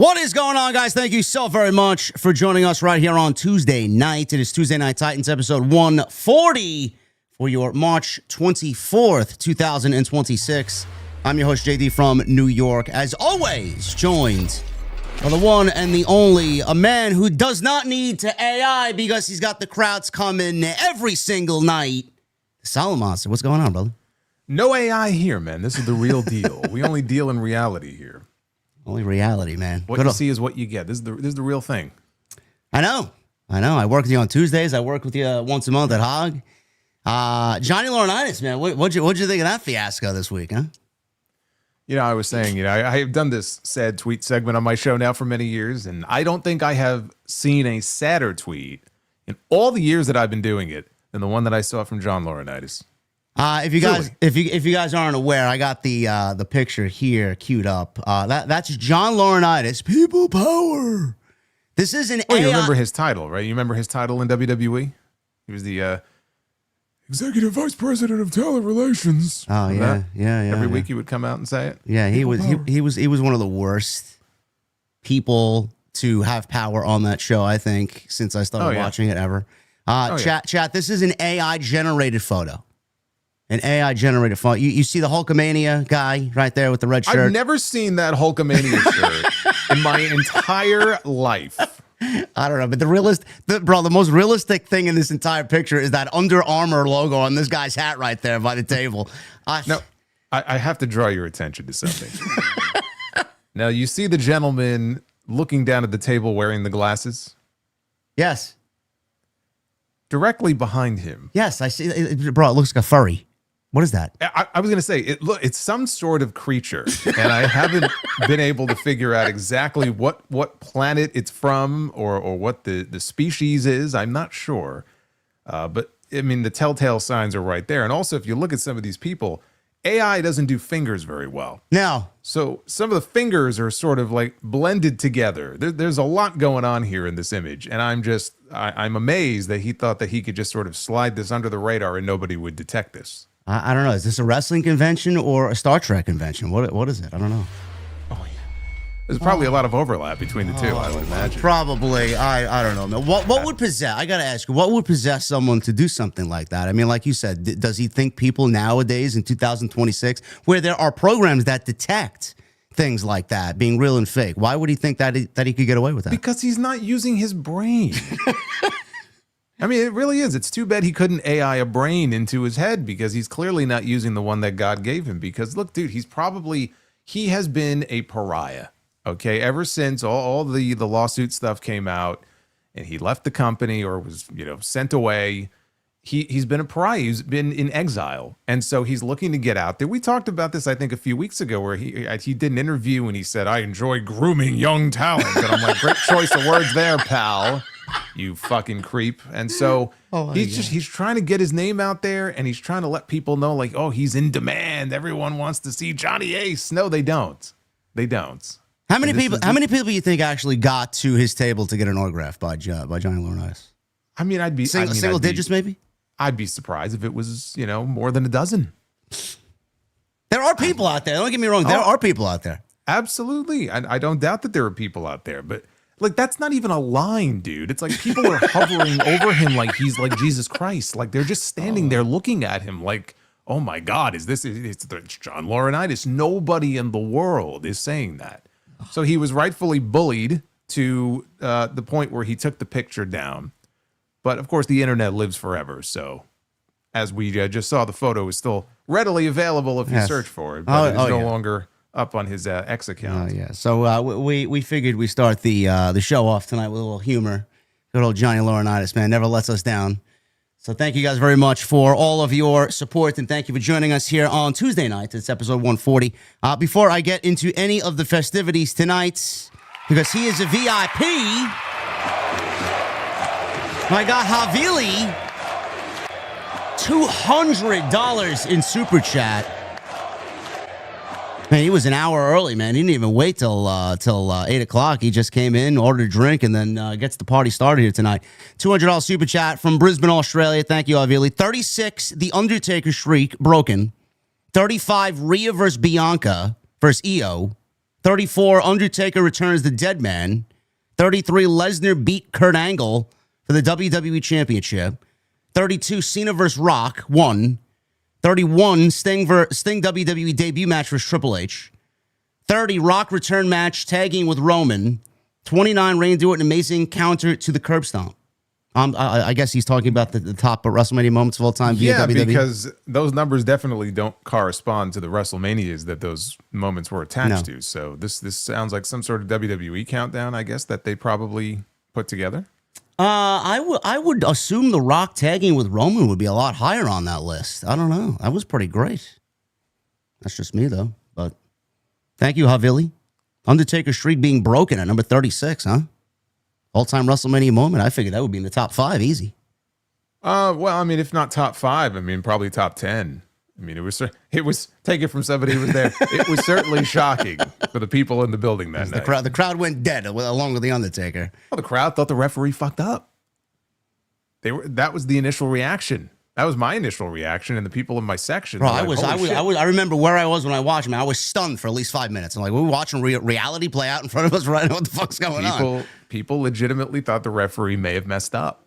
What is going on, guys? Thank you so very much for joining us right here on Tuesday night. It is Tuesday Night Titans, episode 140 for your March 24th, 2026. I'm your host, JD from New York. As always, joined by the one and the only, a man who does not need to AI because he's got the crowds coming every single night. The Solid Monster. What's going on, brother? No AI here, man. This is the real deal. We only deal in reality here. Only reality, man. What you see is what you get. This is the real thing. I know. I work with you on Tuesdays. I work with you once a month at Hog. Johnny Laurinaitis, man. What'd you think of that fiasco this week, huh? You know, I was saying, I have done this sad tweet segment on my show now for many years, and I don't think I have seen a sadder tweet in all the years that I've been doing it than the one that I saw from John Laurinaitis. If you guys aren't aware, I got the picture here queued up. That's John Laurinaitis. People power. This is an AI. You remember his title, right? You remember his title in WWE? He was the Executive Vice President of Talent Relations. Oh yeah. Every week he would come out and say it. Yeah, he was one of the worst people to have power on that show, I think, since I started watching it ever. Chat. This is an AI generated photo. An AI generated photo. You see the Hulkamania guy right there with the red shirt? I've never seen that Hulkamania shirt in my entire life. I don't know, but the most realistic thing in this entire picture is that Under Armour logo on this guy's hat right there by the table. Now, I have to draw your attention to something. Now, you see the gentleman looking down at the table wearing the glasses? Yes. Directly behind him. Yes, I see. Bro, it looks like a furry. What is that? I was going to say, it's some sort of creature, and I haven't been able to figure out exactly what planet it's from or what the species is. I'm not sure. But, I mean, the telltale signs are right there. And also, if you look at some of these people, AI doesn't do fingers very well. No. So some of the fingers are sort of like blended together. There's a lot going on here in this image, and I'm amazed that he thought that he could just sort of slide this under the radar and nobody would detect this. I don't know. Is this a wrestling convention or a Star Trek convention? What is it? I don't know. Oh, yeah. There's probably a lot of overlap between the two, I would imagine. Probably. I don't know, man. What would possess? I got to ask you, what would possess someone to do something like that? I mean, like you said, does he think people nowadays in 2026, where there are programs that detect things like that being real and fake, why would he think that he could get away with that? Because he's not using his brain. I mean, it really is. It's too bad he couldn't AI a brain into his head because he's clearly not using the one that God gave him. Because look, dude, he has been a pariah. Okay, ever since all the lawsuit stuff came out and he left the company or was sent away, he's been a pariah. He's been in exile, and so he's looking to get out there. We talked about this, I think, a few weeks ago, where he did an interview and he said, "I enjoy grooming young talent," and I'm like, "Great choice of words there, pal. You fucking creep." And so he's trying to get his name out there, and he's trying to let people know, like, oh, he's in demand. Everyone wants to see Johnny Ace. No, they don't. They don't. How many people do you think actually got to his table to get an autograph by Johnny Laurinaitis? I mean, I'd be single digits, maybe. I'd be surprised if it was more than a dozen. There are people out there. Don't get me wrong. There are people out there. Absolutely. I don't doubt that there are people out there, but like, that's not even a line, dude. It's like people are hovering over him like he's like Jesus Christ. Like, they're just standing there looking at him like, oh my God, it's John Laurinaitis. Nobody in the world is saying that. So he was rightfully bullied to the point where he took the picture down. But of course, the internet lives forever. So as we just saw, the photo is still readily available if you search for it. But it's no longer up on his X account. Oh, yeah. So we figured we start the show off tonight with a little humor. Good old Johnny Laurinaitis, man, never lets us down. So thank you guys very much for all of your support, and thank you for joining us here on Tuesday night. It's episode 140. Before I get into any of the festivities tonight, because he is a VIP, my God, Havili, $200 in Super Chat. Man, he was an hour early, man. He didn't even wait till 8 o'clock. He just came in, ordered a drink, and then gets the party started here tonight. $200 Super Chat from Brisbane, Australia. Thank you, Avili. 36, The Undertaker streak broken. 35, Rhea versus Bianca versus Io. 34, Undertaker returns the dead man. 33, Lesnar beat Kurt Angle for the WWE Championship. 32, Cena vs. Rock, 1. 31, Sting WWE debut match versus Triple H. 30, Rock return match tagging with Roman. 29, Randy Orton amazing counter to the curb stomp. I guess he's talking about the top of WrestleMania moments of all time via WWE. Because those numbers definitely don't correspond to the WrestleManias that those moments were attached to. So this sounds like some sort of WWE countdown, I guess, that they probably put together. I would assume The Rock tagging with Roman would be a lot higher on that list. I don't know. That was pretty great. That's just me, though. But thank you, Havili. Undertaker streak being broken at number 36, huh? All-time WrestleMania moment. I figured that would be in the top 5, easy. Well, I mean, if not top 5, I mean, probably top 10. I mean, it was take it from somebody who was there. It was certainly shocking for the people in the building that night. The crowd went dead along with the Undertaker. Well, the crowd thought the referee fucked up. That was the initial reaction. That was my initial reaction, and the people in my section. Bro, I remember where I was when I watched him. I was stunned for at least 5 minutes. I'm like, we're watching reality play out in front of us right now. What the fuck's going on? People legitimately thought the referee may have messed up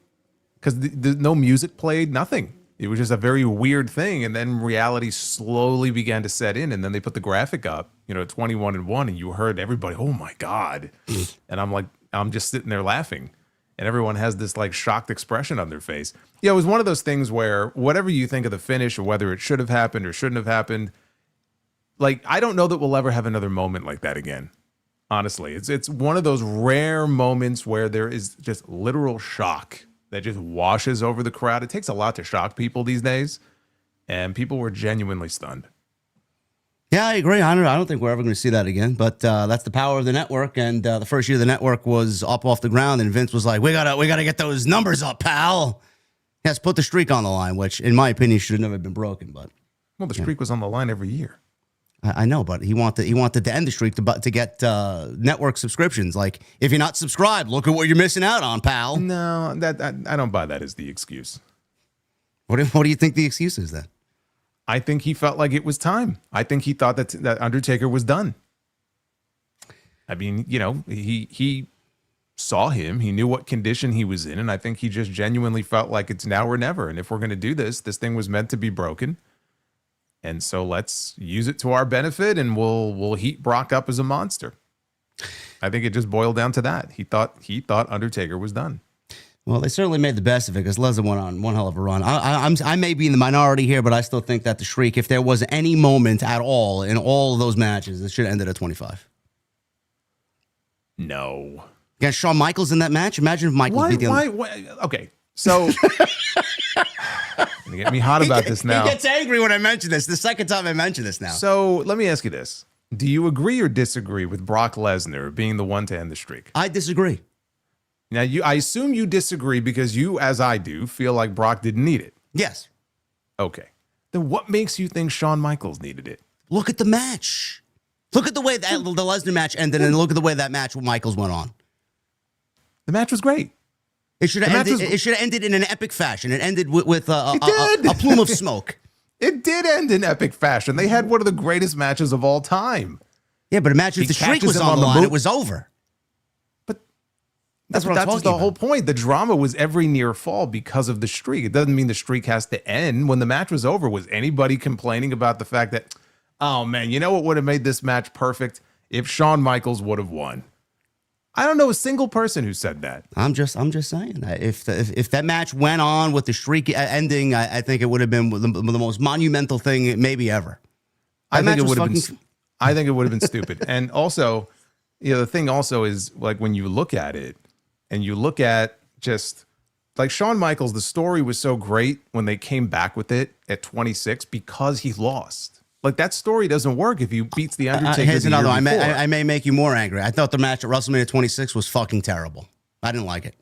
because no music played, nothing. It was just a very weird thing, and then reality slowly began to set in, and then they put the graphic up, 21-1, and you heard everybody, oh my God. And I'm like, I'm just sitting there laughing. And everyone has this like shocked expression on their face. Yeah, it was one of those things where whatever you think of the finish or whether it should have happened or shouldn't have happened, like, I don't know that we'll ever have another moment like that again. Honestly, it's one of those rare moments where there is just literal shock that just washes over the crowd. It takes a lot to shock people these days, and people were genuinely stunned. Yeah, I agree. I don't think we're ever going to see that again, but that's the power of the network. And the first year the network was up off the ground, and Vince was like, "We gotta get those numbers up, pal." Yes, put the streak on the line, which, in my opinion, should have never been broken. But the streak was on the line every year. I know, but he wanted to end the streak to get network subscriptions. Like, if you're not subscribed, look at what you're missing out on, pal. No, I don't buy that as the excuse. What do you think the excuse is then? I think he felt like it was time. I think he thought that Undertaker was done. I mean, he saw him. He knew what condition he was in, and I think he just genuinely felt like it's now or never. And if we're going to do this thing was meant to be broken. And so let's use it to our benefit, and we'll heat Brock up as a monster. I think it just boiled down to that. He thought Undertaker was done. Well, they certainly made the best of it because Lesnar went on one hell of a run. I may be in the minority here, but I still think that the streak, if there was any moment at all in all of those matches, it should have ended at 25. No. Against Shawn Michaels in that match? Imagine if Michaels beat the Why? Okay, so... Gonna get me hot about this now. He gets angry when I mention this. The second time I mention this now. So let me ask you this. Do you agree or disagree with Brock Lesnar being the one to end the streak? I disagree. Now, I assume you disagree because you, as I do, feel like Brock didn't need it. Yes. Okay. Then what makes you think Shawn Michaels needed it? Look at the match. Look at the way the Lesnar match ended, and look at the way that match with Michaels went on. The match was great. It should have ended in an epic fashion. It ended with a plume of smoke. It did end in epic fashion. They had one of the greatest matches of all time. Yeah, but imagine if the streak was on the line, it was over. But that's the whole point. The drama was every near fall because of the streak. It doesn't mean the streak has to end. When the match was over, was anybody complaining about the fact that, oh man, you know what would have made this match perfect? If Shawn Michaels would have won. I don't know a single person who said that. I'm just saying that if that match went on with the streak ending, I think it would have been the most monumental thing maybe ever. I think it would have been stupid. And also, the thing also is, like, when you look at it and you look at just like Shawn Michaels, the story was so great when they came back with it at 26 because he lost. Like, that story doesn't work if he beats the Undertaker. Here's another one. I may make you more angry. I thought the match at WrestleMania 26 was fucking terrible. I didn't like it.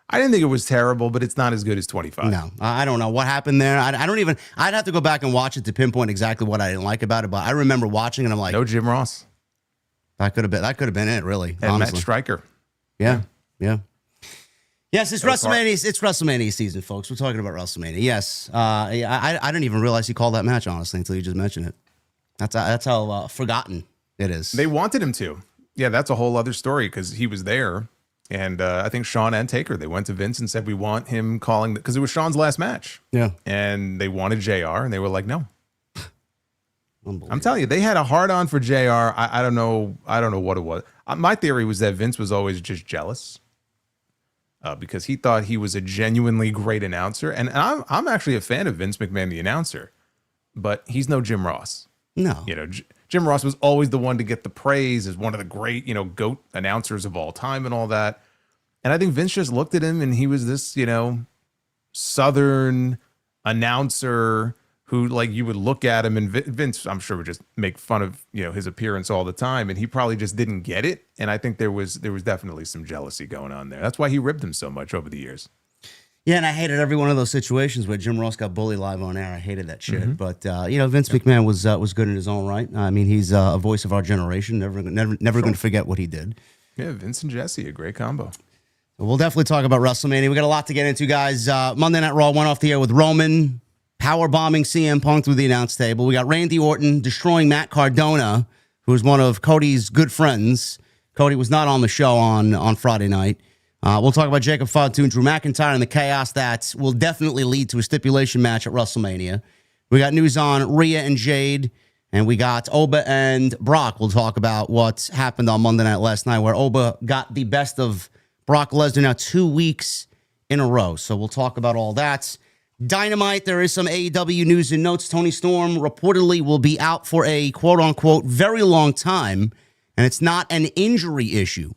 I didn't think it was terrible, but it's not as good as 25. No, I don't know what happened there. I'd have to go back and watch it to pinpoint exactly what I didn't like about it. But I remember watching and I'm like, no Jim Ross. That could have been it, really. And honestly. Matt Stryker. Yeah. Yes, it's WrestleMania. It's WrestleMania season, folks. We're talking about WrestleMania. Yes, I didn't even realize he called that match, honestly, until you just mentioned it. That's how forgotten It is. They wanted him to. Yeah, that's a whole other story because he was there. And I think Shawn and Taker, they went to Vince and said, we want him calling, because it was Shawn's last match. Yeah. And they wanted JR, and they were like, no. I'm telling you, they had a hard on for JR. I don't know what it was. My theory was that Vince was always just jealous because he thought he was a genuinely great announcer. And I'm actually a fan of Vince McMahon, the announcer, but he's no Jim Ross. No. You know, Jim Ross was always the one to get the praise as one of the great, GOAT announcers of all time and all that. And I think Vince just looked at him and he was this, Southern announcer who, like, you would look at him, and Vince, I'm sure, would just make fun of, his appearance all the time. And he probably just didn't get it. And I think there was definitely some jealousy going on there. That's why he ribbed him so much over the years. Yeah, and I hated every one of those situations where Jim Ross got bullied live on air. I hated that shit. But Vince McMahon was good in his own right. I mean, he's a voice of our generation. Never going to forget what he did. Yeah, Vince and Jesse, a great combo. We'll definitely talk about WrestleMania. We got a lot to get into, guys. Monday Night Raw went off the air with Roman power bombing CM Punk through the announce table. We got Randy Orton destroying Matt Cardona, who is one of Cody's good friends. Cody was not on the show on Friday night. We'll talk about Jacob Fatu and Drew McIntyre and the chaos that will definitely lead to a stipulation match at WrestleMania. We got news on Rhea and Jade, and we got Oba and Brock. We'll talk about what happened on Monday Night last night, where Oba got the best of Brock Lesnar now 2 weeks in a row. So we'll talk about all that. Dynamite, there is some AEW news and notes. Toni Storm reportedly will be out for a quote-unquote very long time, and it's not an injury issue.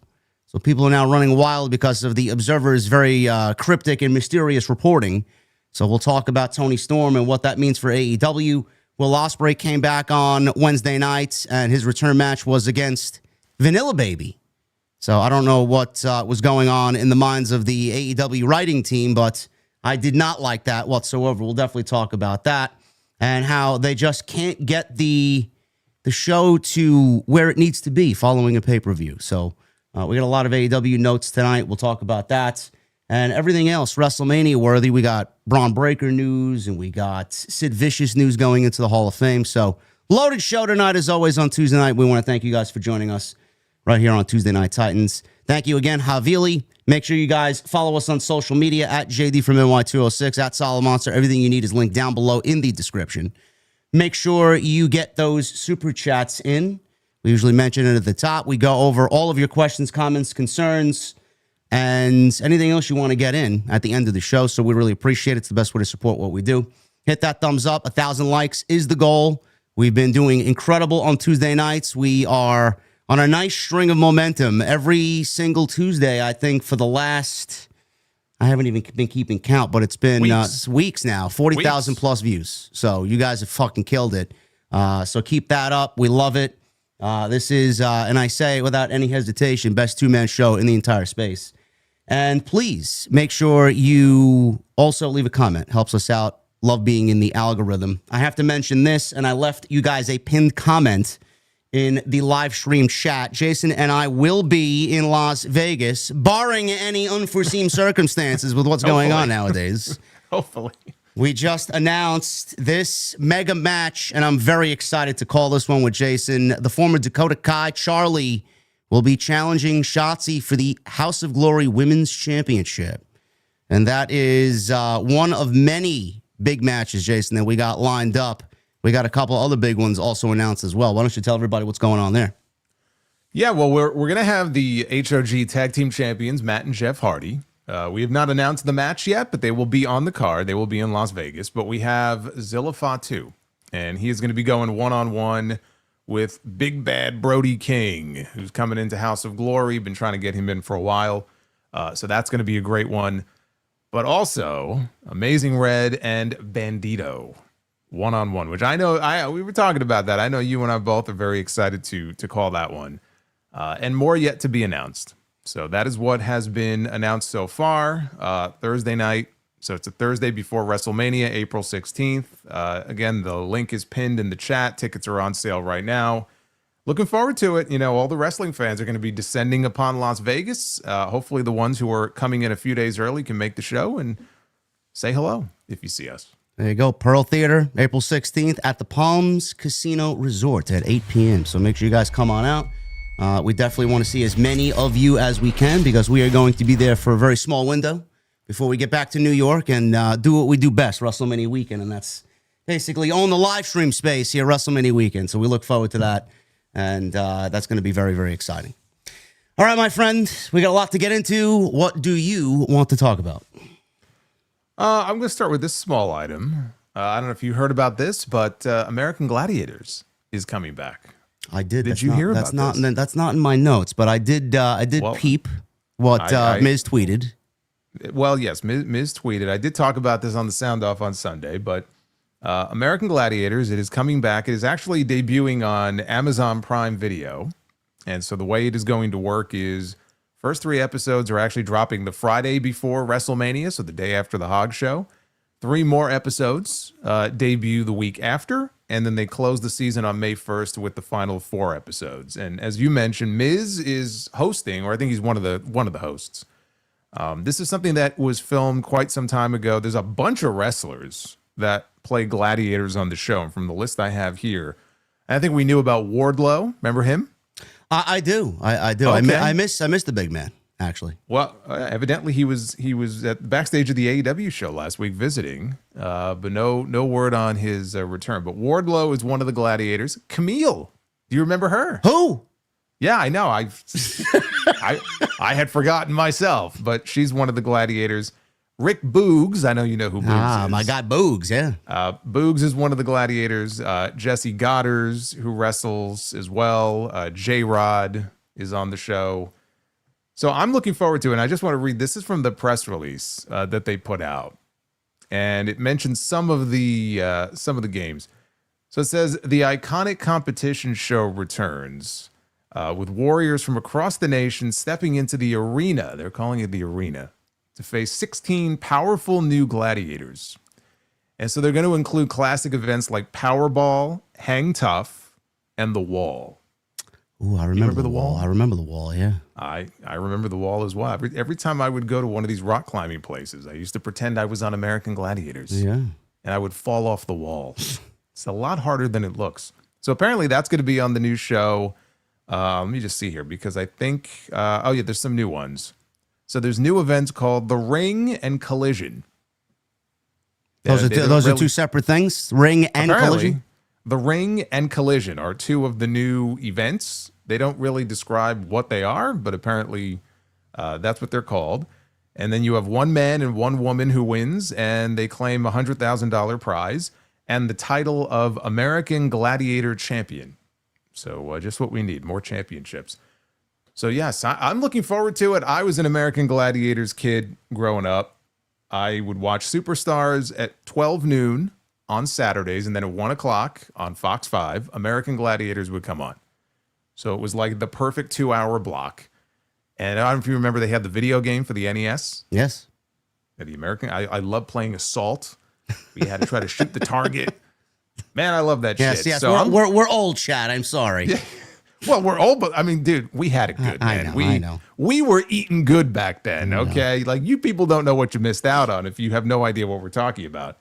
So people are now running wild because of the Observer's very cryptic and mysterious reporting. So we'll talk about Toni Storm and what that means for AEW. Will Ospreay came back on Wednesday night, and his return match was against Vanilla Baby. So I don't know what was going on in the minds of the AEW writing team, but I did not like that whatsoever. We'll definitely talk about that and how they just can't get the show to where it needs to be following a pay-per-view. So we got a lot of AEW notes tonight. We'll talk about that and everything else WrestleMania worthy. We got Braun Breaker news and we got Sid Vicious news going into the Hall of Fame. So loaded show tonight as always on Tuesday night. We want to thank you guys for joining us right here on Tuesday Night Titans. Thank you again, Havili. Make sure you guys follow us on social media at JD from NY206, at Solid Monster. Everything you need is linked down below in the description. Make sure you get those super chats in. We usually mention it at the top. We go over all of your questions, comments, concerns, and anything else you want to get in at the end of the show. So we really appreciate it. It's the best way to support what we do. Hit that thumbs up. 1,000 likes is the goal. We've been doing incredible on Tuesday nights. We are on a nice string of momentum every single Tuesday, I think, for the last, I haven't even been keeping count, but it's been weeks now, 40,000 plus views. So you guys have fucking killed it. So keep that up. We love it. This is, and I say without any hesitation, best two-man show in the entire space. And please make sure you also leave a comment. Helps us out. Love being in the algorithm. I have to mention this, and I left you guys a pinned comment in the live stream chat. Jason and I will be in Las Vegas, barring any unforeseen circumstances with what's going on nowadays. Hopefully. We just announced this mega match, and I'm very excited to call this one with Jason. The former Dakota Kai, Charlie, will be challenging Shotzi for the House of Glory Women's Championship. And that is one of many big matches, Jason, that we got lined up. We got a couple other big ones also announced as well. Why don't you tell everybody what's going on there? Yeah, well, we're going to have the HOG Tag Team Champions, Matt and Jeff Hardy. We have not announced the match yet, but they will be on the card. They will be in Las Vegas. But we have Zilla Fatu, and he is going to be going one-on-one with Big Bad Brody King, who's coming into House of Glory. Been trying to get him in for a while. So that's going to be a great one. But also, Amazing Red and Bandito. One-on-one, which I know we were talking about that. I know you and I both are very excited to call that one. And more yet to be announced. So that is what has been announced so far. Thursday night. So it's a Thursday before WrestleMania, April 16th. Again, the link is pinned in the chat. Tickets are on sale right now. Looking forward to it. You know, all the wrestling fans are going to be descending upon Las Vegas. Hopefully the ones who are coming in a few days early can make the show and say hello if you see us. There you go. Pearl Theater, April 16th at the Palms Casino Resort at 8 p.m. So make sure you guys come on out. We definitely want to see as many of you as we can because we are going to be there for a very small window before we get back to New York and do what we do best, WrestleMania weekend. And that's basically own the live stream space here, WrestleMania weekend. So we look forward to that. And that's going to be very, very exciting. All right, my friend, we got a lot to get into. What do you want to talk about? I'm going to start with this small item. I don't know if you heard about this, but American Gladiators is coming back. I did. Did you hear about this? That's not in my notes, but I did. Well, peep what Miz tweeted. Well, yes, Miz tweeted. I did talk about this on the Sound Off on Sunday, but American Gladiators, it is coming back. It is actually debuting on Amazon Prime Video, and so the way it is going to work is. First 3 episodes are actually dropping the Friday before WrestleMania, so the day after the Hog Show. 3 more episodes debut the week after, and then they close the season on May 1st with the final 4 episodes. And as you mentioned, Miz is hosting, or I think he's one of the hosts. This is something that was filmed quite some time ago. There's a bunch of wrestlers that play gladiators on the show, and from the list I have here, I think we knew about Wardlow. Remember him? I do. I do. Okay. I miss the big man, actually. Well, evidently he was at the backstage of the AEW show last week visiting, but no word on his return. But Wardlow is one of the gladiators. Camille, do you remember her? Who? Yeah, I know. I had forgotten myself, but she's one of the gladiators. Rick Boogs, I know you know who Boogs is. My guy Boogs, yeah. Boogs is one of the gladiators. Jesse Goddard, who wrestles as well. J-Rod is on the show. So I'm looking forward to it, and I just want to read. This is from the press release that they put out, and it mentions some of the games. So it says, the iconic competition show returns with warriors from across the nation stepping into the arena. They're calling it the arena. To face 16 powerful new gladiators. And so they're going to include classic events like Powerball, Hang Tough, and The Wall. Ooh, I remember the wall. I remember the wall, yeah. I remember The Wall as well. Every time I would go to one of these rock climbing places, I used to pretend I was on American Gladiators. Yeah. And I would fall off the wall. It's a lot harder than it looks. So apparently that's going to be on the new show. Let me just see here because I think, there's some new ones. So there's new events called The Ring and Collision. Those are 2 separate things? Ring and Collision? The Ring and Collision are 2 of the new events. They don't really describe what they are, but apparently that's what they're called. And then you have 1 man and 1 woman who wins, and they claim a $100,000 prize and the title of American Gladiator Champion. So just what we need, more championships. So, yes, I'm looking forward to it. I was an American Gladiators kid growing up. I would watch Superstars at 12 noon on Saturdays, and then at 1 o'clock on Fox 5, American Gladiators would come on. So it was like the perfect 2-hour block. And I don't know if you remember, they had the video game for the NES. Yes. The American. I love playing Assault. We had to try to shoot the target. Man, I love that shit. Yes, so we're old, Chad. I'm sorry. Yeah. Well, we're old, but I mean, dude, we had it good, man. I know. We were eating good back then, okay? Like, you people don't know what you missed out on if you have no idea what we're talking about.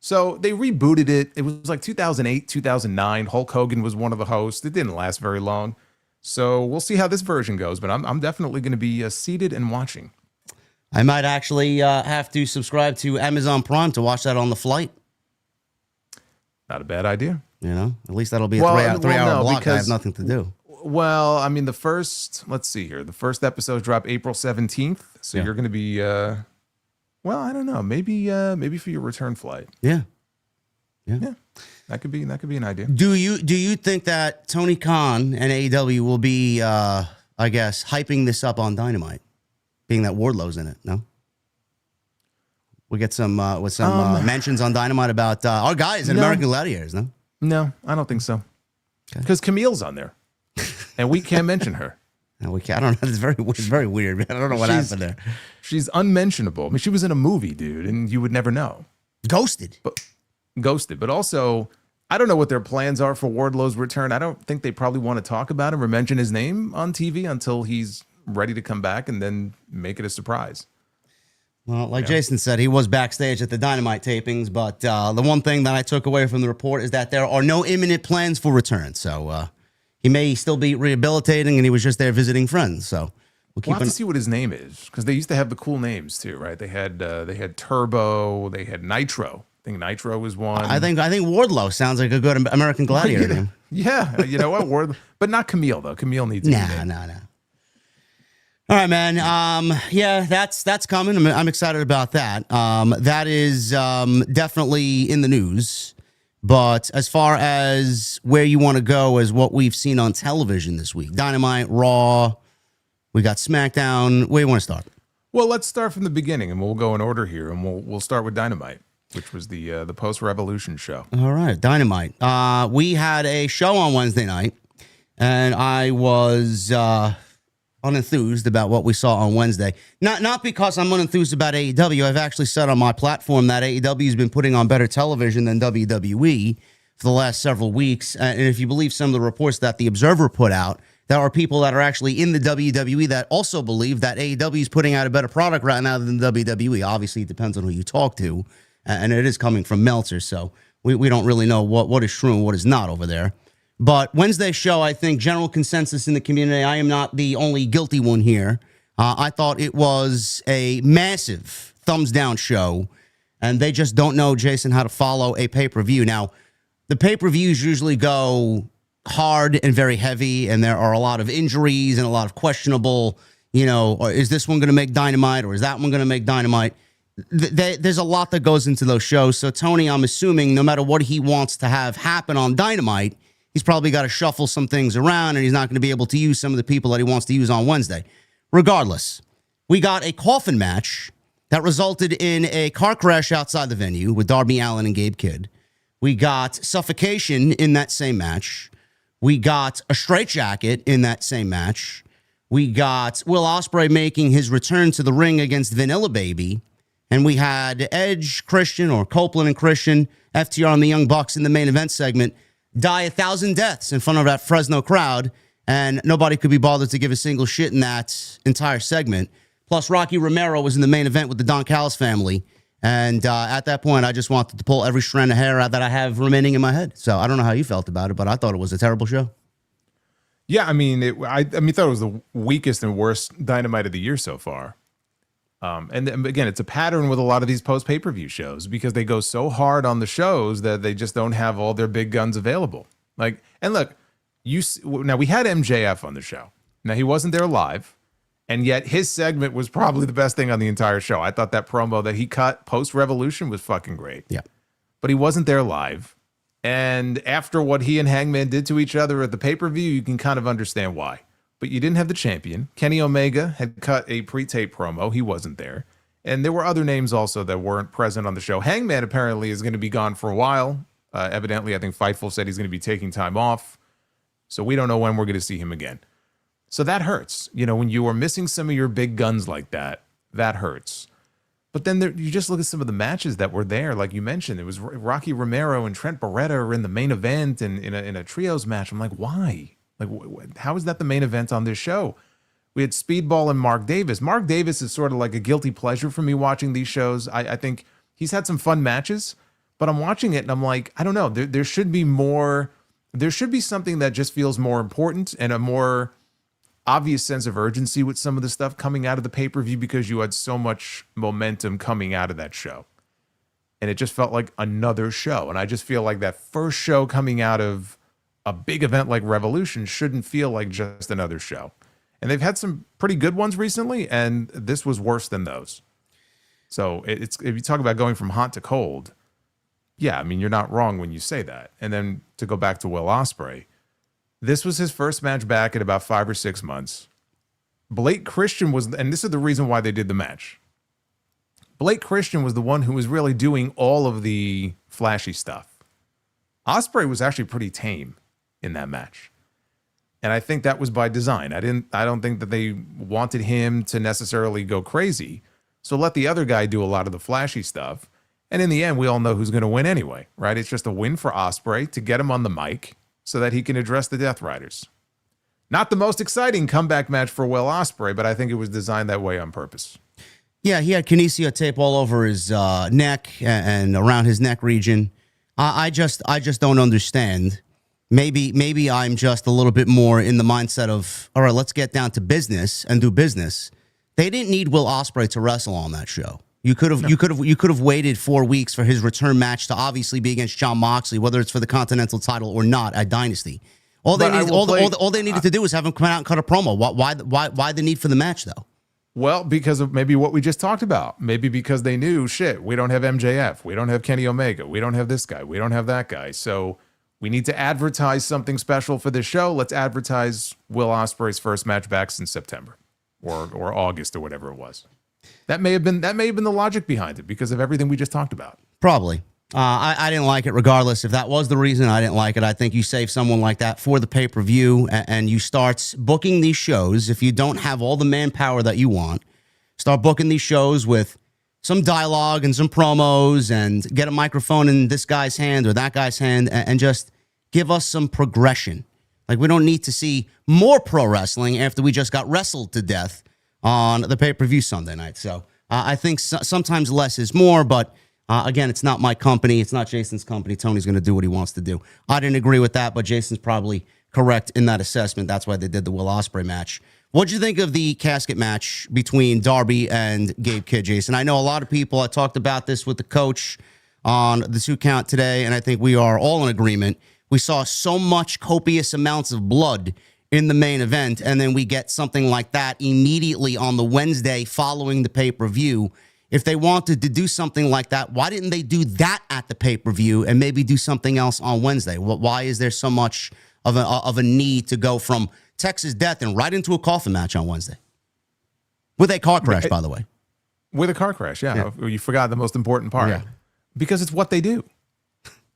So they rebooted it. It was like 2008, 2009. Hulk Hogan was one of the hosts. It didn't last very long. So we'll see how this version goes, but I'm definitely going to be seated and watching. I might actually have to subscribe to Amazon Prime to watch that on the flight. Not a bad idea. You know, at least that'll be a 3 hour block. I have nothing to do. Well, I mean, let's see here. The first episode dropped April 17th. So you're going to be, I don't know. Maybe for your return flight. Yeah. That could be an idea. Do you think that Tony Khan and AEW will be, hyping this up on Dynamite, being that Wardlow's in it? No. We get some mentions on Dynamite about our guys in American Gladiators. No. No, I don't think so. Because Camille's on there, and we can't mention her. No, we can't. I don't know. It's very weird, man. I don't know what happened there. She's unmentionable. I mean, she was in a movie, dude, and you would never know. Ghosted. But also, I don't know what their plans are for Wardlow's return. I don't think they probably want to talk about him or mention his name on TV until he's ready to come back and then make it a surprise. Well, like Jason said, he was backstage at the Dynamite tapings, but the one thing that I took away from the report is that there are no imminent plans for return. So he may still be rehabilitating, and he was just there visiting friends. So we'll have to see what his name is, because they used to have the cool names too, right? They had Turbo, they had Nitro. I think Nitro was one. I think Wardlow sounds like a good American Gladiator name. Yeah, you know what, Wardlow, but not Camille though. Camille needs a name. No. All right, man. Yeah, that's coming. I'm excited about that. That is definitely in the news. But as far as where you want to go as what we've seen on television this week, Dynamite, Raw, we got SmackDown. Where do you want to start? Well, let's start from the beginning, and we'll go in order here, and we'll start with Dynamite, which was the post-Revolution show. All right, Dynamite. We had a show on Wednesday night, and I was unenthused about what we saw on Wednesday. Not because I'm unenthused about AEW. I've actually said on my platform that AEW has been putting on better television than WWE for the last several weeks. And if you believe some of the reports that the Observer put out, there are people that are actually in the WWE that also believe that AEW is putting out a better product right now than WWE. Obviously, it depends on who you talk to, and it is coming from Meltzer, so we don't really know what is true and what is not over there. But Wednesday's show, I think, general consensus in the community, I am not the only guilty one here. I thought it was a massive thumbs-down show, and they just don't know, Jason, how to follow a pay-per-view. Now, the pay-per-views usually go hard and very heavy, and there are a lot of injuries and a lot of questionable, or is this one going to make Dynamite, or is that one going to make Dynamite? There's a lot that goes into those shows. So Tony, I'm assuming no matter what he wants to have happen on Dynamite, he's probably got to shuffle some things around, and he's not going to be able to use some of the people that he wants to use on Wednesday. Regardless, we got a coffin match that resulted in a car crash outside the venue with Darby Allin and Gabe Kidd. We got suffocation in that same match. We got a straitjacket in that same match. We got Will Ospreay making his return to the ring against Vanilla Baby. And we had Edge, Christian, or Copeland and Christian, FTR and the Young Bucks in the main event segment, die 1,000 deaths in front of that Fresno crowd, and nobody could be bothered to give a single shit in that entire segment. Plus, Rocky Romero was in the main event with the Don Callis family, and at that point, I just wanted to pull every strand of hair out that I have remaining in my head. So I don't know how you felt about it, but I thought it was a terrible show. Yeah, I mean, I thought it was the weakest and worst Dynamite of the year so far. And again, it's a pattern with a lot of these post-pay-per-view shows because they go so hard on the shows that they just don't have all their big guns available. And look, now we had MJF on the show. Now he wasn't there live, and yet his segment was probably the best thing on the entire show. I thought that promo that he cut post-Revolution was fucking great. Yeah. But he wasn't there live. And after what he and Hangman did to each other at the pay-per-view, you can kind of understand why. But you didn't have the champion. Kenny Omega had cut a pre-tape promo. He wasn't there. And there were other names also that weren't present on the show. Hangman apparently is going to be gone for a while. Evidently, I think Fightful said he's going to be taking time off. So we don't know when we're going to see him again. So that hurts. When you are missing some of your big guns like that, that hurts. But then you just look at some of the matches that were there. Like you mentioned, it was Rocky Romero and Trent Beretta are in the main event and in a trios match. I'm like, why? How is that the main event on this show? We had Speedball and Mark Davis. Mark Davis is sort of like a guilty pleasure for me watching these shows. I think he's had some fun matches, but I'm watching it and I'm like, I don't know. There should be more. There should be something that just feels more important and a more obvious sense of urgency with some of the stuff coming out of the pay-per-view because you had so much momentum coming out of that show. And it just felt like another show. And I just feel like that first show coming out of a big event like Revolution shouldn't feel like just another show. And they've had some pretty good ones recently, and this was worse than those. So if you talk about going from hot to cold, yeah, I mean, you're not wrong when you say that. And then to go back to Will Ospreay, this was his first match back in about 5 or 6 months. Blake Christian was, and this is the reason why they did the match. Blake Christian was the one who was really doing all of the flashy stuff. Ospreay was actually pretty tame in that match. And I think that was by design. I don't think that they wanted him to necessarily go crazy. So let the other guy do a lot of the flashy stuff. And in the end, we all know who's going to win anyway, right? It's just a win for Ospreay to get him on the mic so that he can address the Death Riders. Not the most exciting comeback match for Will Ospreay, but I think it was designed that way on purpose. Yeah, he had kinesio tape all over his neck and around his neck region. I just don't understand. Maybe I'm just a little bit more in the mindset of, all right, let's get down to business and do business. They didn't need Will Ospreay to wrestle on that show. You could have waited 4 weeks for his return match to obviously be against Jon Moxley, whether it's for the Continental title or not at Dynasty. All they needed to do was have him come out and cut a promo. Why the need for the match though? Well, because of maybe what we just talked about. Maybe because they knew, shit, we don't have MJF. We don't have Kenny Omega. We don't have this guy. We don't have that guy. So we need to advertise something special for this show. Let's advertise Will Ospreay's first match back since September or August or whatever it was. That may have been the logic behind it because of everything we just talked about. Probably. I didn't like it regardless. If that was the reason, I didn't like it. I think you save someone like that for the pay-per-view and you start booking these shows. If you don't have all the manpower that you want, start booking these shows with some dialogue and some promos and get a microphone in this guy's hand or that guy's hand and just give us some progression. Like, we don't need to see more pro wrestling after we just got wrestled to death on the pay-per-view Sunday night. So I think sometimes less is more, but again, it's not my company. It's not Jason's company. Tony's going to do what he wants to do. I didn't agree with that, but Jason's probably correct in that assessment. That's why they did the Will Ospreay match. What'd you think of the casket match between Darby and Gabe Kidd, Jason? I know a lot of people, I talked about this with the coach on the 2 Count today, and I think we are all in agreement. We saw so much copious amounts of blood in the main event, and then we get something like that immediately on the Wednesday following the pay-per-view. If they wanted to do something like that, why didn't they do that at the pay-per-view and maybe do something else on Wednesday? Why is there so much of a need to go from Texas Death and right into a coffin match on Wednesday? With a car crash, by the way. With a car crash, yeah. You forgot the most important part. Yeah. Because it's what they do.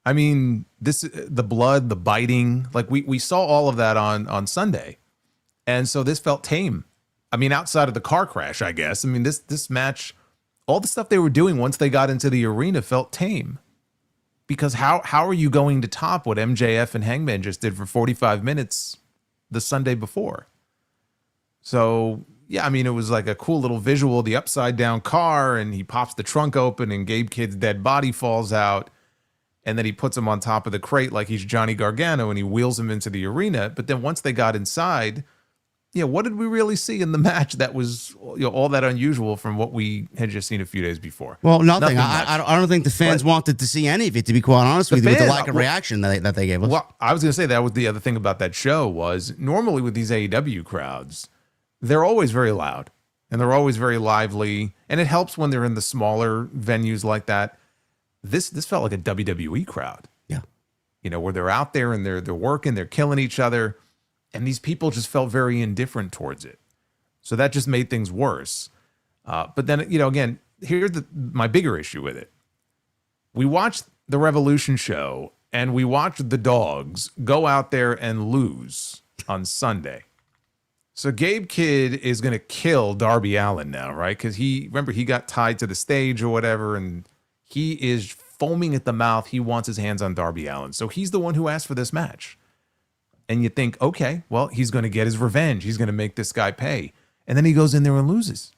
I mean, the blood, the biting, like we saw all of that on Sunday. And so this felt tame. I mean, outside of the car crash, I guess. I mean, this match, all the stuff they were doing once they got into the arena felt tame. Because how are you going to top what MJF and Hangman just did for 45 minutes the Sunday before? So, yeah, I mean, it was like a cool little visual, the upside down car, and he pops the trunk open and Gabe Kidd's dead body falls out. And then he puts him on top of the crate like he's Johnny Gargano and he wheels him into the arena. But then once they got inside, what did we really see in the match that was all that unusual from what we had just seen a few days before? Well, nothing. I don't think the fans wanted to see any of it, to be quite honest with you, with the lack of reaction that they gave us. Well, I was going to say that was the other thing about that show was normally with these AEW crowds, they're always very loud and they're always very lively. And it helps when they're in the smaller venues like that. This felt like a WWE crowd. Yeah. Where they're out there and they're working, they're killing each other. And these people just felt very indifferent towards it. So that just made things worse. But then, again, here's my bigger issue with it. We watched the Revolution show and we watched the Dogs go out there and lose on Sunday. So Gabe Kidd is going to kill Darby Allin now, right? Because he got tied to the stage or whatever, and he is foaming at the mouth. He wants his hands on Darby Allin. So he's the one who asked for this match. And you think, okay, well, he's going to get his revenge. He's going to make this guy pay. And then he goes in there and loses.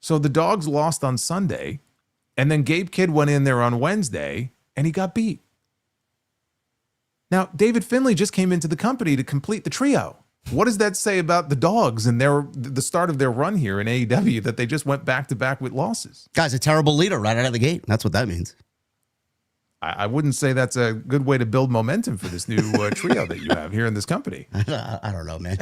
So the Dogs lost on Sunday. And then Gabe Kidd went in there on Wednesday and he got beat. Now, David Finlay just came into the company to complete the trio. What does that say about the Dogs and the start of their run here in AEW that they just went back to back with losses? Guy's a terrible leader right out of the gate. That's what that means. I wouldn't say that's a good way to build momentum for this new trio that you have here in this company. I don't know, man.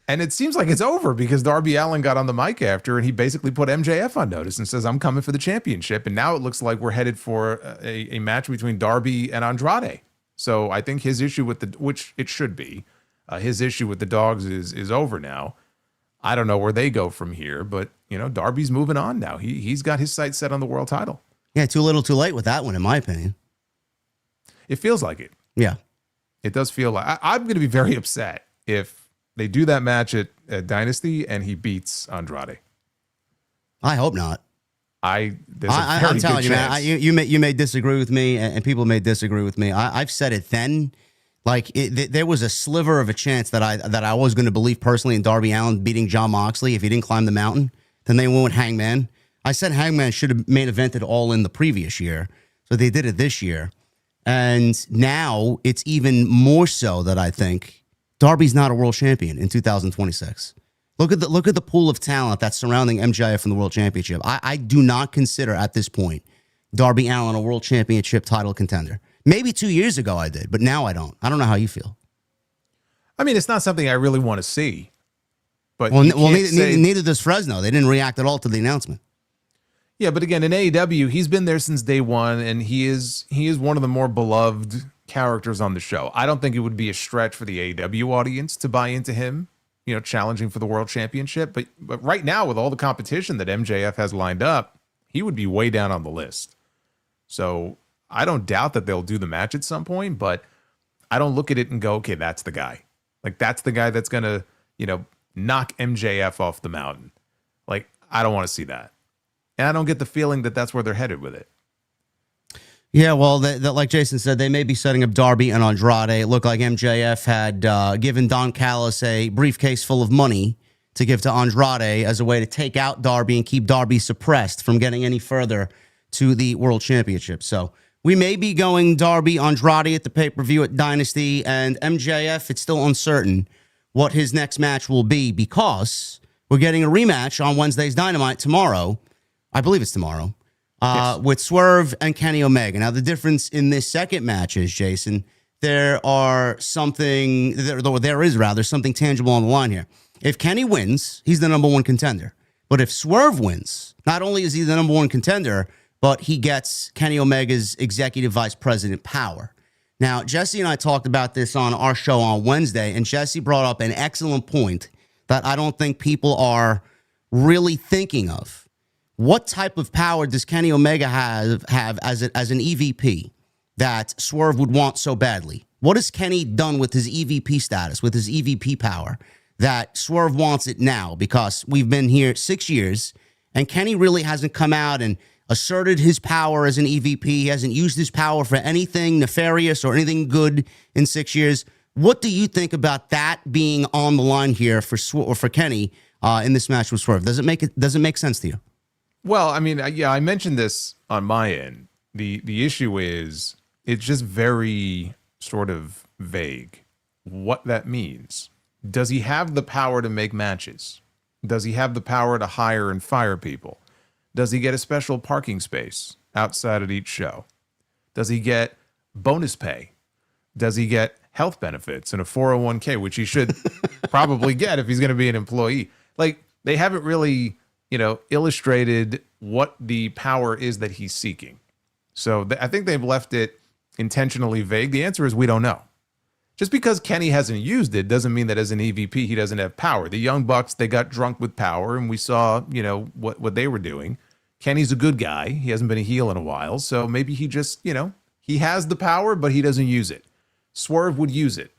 And it seems like it's over because Darby Allin got on the mic after and he basically put MJF on notice and says, I'm coming for the championship. And now it looks like we're headed for a match between Darby and Andrade. So I think his issue with which it should be, his issue with the Dogs is over now. I don't know where they go from here, but Darby's moving on now. He's got his sights set on the world title. Yeah, too little, too late with that one, in my opinion. It feels like it. Yeah. It does feel like... I'm going to be very upset if they do that match at Dynasty and he beats Andrade. I hope not. I'm telling you, man, you may disagree with me, and people may disagree with me. I've said it then. Like, there was a sliver of a chance that I was going to believe personally in Darby Allin beating Jon Moxley if he didn't climb the mountain. Then they went with Hangman. I said Hangman should have main evented Allin the previous year, so they did it this year. And now it's even more so that I think Darby's not a world champion in 2026. Look at the pool of talent that's surrounding MJF in the world championship. I do not consider at this point Darby Allin a world championship title contender. Maybe 2 years ago I did, but now I don't. I don't know how you feel. I mean, it's not something I really want to see. But neither does Fresno. They didn't react at all to the announcement. Yeah, but again, in AEW, he's been there since day one, and he is one of the more beloved characters on the show. I don't think it would be a stretch for the AEW audience to buy into him, challenging for the world championship. But right now, with all the competition that MJF has lined up, he would be way down on the list. So I don't doubt that they'll do the match at some point, but I don't look at it and go, okay, that's the guy. Like, that's the guy that's going to, knock MJF off the mountain. Like, I don't want to see that. And I don't get the feeling that that's where they're headed with it. Yeah, well, like Jason said, they may be setting up Darby and Andrade. It looked like MJF had given Don Callis a briefcase full of money to give to Andrade as a way to take out Darby and keep Darby suppressed from getting any further to the World Championship. So we may be going Darby Andrade at the pay-per-view at Dynasty, and MJF, it's still uncertain what his next match will be because we're getting a rematch on Wednesday's Dynamite tomorrow. I believe it's tomorrow, yes, with Swerve and Kenny Omega. Now, the difference in this second match is, Jason, there is something tangible on the line here. If Kenny wins, he's the number one contender. But if Swerve wins, not only is he the number one contender, but he gets Kenny Omega's executive vice president power. Now, Jesse and I talked about this on our show on Wednesday, and Jesse brought up an excellent point that I don't think people are really thinking of. What type of power does Kenny Omega have as an EVP that Swerve would want so badly? What has Kenny done with his EVP status, with his EVP power, that Swerve wants it now? Because we've been here 6 years, and Kenny really hasn't come out and asserted his power as an EVP. He hasn't used his power for anything nefarious or anything good in 6 years. What do you think about that being on the line here for Kenny in this match with Swerve? Does it make sense to you? Well, I mean, yeah, I mentioned this on my end. The issue is it's just very sort of vague what that means. Does he have the power to make matches? Does he have the power to hire and fire people? Does he get a special parking space outside at each show? Does he get bonus pay? Does he get health benefits and a 401k, which he should probably get if he's going to be an employee? Like, they haven't really illustrated what the power is that he's seeking. So I think they've left it intentionally vague. The answer is we don't know. Just because Kenny hasn't used it doesn't mean that as an EVP he doesn't have power. The Young Bucks, they got drunk with power, and we saw, what they were doing. Kenny's a good guy. He hasn't been a heel in a while, so maybe he just, he has the power, but he doesn't use it. Swerve would use it.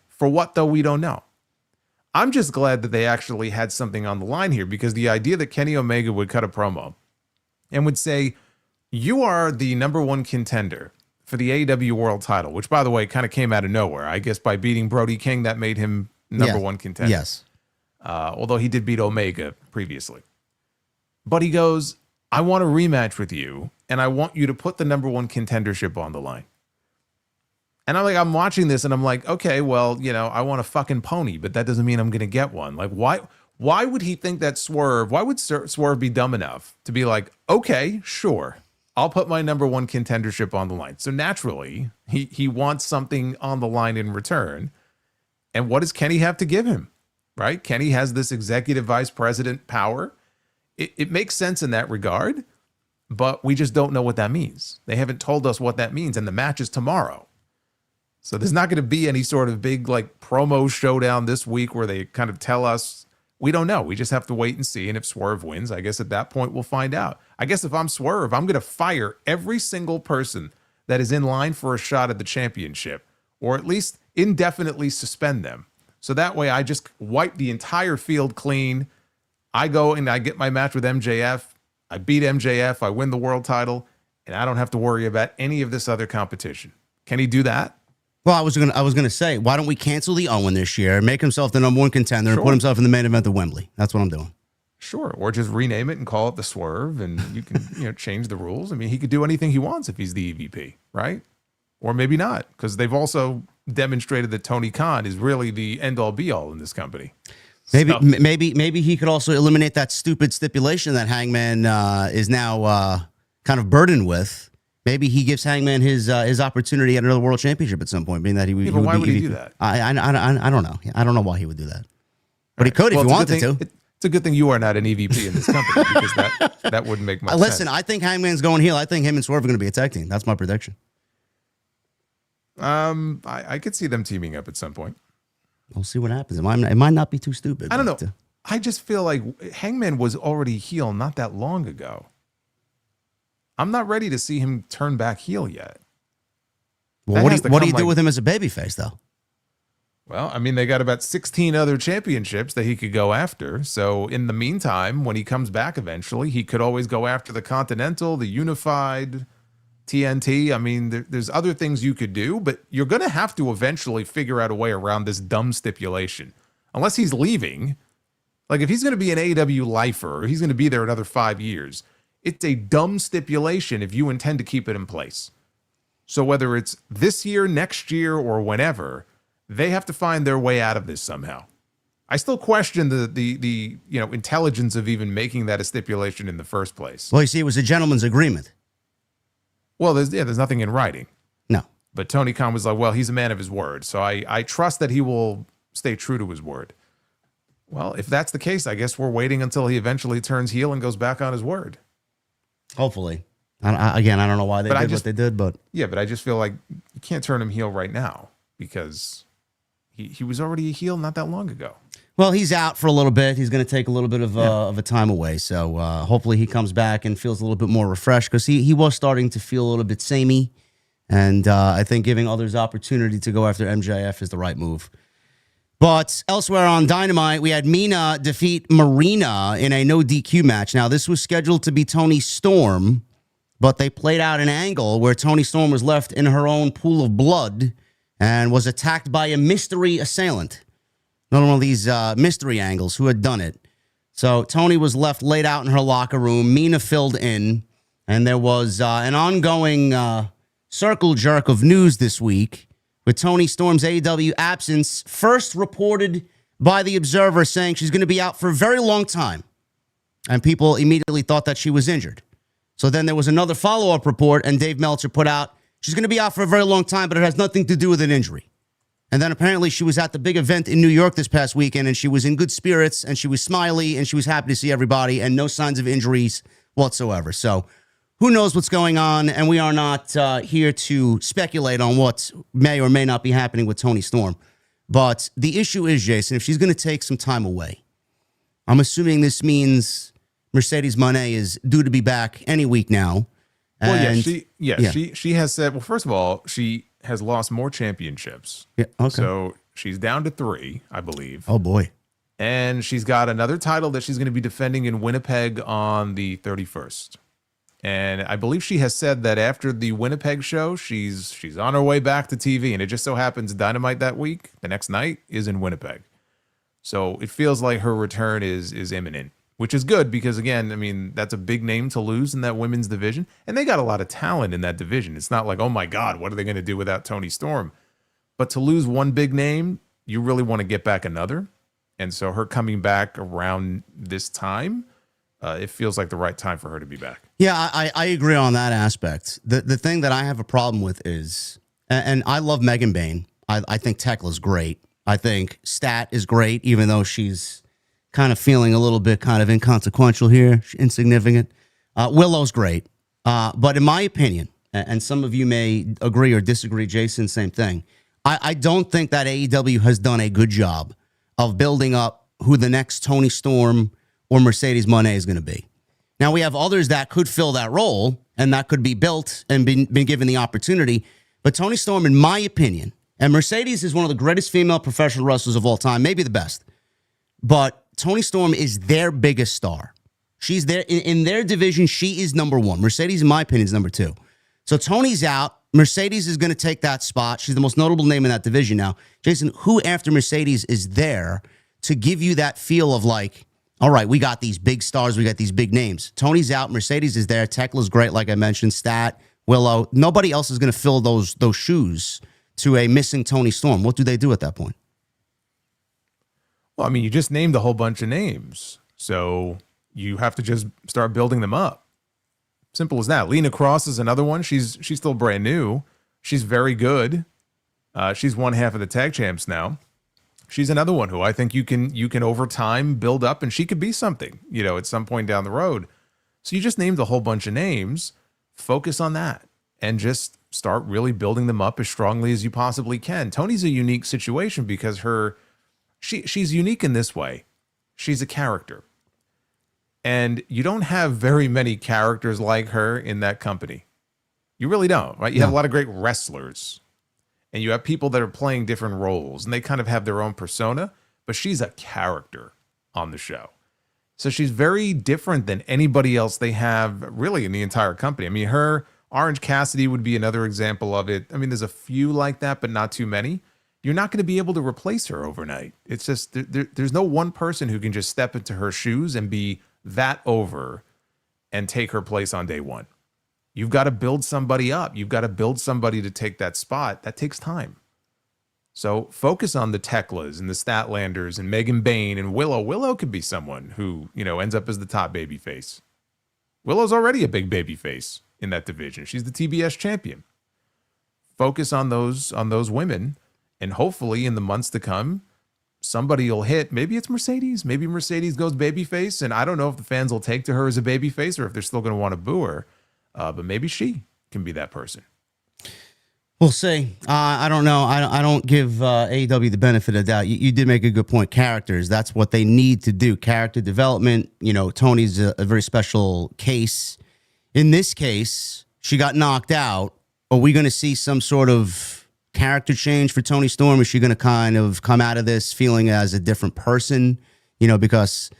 For what, though, we don't know. I'm just glad that they actually had something on the line here, because the idea that Kenny Omega would cut a promo and would say, you are the number one contender for the AEW world title, which, by the way, kind of came out of nowhere. I guess by beating Brody King, that made him number one contender. Yes. Although he did beat Omega previously. But he goes, I want a rematch with you, and I want you to put the number one contendership on the line. And I'm watching this and I'm like, okay, well, I want a fucking pony, but that doesn't mean I'm going to get one. Like, why would he think that why would Swerve be dumb enough to be like, okay, sure, I'll put my number one contendership on the line. So naturally, he wants something on the line in return. And what does Kenny have to give him? Right? Kenny has this executive vice president power. It makes sense in that regard, but we just don't know what that means. They haven't told us what that means, and the match is tomorrow. So there's not going to be any sort of big promo showdown this week where they kind of tell us. We don't know. We just have to wait and see. And if Swerve wins, I guess at that point we'll find out. I guess if I'm Swerve, I'm going to fire every single person that is in line for a shot at the championship, or at least indefinitely suspend them. So that way I just wipe the entire field clean. I go and I get my match with MJF. I beat MJF. I win the world title, and I don't have to worry about any of this other competition. Can he do that? Well, I was gonna say, why don't we cancel the Owen this year, make himself the number one contender, and put himself in the main event of Wembley? That's what I'm doing. Sure, or just rename it and call it the Swerve, and you can change the rules. I mean, he could do anything he wants if he's the EVP, right? Or maybe not, because they've also demonstrated that Tony Khan is really the end-all be-all in this company. Maybe he could also eliminate that stupid stipulation that Hangman is now kind of burdened with. Maybe he gives Hangman his opportunity at another world championship at some point, being that he would. Yeah, but why would he do that? I don't know. I don't know why he would do that, but he could if he wanted to. It's a good thing you are not an EVP in this company, because that wouldn't make much sense. Listen, I think Hangman's going heel. I think him and Swerve are going to be a tag team. That's my prediction. I could see them teaming up at some point. We'll see what happens. It might not be too stupid. I don't know. I just feel like Hangman was already heel not that long ago. I'm not ready to see him turn back heel yet. Well, what do you do with him as a babyface, though? Well, I mean, they got about 16 other championships that he could go after. So in the meantime, when he comes back eventually, he could always go after the Continental, the Unified, TNT. I mean, there's other things you could do, but you're going to have to eventually figure out a way around this dumb stipulation. Unless he's leaving. Like, if he's going to be an AEW lifer, or he's going to be there another 5 years, it's a dumb stipulation if you intend to keep it in place. So whether it's this year, next year, or whenever, they have to find their way out of this somehow. I still question the intelligence of even making that a stipulation in the first place. Well, you see, it was a gentleman's agreement. Well, there's nothing in writing. No. But Tony Khan was like, well, he's a man of his word, so I trust that he will stay true to his word. Well, if that's the case, I guess we're waiting until he eventually turns heel and goes back on his word. Hopefully. I don't know why they did what they did, but... Yeah, but I just feel like you can't turn him heel right now, because he was already a heel not that long ago. Well, he's out for a little bit. He's going to take a little bit of a time away. So hopefully he comes back and feels a little bit more refreshed, because he was starting to feel a little bit samey. And I think giving others opportunity to go after MJF is the right move. But elsewhere on Dynamite, we had Mina defeat Marina in a no DQ match. Now, this was scheduled to be Toni Storm, but they played out an angle where Toni Storm was left in her own pool of blood and was attacked by a mystery assailant. Another one of these mystery angles, who had done it. So Toni was left laid out in her locker room. Mina filled in, and there was an ongoing circle jerk of news this week with Toni Storm's AEW absence, first reported by the Observer saying she's going to be out for a very long time. And people immediately thought that she was injured. So then there was another follow-up report, and Dave Meltzer put out, she's going to be out for a very long time, but it has nothing to do with an injury. And then apparently she was at the big event in New York this past weekend, and she was in good spirits, and she was smiley, and she was happy to see everybody, and no signs of injuries whatsoever. So who knows what's going on, and we are not here to speculate on what may or may not be happening with Toni Storm. But the issue is, Jason, if she's going to take some time away, I'm assuming this means Mercedes Moné is due to be back any week now. Well, she has said, well, first of all, she has lost more championships. Yeah, okay. So she's down to 3, I believe. Oh, boy. And she's got another title that she's going to be defending in Winnipeg on the 31st. And I believe she has said that after the Winnipeg show, she's on her way back to TV. And it just so happens Dynamite that week, the next night, is in Winnipeg. So it feels like her return is imminent, which is good because, again, I mean, that's a big name to lose in that women's division. And they got a lot of talent in that division. It's not like, oh, my God, what are they going to do without Toni Storm? But to lose one big name, you really want to get back another. And so her coming back around this time, it feels like the right time for her to be back. Yeah, I agree on that aspect. The thing that I have a problem with is, and I love Megan Bayne. I think Tekla's great. I think Stat is great, even though she's kind of feeling a little bit kind of inconsequential here, insignificant. Willow's great. But in my opinion, and some of you may agree or disagree, Jason, same thing. I don't think that AEW has done a good job of building up who the next Toni Storm or Mercedes Moné is going to be. Now, we have others that could fill that role, and that could be built and been given the opportunity. But Toni Storm, in my opinion, and Mercedes is one of the greatest female professional wrestlers of all time, maybe the best. But Toni Storm is their biggest star. She's there in their division. She is number one. Mercedes, in my opinion, is number 2. So Toni's out. Mercedes is going to take that spot. She's the most notable name in that division now. Jason, who after Mercedes is there to give you that feel of like, all right, we got these big stars, we got these big names. Tony's out, Mercedes is there, Tekla's great, like I mentioned, Stat, Willow. Nobody else is going to fill those shoes to a missing Toni Storm. What do they do at that point? Well, I mean, you just named a whole bunch of names, so you have to just start building them up. Simple as that. Lena Cross is another one. She's still brand new. She's very good. She's one half of the tag champs now. She's another one who I think you can over time build up, and she could be something, at some point down the road. So you just named a whole bunch of names. Focus on that and just start really building them up as strongly as you possibly can. Toni's a unique situation because she's unique in this way. She's a character. And you don't have very many characters like her in that company. You really don't, right? You have a lot of great wrestlers. And you have people that are playing different roles, and they kind of have their own persona, but she's a character on the show. So she's very different than anybody else they have really in the entire company. I mean, her Orange Cassidy would be another example of it. I mean, there's a few like that, but not too many. You're not going to be able to replace her overnight. It's just, there's no one person who can just step into her shoes and be that over and take her place on day one. You've got to build somebody up. You've got to build somebody to take that spot. That takes time. So focus on the Teklas and the Statlanders and Megan Bain and Willow. Willow could be someone who, ends up as the top baby face. Willow's already a big baby face in that division. She's the TBS champion. Focus on those women, and hopefully in the months to come, somebody will hit. Maybe it's Mercedes. Maybe Mercedes goes babyface, and I don't know if the fans will take to her as a babyface or if they're still going to want to boo her. But maybe she can be that person. We'll see. I don't know. I don't give AEW the benefit of doubt. You did make a good point. Characters, that's what they need to do. Character development. Toni's a very special case. In this case, she got knocked out. Are we going to see some sort of character change for Toni Storm? Is she going to kind of come out of this feeling as a different person? Because,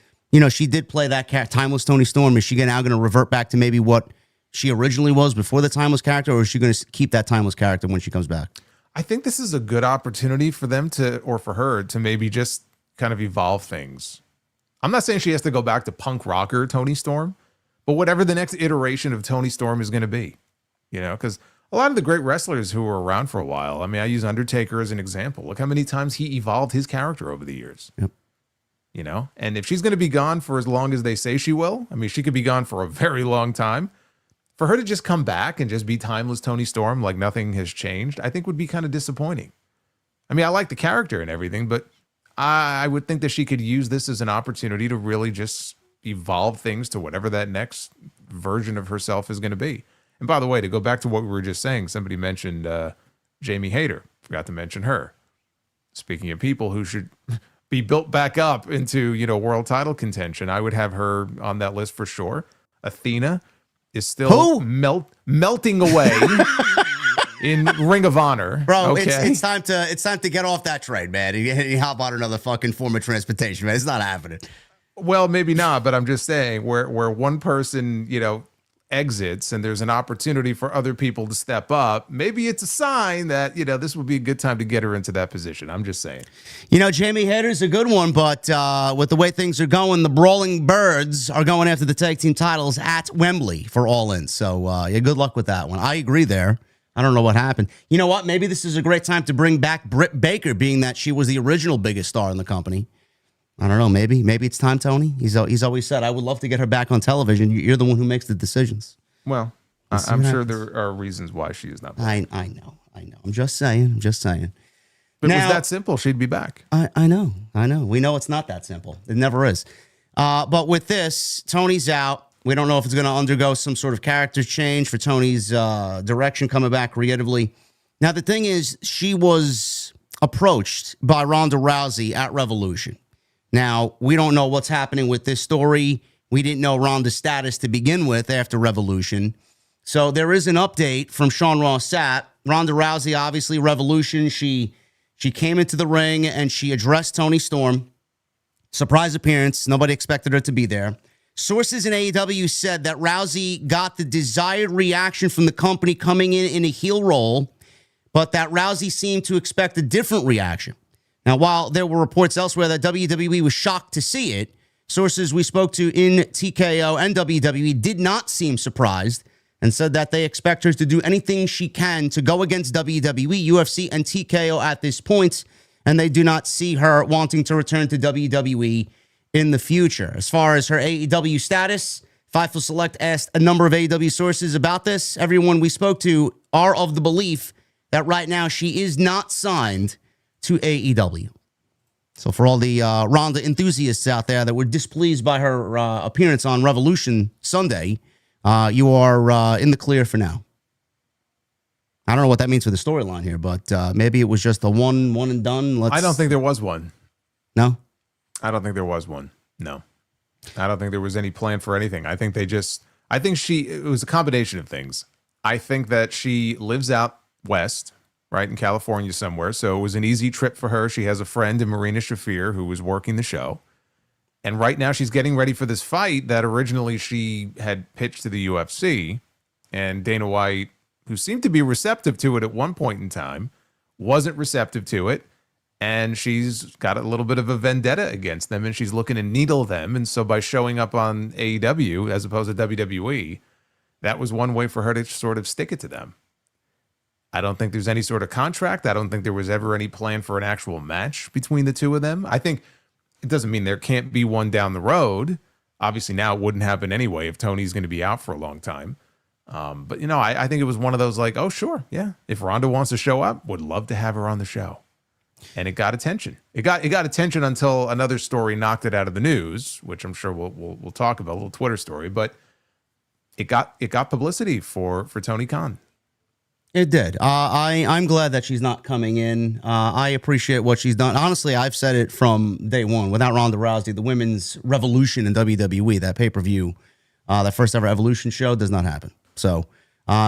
she did play that timeless Toni Storm. Is she now going to revert back to maybe what she originally was before the timeless character, or is she going to keep that timeless character when she comes back? I think this is a good opportunity for them or for her to maybe just kind of evolve things. I'm not saying she has to go back to punk rocker Toni Storm, but whatever the next iteration of Toni Storm is going to be, because a lot of the great wrestlers who were around for a while, I mean, I use Undertaker as an example. Look how many times he evolved his character over the years. Yep. And if she's going to be gone for as long as they say she will, I mean, she could be gone for a very long time. For her to just come back and just be timeless Toni Storm like nothing has changed, I think would be kind of disappointing. I mean, I like the character and everything, but I would think that she could use this as an opportunity to really just evolve things to whatever that next version of herself is going to be. And by the way, to go back to what we were just saying, somebody mentioned Jamie Hayter. Forgot to mention her. Speaking of people who should be built back up into, world title contention, I would have her on that list for sure. Athena is still melting away in Ring of Honor. Bro, okay? it's time to get off that train, man. You hop on another fucking form of transportation, man. It's not happening. Well, maybe not, but I'm just saying where one person, exits and there's an opportunity for other people to step up, maybe it's a sign that, this would be a good time to get her into that position. I'm just saying. Jamie Hayter's a good one, but with the way things are going, the Brawling Birds are going after the tag team titles at Wembley for Allin. So, good luck with that one. I agree there. I don't know what happened. You know what? Maybe this is a great time to bring back Britt Baker, being that she was the original biggest star in the company. I don't know. Maybe it's time, Tony. He's always said, I would love to get her back on television. You're the one who makes the decisions. Well, I'm sure there are reasons why she is not back. I know. I'm just saying. But now, was that simple, she'd be back. I know. We know it's not that simple. It never is. But with this, Tony's out. We don't know if it's going to undergo some sort of character change for Tony's direction coming back creatively. Now, the thing is, she was approached by Ronda Rousey at Revolution. Now, we don't know what's happening with this story. We didn't know Ronda's status to begin with after Revolution. So there is an update from Sean Ross Sapp. Ronda Rousey, obviously, Revolution. She came into the ring and she addressed Toni Storm. Surprise appearance. Nobody expected her to be there. Sources in AEW said that Rousey got the desired reaction from the company coming in a heel role, but that Rousey seemed to expect a different reaction. Now, while there were reports elsewhere that WWE was shocked to see it, Sources we spoke to in TKO and WWE did not seem surprised and said that they expect her to do anything she can to go against WWE, UFC, and TKO at this point, and they do not see her wanting to return to WWE in the future. As far as her AEW status, Fightful Select asked a number of AEW sources about this. Everyone we spoke to are of the belief that right now she is not signed to AEW. So for all the Ronda enthusiasts out there that were displeased by her appearance on Revolution Sunday, you are in the clear for now. I don't know what that means for the storyline here, but maybe it was just a one and done. I don't think there was one. No? I don't think there was one. No. I don't think there was any plan for anything. I think it was a combination of things. I think that she lives out west, right, in California somewhere. So it was an easy trip for her. She has a friend in Marina Shafir who was working the show. And right now she's getting ready for this fight that originally she had pitched to the UFC. And Dana White, who seemed to be receptive to it at one point in time, wasn't receptive to it. And she's got a little bit of a vendetta against them, and she's looking to needle them. And so by showing up on AEW as opposed to WWE, that was one way for her to sort of stick it to them. I don't think there's any sort of contract. I don't think there was ever any plan for an actual match between the two of them. I think it doesn't mean there can't be one down the road. Obviously, now it wouldn't happen anyway if Tony's going to be out for a long time. But, I think it was one of those like, oh, sure, yeah. If Ronda wants to show up, would love to have her on the show. And it got attention. It got attention until another story knocked it out of the news, which I'm sure we'll talk about, a little Twitter story. But it got publicity for Tony Khan. It did. I'm glad that she's not coming in. I appreciate what she's done. Honestly, I've said it from day one. Without Ronda Rousey, the women's revolution in WWE, that pay-per-view, that first ever Evolution show, does not happen. So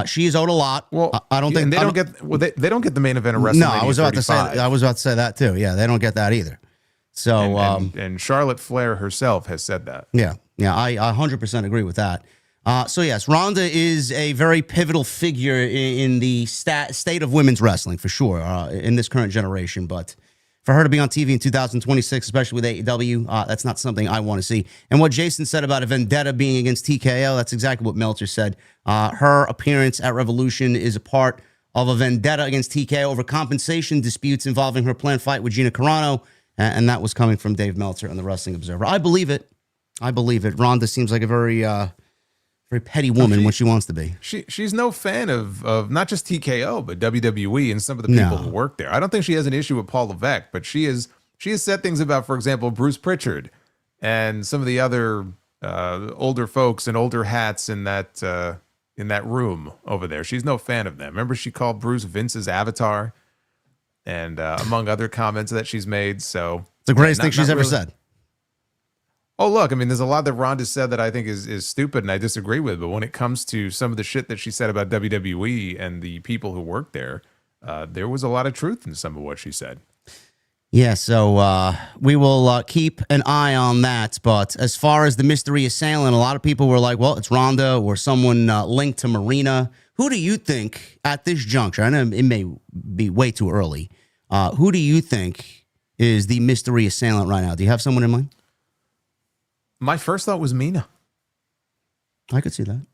she is owed a lot. Well, I don't think they don't get the main event of WrestleMania. No, I was about to say that too. Yeah, they don't get that either. So and Charlotte Flair herself has said that. Yeah, I 100% agree with that. So yes, Ronda is a very pivotal figure in the state of women's wrestling for sure in this current generation. But for her to be on TV in 2026, especially with AEW, that's not something I want to see. And what Jason said about a vendetta being against TKO, that's exactly what Meltzer said. Her appearance at Revolution is a part of a vendetta against TKO over compensation disputes involving her planned fight with Gina Carano. And that was coming from Dave Meltzer and the Wrestling Observer. I believe it. Ronda seems like a very petty woman when she wants to be. She's no fan of not just TKO, but WWE and some of the people who work there. I don't think she has an issue with Paul Levesque, but she has said things about, for example, Bruce Pritchard and some of the other older folks and older hats in that room over there. She's no fan of them. Remember, she called Bruce Vince's avatar, and among other comments that she's made. So it's the greatest thing she's ever said. Oh, look, I mean, there's a lot that Ronda said that I think is stupid and I disagree with. But when it comes to some of the shit that she said about WWE and the people who work there, there was a lot of truth in some of what she said. Yeah, so we will keep an eye on that. But as far as the mystery assailant, a lot of people were like, well, it's Ronda or someone linked to Marina. Who do you think at this juncture, I know it may be way too early, who do you think is the mystery assailant right now? Do you have someone in mind? My first thought was Mina. I could see that.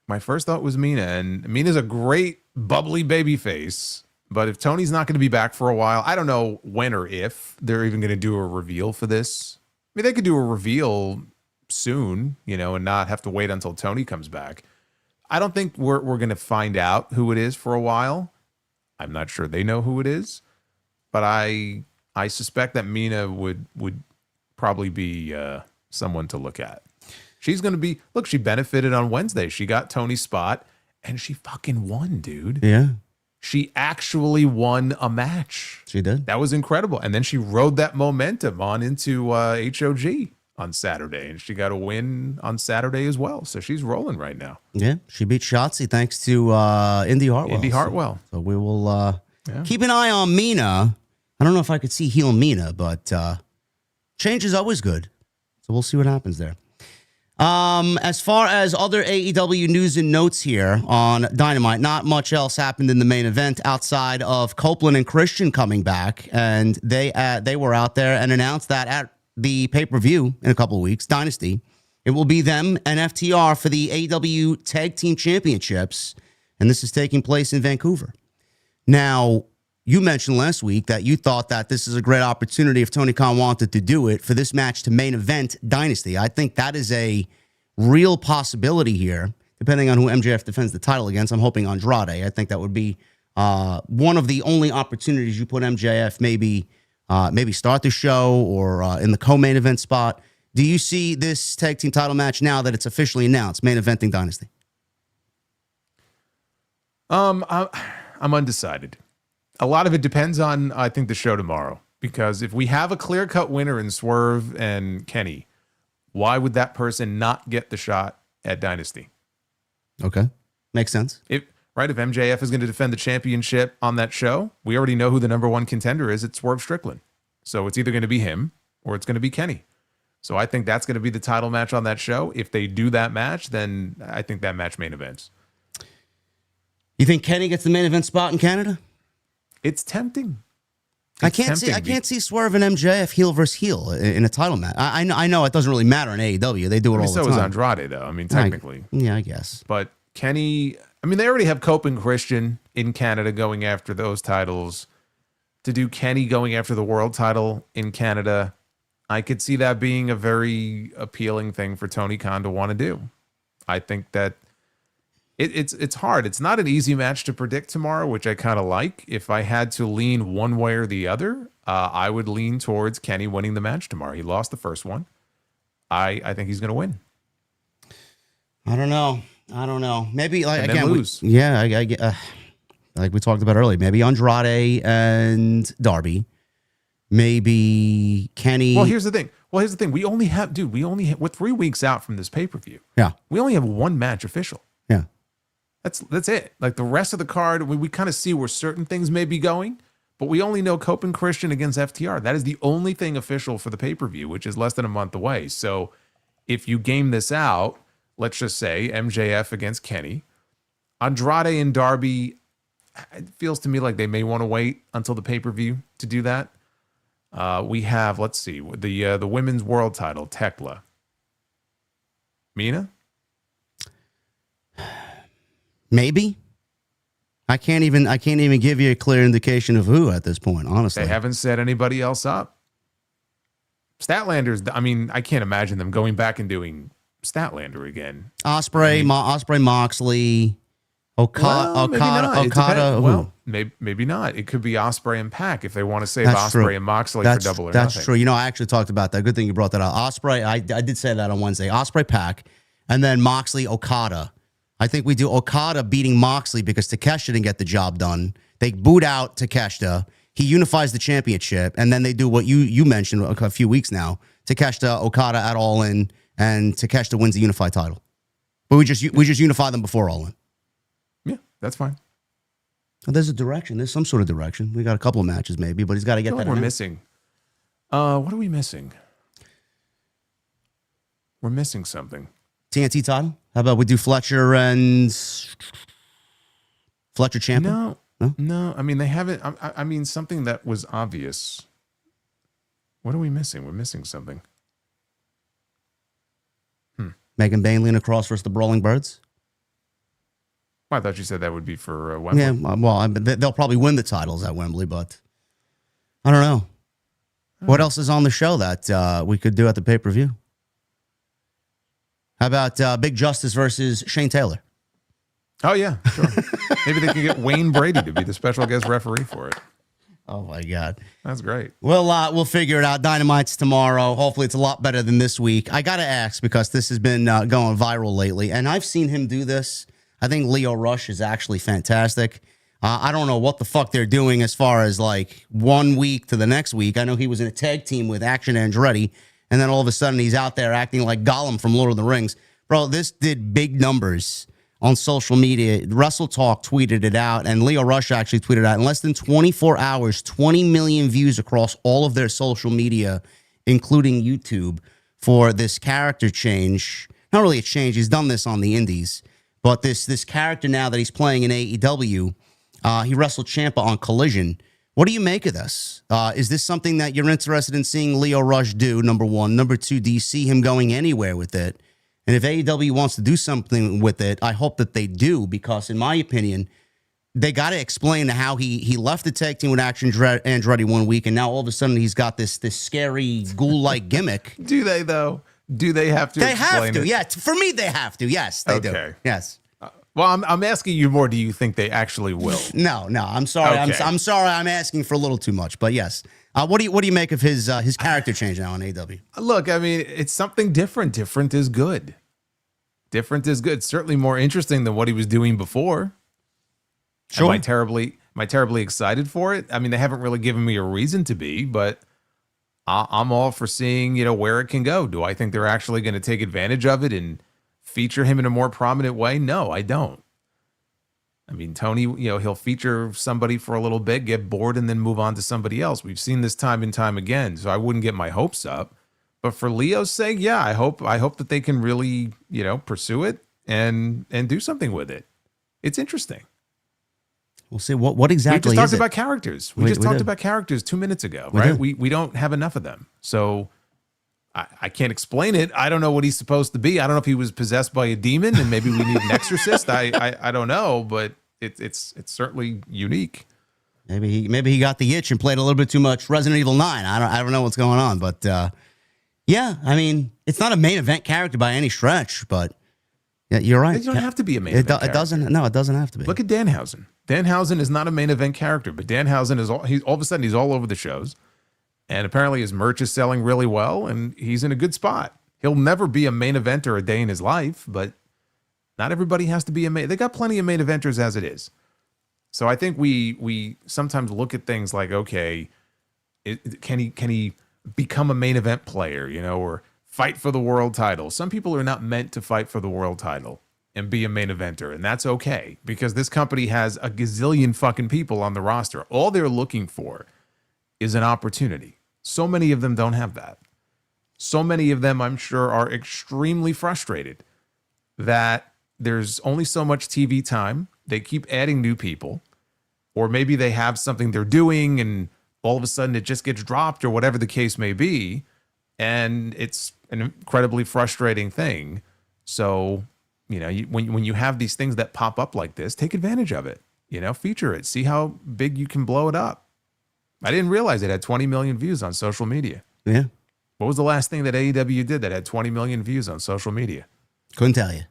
My first thought was Mina, and Mina's a great bubbly baby face. But if Tony's not going to be back for a while, I don't know when or if they're even going to do a reveal for this. I mean, they could do a reveal soon, and not have to wait until Tony comes back. I don't think we're going to find out who it is for a while. I'm not sure they know who it is, but I suspect that Mina would probably be someone to look at. She's going to be, look, she benefited on Wednesday. She got Tony's spot and she fucking won, dude. Yeah. She actually won a match. She did. That was incredible. And then she rode that momentum on into HOG on Saturday, and she got a win on Saturday as well. So she's rolling right now. Yeah, she beat Shotzi thanks to Indy Hartwell. Indy Hartwell. So we will keep an eye on Mina. I don't know if I could see heel Mina, but change is always good. So we'll see what happens there. As far as other AEW news and notes here on Dynamite, not much else happened in the main event outside of Copeland and Christian coming back, and they were out there and announced that at the pay-per-view in a couple of weeks, Dynasty. It will be them and FTR for the AEW Tag Team Championships, and this is taking place in Vancouver. Now, you mentioned last week that you thought that this is a great opportunity if Tony Khan wanted to do it for this match to main event Dynasty. I think that is a real possibility here, depending on who MJF defends the title against. I'm hoping Andrade. I think that would be one of the only opportunities you put MJF maybe start the show or in the co-main event spot. Do you see this tag team title match now that it's officially announced, main eventing Dynasty? I'm undecided. A lot of it depends on, I think, the show tomorrow. Because if we have a clear-cut winner in Swerve and Kenny, why would that person not get the shot at Dynasty? Okay. Makes sense. If MJF is going to defend the championship on that show, we already know who the number one contender is. It's Swerve Strickland. So it's either going to be him or it's going to be Kenny. So I think that's going to be the title match on that show. If they do that match, then I think that match main events. You think Kenny gets the main event spot in Canada? It's tempting. I can't see Swerve and MJF heel versus heel in a title match. I know it doesn't really matter in AEW. They do it all the time. So is Andrade, though. I mean, technically. I guess. But Kenny, I mean, they already have Cope and Christian in Canada going after those titles. To do Kenny going after the world title in Canada, I could see that being a very appealing thing for Tony Khan to want to do. I think that it's hard. It's not an easy match to predict tomorrow, which I kind of like. If I had to lean one way or the other, I would lean towards Kenny winning the match tomorrow. He lost the first one. I think he's going to win. I don't know. Maybe like and again, lose. Like we talked about earlier. Maybe Andrade and Darby. Maybe Kenny. Well, here's the thing. We only have, we're 3 weeks out from this pay-per-view. Yeah. We only have one match official. Yeah. That's it. Like the rest of the card, we kind of see where certain things may be going, but we only know Cope and Christian against FTR. That is the only thing official for the pay-per-view, which is less than a month away. So if you game this out, let's just say MJF against Kenny, Andrade and Darby, it feels to me like they may want to wait until the pay-per-view to do that. We have, let's see, the women's world title, Tekla. Mina? Maybe. I can't even give you a clear indication of who at this point, honestly. They haven't set anybody else up. Statlanders, I mean, I can't imagine them going back and doing Statlander again. Ospreay, Moxley, Okada. Well, maybe not. It could be Ospreay and Pac if they want to save Ospreay and Moxley for double or nothing. That's true. You know, I actually talked about that. Good thing you brought that up. Ospreay, I did say that on Wednesday. Ospreay, Pac, and then Moxley, Okada. I think we do Okada beating Moxley because Takeshita didn't get the job done. They boot out Takeshita. He unifies the championship, and then they do what you mentioned a few weeks now. Takeshita, Okada at Allin, and Takeshita wins the unified title. But we just unify them before Allin. Yeah, that's fine. Well, there's a direction. There's some sort of direction. We got a couple of matches maybe, but he's got to get that. We're missing. What are we missing? We're missing something. TNT title? How about we do Fletcher and Fletcher champion? No. I mean, they haven't. I mean, something that was obvious. What are we missing? We're missing something. Megan Bailey in a cross versus the Brawling Birds? Well, I thought you said that would be for Wembley. Yeah, well, they'll probably win the titles at Wembley, but I don't know. What else is on the show that we could do at the pay-per-view? How about Big Justice versus Shane Taylor? Oh, yeah, sure. Maybe they can get Wayne Brady to be the special guest referee for it. Oh, my God. That's great. We'll figure it out. Dynamite's tomorrow. Hopefully it's a lot better than this week. I got to ask because this has been going viral lately, and I've seen him do this. I think Leo Rush is actually fantastic. I don't know what the fuck they're doing as far as like 1 week to the next week. I know he was in a tag team with Action Andretti, and then all of a sudden he's out there acting like Gollum from Lord of the Rings. Bro, this did big numbers on social media. Wrestle Talk tweeted it out, and Leo Rush actually tweeted out in less than 24 hours, 20 million views across all of their social media, including YouTube, for this character change. Not really a change. He's done this on the indies, but this character now that he's playing in AEW, he wrestled Ciampa on Collision, What do you make of this? Is this something that you're interested in seeing Lio Rush do, number one? Number two, do you see him going anywhere with it? And if AEW wants to do something with it, I hope that they do, because in my opinion, they got to explain how he left the tag team with Action Andretti one week, and now all of a sudden he's got this scary ghoul-like gimmick. Do they, though? Do they have to? They have explain to. it? Yeah, for me, they have to. Yes, they do. Yes. Well, I'm asking you more. Do you think they actually will? No. I'm sorry. Okay. I'm sorry. I'm asking for a little too much. But yes. What do you make of his character change now on AEW? Look, I mean, it's something different. Different is good. Different is good. Certainly more interesting than what he was doing before. Sure. Am I terribly excited for it? I mean, they haven't really given me a reason to be, but I'm all for seeing, where it can go. Do I think they're actually going to take advantage of it and feature him in a more prominent way? No, I don't. I mean, Tony, he'll feature somebody for a little bit, get bored, and then move on to somebody else. We've seen this time and time again, so I wouldn't get my hopes up. But for Leo's sake, yeah, I hope that they can really, pursue it and do something with it. It's interesting. We'll see what exactly. We just talked about characters. We just talked did. about characters 2 minutes ago, right? did. We don't have enough of them, so I can't explain it. I don't know what he's supposed to be. I don't know if he was possessed by a demon and maybe we need an exorcist. I don't know, but it's certainly unique. Maybe he got the itch and played a little bit too much Resident Evil 9. I don't know what's going on, but yeah, I mean, it's not a main event character by any stretch, but yeah, you're right. It don't have to be a main event character. It doesn't. No, it doesn't have to be. Look at Danhausen. Danhausen is not a main event character, but Danhausen is all of a sudden he's all over the shows. And apparently his merch is selling really well, and he's in a good spot. He'll never be a main eventer a day in his life, but not everybody has to be a main. They got plenty of main eventers as it is. So I think we sometimes look at things like, okay, can he become a main event player, or fight for the world title? Some people are not meant to fight for the world title and be a main eventer, and that's okay, because this company has a gazillion fucking people on the roster. All they're looking for is an opportunity. So many of them don't have that. So many of them, I'm sure, are extremely frustrated that there's only so much TV time. They keep adding new people, or maybe they have something they're doing and all of a sudden it just gets dropped, or whatever the case may be. And it's an incredibly frustrating thing. So, when you have these things that pop up like this, take advantage of it, feature it, see how big you can blow it up. I didn't realize it had 20 million views on social media. Yeah. What was the last thing that AEW did that had 20 million views on social media? Couldn't tell you.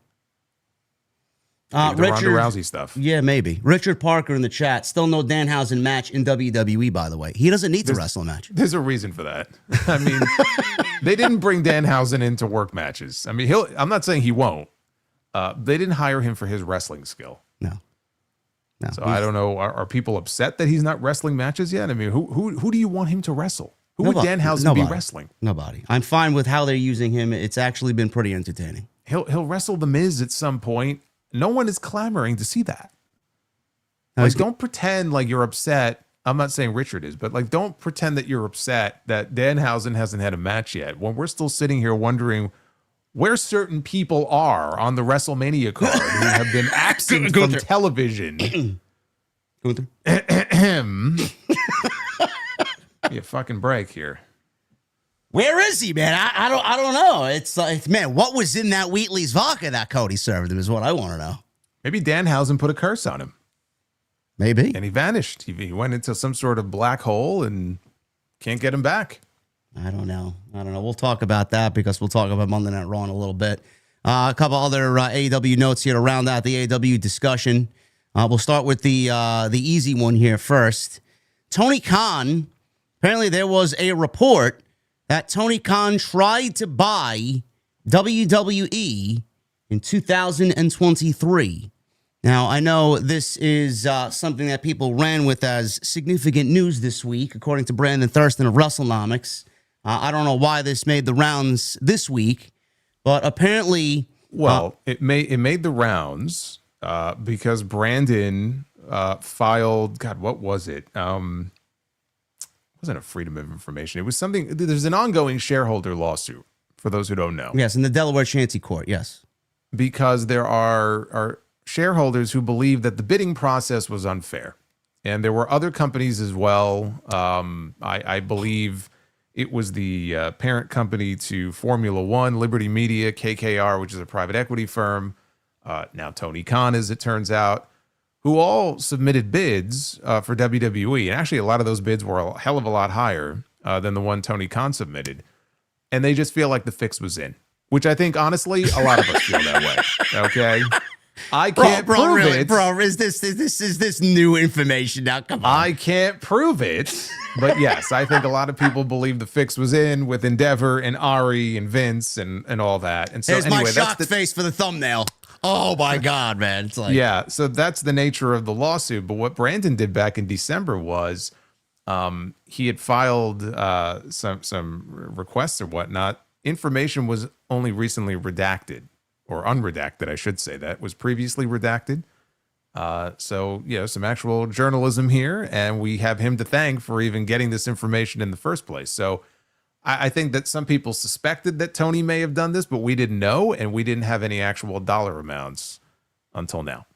Maybe the Ronda Rousey stuff. Yeah, maybe. Richard Parker in the chat. Still no Danhausen match in WWE, by the way. He doesn't need to wrestle a match. There's a reason for that. I mean, they didn't bring Danhausen in to work matches. I mean, I'm not saying he won't. They didn't hire him for his wrestling skill. No. So I don't know. Are people upset that he's not wrestling matches yet? I mean, who do you want him to wrestle? Who would Danhausen be wrestling? Nobody. I'm fine with how they're using him. It's actually been pretty entertaining. He'll wrestle The Miz at some point. No one is clamoring to see that. Don't pretend like you're upset. I'm not saying Richard is, but don't pretend that you're upset that Danhausen hasn't had a match yet, when we're still sitting here wondering where certain people are on the WrestleMania card who have been absent from television. Give a fucking break here. Where is he, man? I don't know. It's like, man, what was in that Wheatley's vodka that Cody served him is what I want to know. Maybe Danhausen put a curse on him. Maybe. And he vanished. He went into some sort of black hole and can't get him back. I don't know. We'll talk about that, because we'll talk about Monday Night Raw in a little bit. A couple other AEW notes here to round out the AEW discussion. We'll start with the easy one here first. Tony Khan, apparently there was a report that Tony Khan tried to buy WWE in 2023. Now, I know this is something that people ran with as significant news this week, according to Brandon Thurston of WrestleNomics. I don't know why this made the rounds this week, but apparently... Well, it made the rounds because Brandon filed... God, what was it? It wasn't a Freedom of Information. It was something... There's an ongoing shareholder lawsuit, for those who don't know. Yes, in the Delaware Chancery Court, yes. Because there are shareholders who believe that the bidding process was unfair. And there were other companies as well. I believe it was the parent company to Formula One, Liberty Media, KKR, which is a private equity firm. Now Tony Khan, as it turns out, who all submitted bids for WWE. And actually, a lot of those bids were a hell of a lot higher than the one Tony Khan submitted. And they just feel like the fix was in, which I think, honestly, a lot of us feel that way. Okay? I can't prove it. Bro, is this new information now? Come on. I can't prove it. But yes, I think a lot of people believe the fix was in with Endeavor and Ari and Vince and all that. And so Here's anyway, my shocked face for the thumbnail. Oh my God, man. It's like, yeah, so that's the nature of the lawsuit. But what Brandon did back in December was he had filed some requests or whatnot. Information was only recently redacted, or unredacted, I should say, that was previously redacted. So, some actual journalism here, and we have him to thank for even getting this information in the first place. So I think that some people suspected that Tony may have done this, but we didn't know, and we didn't have any actual dollar amounts until now.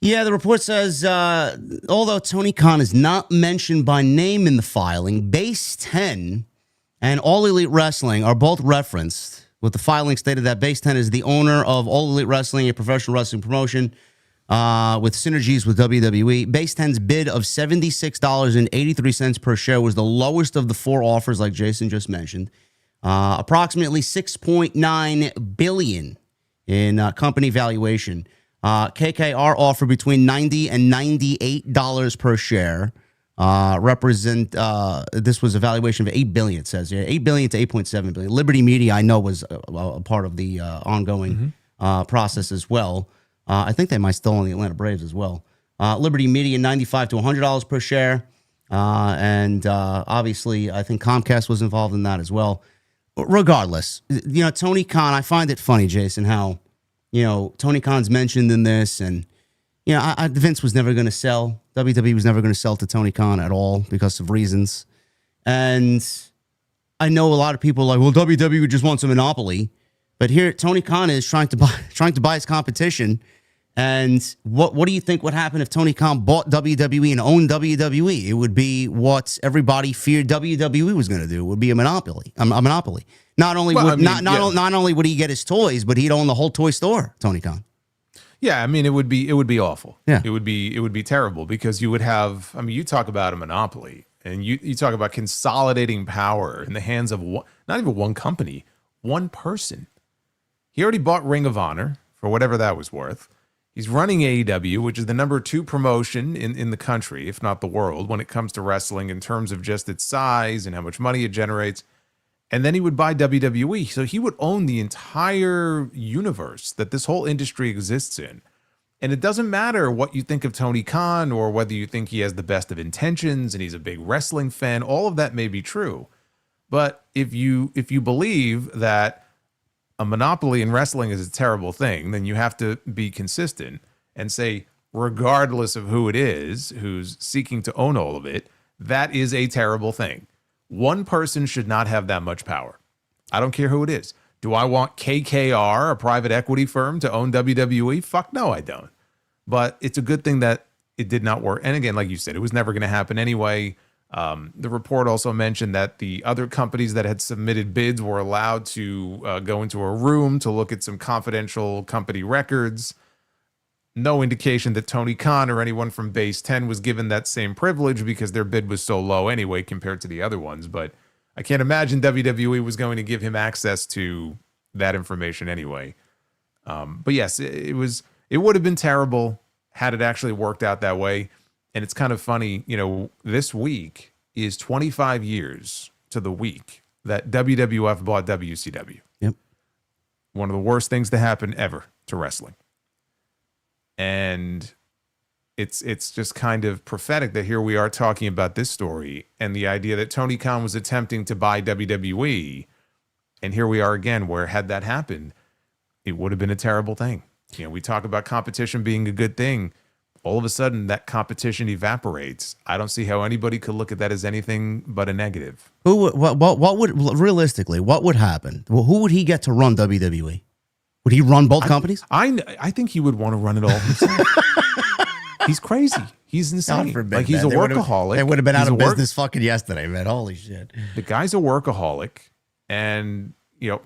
Yeah, the report says, although Tony Khan is not mentioned by name in the filing, Base 10 and All Elite Wrestling are both referenced, with the filing stated that Base 10 is the owner of All Elite Wrestling, a professional wrestling promotion with synergies with WWE. Base 10's bid of $76.83 per share was the lowest of the four offers, like Jason just mentioned. Approximately $6.9 billion in company valuation. KKR offered between $90 and $98 per share. This was a valuation of $8 billion, it says. Yeah, $8 billion to $8.7 billion. Liberty Media, I know, was a part of the ongoing process as well. I think they might still own the Atlanta Braves as well. Liberty Media, $95 to $100 per share. And obviously, I think Comcast was involved in that as well. Regardless, Tony Khan, I find it funny, Jason, how, Tony Khan's mentioned in this, and, Vince was never going to sell. WWE was never going to sell to Tony Khan at all because of reasons. And I know a lot of people are like, well, WWE just wants a monopoly. But here, Tony Khan is trying to buy his competition. And what do you think would happen if Tony Khan bought WWE and owned WWE? It would be what everybody feared WWE was going to do. It would be a monopoly. Not only would he get his toys, but he'd own the whole toy store. Tony Khan. Yeah, I mean, it would be awful. Yeah, it would be terrible, because you would have. I mean, you talk about a monopoly, and you talk about consolidating power in the hands of not even one company, one person. He already bought Ring of Honor for whatever that was worth. He's running AEW, which is the number 2 promotion in the country, if not the world, when it comes to wrestling in terms of just its size and how much money it generates. And then he would buy WWE. So he would own the entire universe that this whole industry exists in. And it doesn't matter what you think of Tony Khan or whether you think he has the best of intentions and he's a big wrestling fan. All of that may be true. But if you believe that a monopoly in wrestling is a terrible thing, then you have to be consistent and say, regardless of who it is who's seeking to own all of it, that is a terrible thing. One person should not have that much power. I don't care who it is. Do I want KKR, a private equity firm, to own WWE? Fuck no, I don't. But it's a good thing that it did not work. And again, like you said, it was never going to happen anyway. The report also mentioned that the other companies that had submitted bids were allowed to go into a room to look at some confidential company records. No indication that Tony Khan or anyone from Base 10 was given that same privilege, because their bid was so low anyway compared to the other ones. But I can't imagine WWE was going to give him access to that information anyway. But yes, it would have been terrible had it actually worked out that way. And it's kind of funny, this week is 25 years to the week that WWF bought WCW. Yep. One of the worst things to happen ever to wrestling. And it's just kind of prophetic that here we are talking about this story and the idea that Tony Khan was attempting to buy WWE. And here we are again, where had that happened, it would have been a terrible thing. We talk about competition being a good thing. All of a sudden, that competition evaporates. I don't see how anybody could look at that as anything but a negative. What would realistically, what would happen? Well, who would he get to run WWE? Would he run both companies? I think he would want to run it all himself. He's crazy. He's insane. God forbid, like he's man. a workaholic. They would have been out He's of a business fucking yesterday, man. Holy shit. The guy's a workaholic, and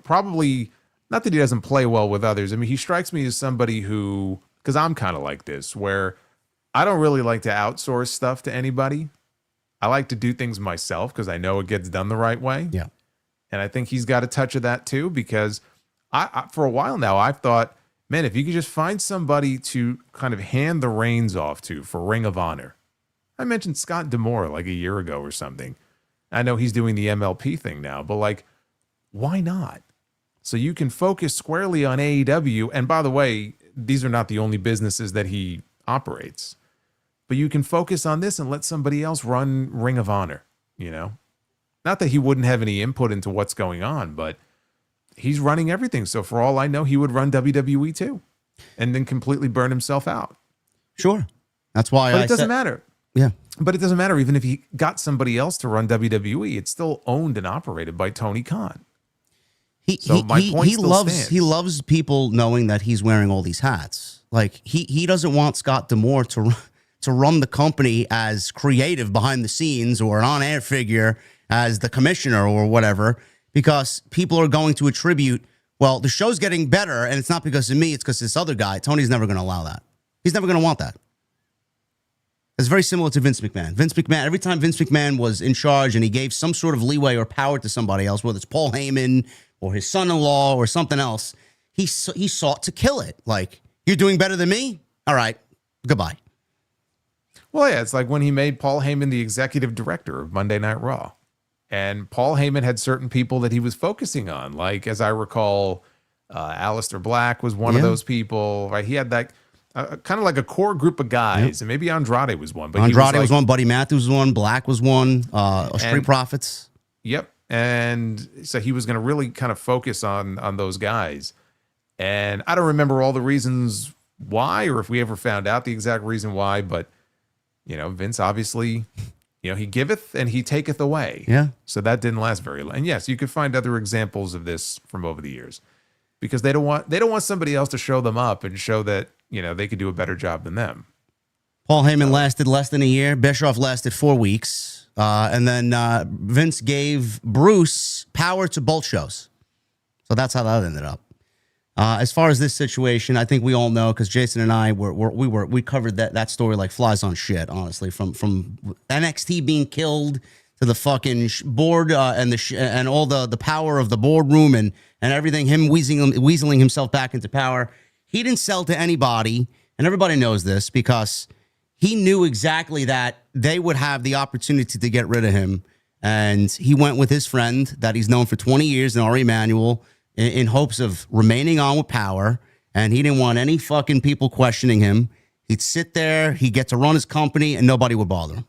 probably not that he doesn't play well with others. I mean, he strikes me as somebody who, because I'm kind of like this, where I don't really like to outsource stuff to anybody. I like to do things myself because I know it gets done the right way. Yeah. And I think he's got a touch of that too, because I for a while now, I've thought, man, if you could just find somebody to kind of hand the reins off to for Ring of Honor. I mentioned Scott D'Amore like a year ago or something. I know he's doing the MLP thing now, but like, why not? So you can focus squarely on AEW. And by the way, these are not the only businesses that he operates. But you can focus on this and let somebody else run Ring of Honor, Not that he wouldn't have any input into what's going on, but he's running everything. So for all I know, he would run WWE too and then completely burn himself out. Sure. That's why But it doesn't matter. Yeah. But it doesn't matter. Even if he got somebody else to run WWE, it's still owned and operated by Tony Khan. He loves people knowing that he's wearing all these hats. Like he doesn't want Scott D'Amore to run the company as creative behind the scenes or an on-air figure as the commissioner or whatever, because people are going to attribute, well, the show's getting better and it's not because of me, it's because this other guy. Tony's never going to allow that. He's never going to want that. It's very similar to Vince McMahon. Vince McMahon, every time Vince McMahon was in charge and he gave some sort of leeway or power to somebody else, whether it's Paul Heyman or his son-in-law or something else, he sought to kill it. Like, you're doing better than me? All right, goodbye. Well, yeah, it's like when he made Paul Heyman the executive director of Monday Night Raw. And Paul Heyman had certain people that he was focusing on. Like, as I recall, Aleister Black was one of those people. Right? He had that kind of like a core group of guys. And maybe Andrade was one. But Andrade was one. Buddy Matthews was one. Black was one. Street Profits. Yep. And so he was going to really kind of focus on those guys. And I don't remember all the reasons why, or if we ever found out the exact reason why, but Vince obviously, he giveth and he taketh away. Yeah. So that didn't last very long. And yes, you could find other examples of this from over the years, because they don't want somebody else to show them up and show that, they could do a better job than them. Paul Heyman lasted less than a year. Bischoff lasted 4 weeks. And then Vince gave Bruce power to both shows. So that's how that ended up. As far as this situation, I think we all know, because Jason and I we covered that story like flies on shit, honestly, from NXT being killed to the fucking board and all the power of the boardroom and everything, him weaseling himself back into power. He didn't sell to anybody, and everybody knows this, because he knew exactly that they would have the opportunity to get rid of him, and he went with his friend that he's known for 20 years, and Ari Emanuel, in hopes of remaining on with power, and he didn't want any fucking people questioning him. He'd sit there, he'd get to run his company, and nobody would bother him.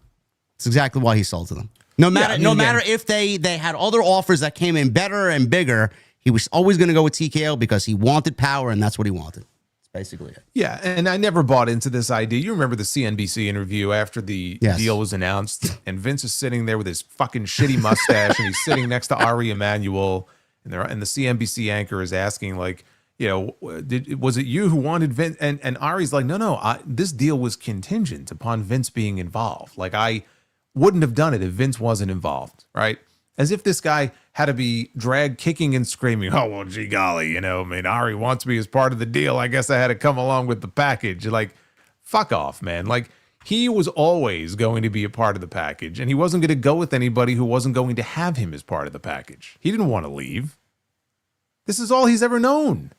That's exactly why he sold to them. No matter if they had other offers that came in better and bigger, he was always going to go with TKO because he wanted power, and that's what he wanted. That's basically it. Yeah, and I never bought into this idea. You remember the CNBC interview after the deal was announced, and Vince is sitting there with his fucking shitty mustache, and he's sitting next to Ari Emanuel. And the CNBC anchor is asking, like, was it you who wanted Vince? And Ari's like, no, this deal was contingent upon Vince being involved. Like, I wouldn't have done it if Vince wasn't involved, right? As if this guy had to be dragged kicking and screaming, oh, well, gee golly, Ari wants me as part of the deal. I guess I had to come along with the package. Like, fuck off, man. Like, he was always going to be a part of the package, and he wasn't going to go with anybody who wasn't going to have him as part of the package. He didn't want to leave. This is all he's ever known.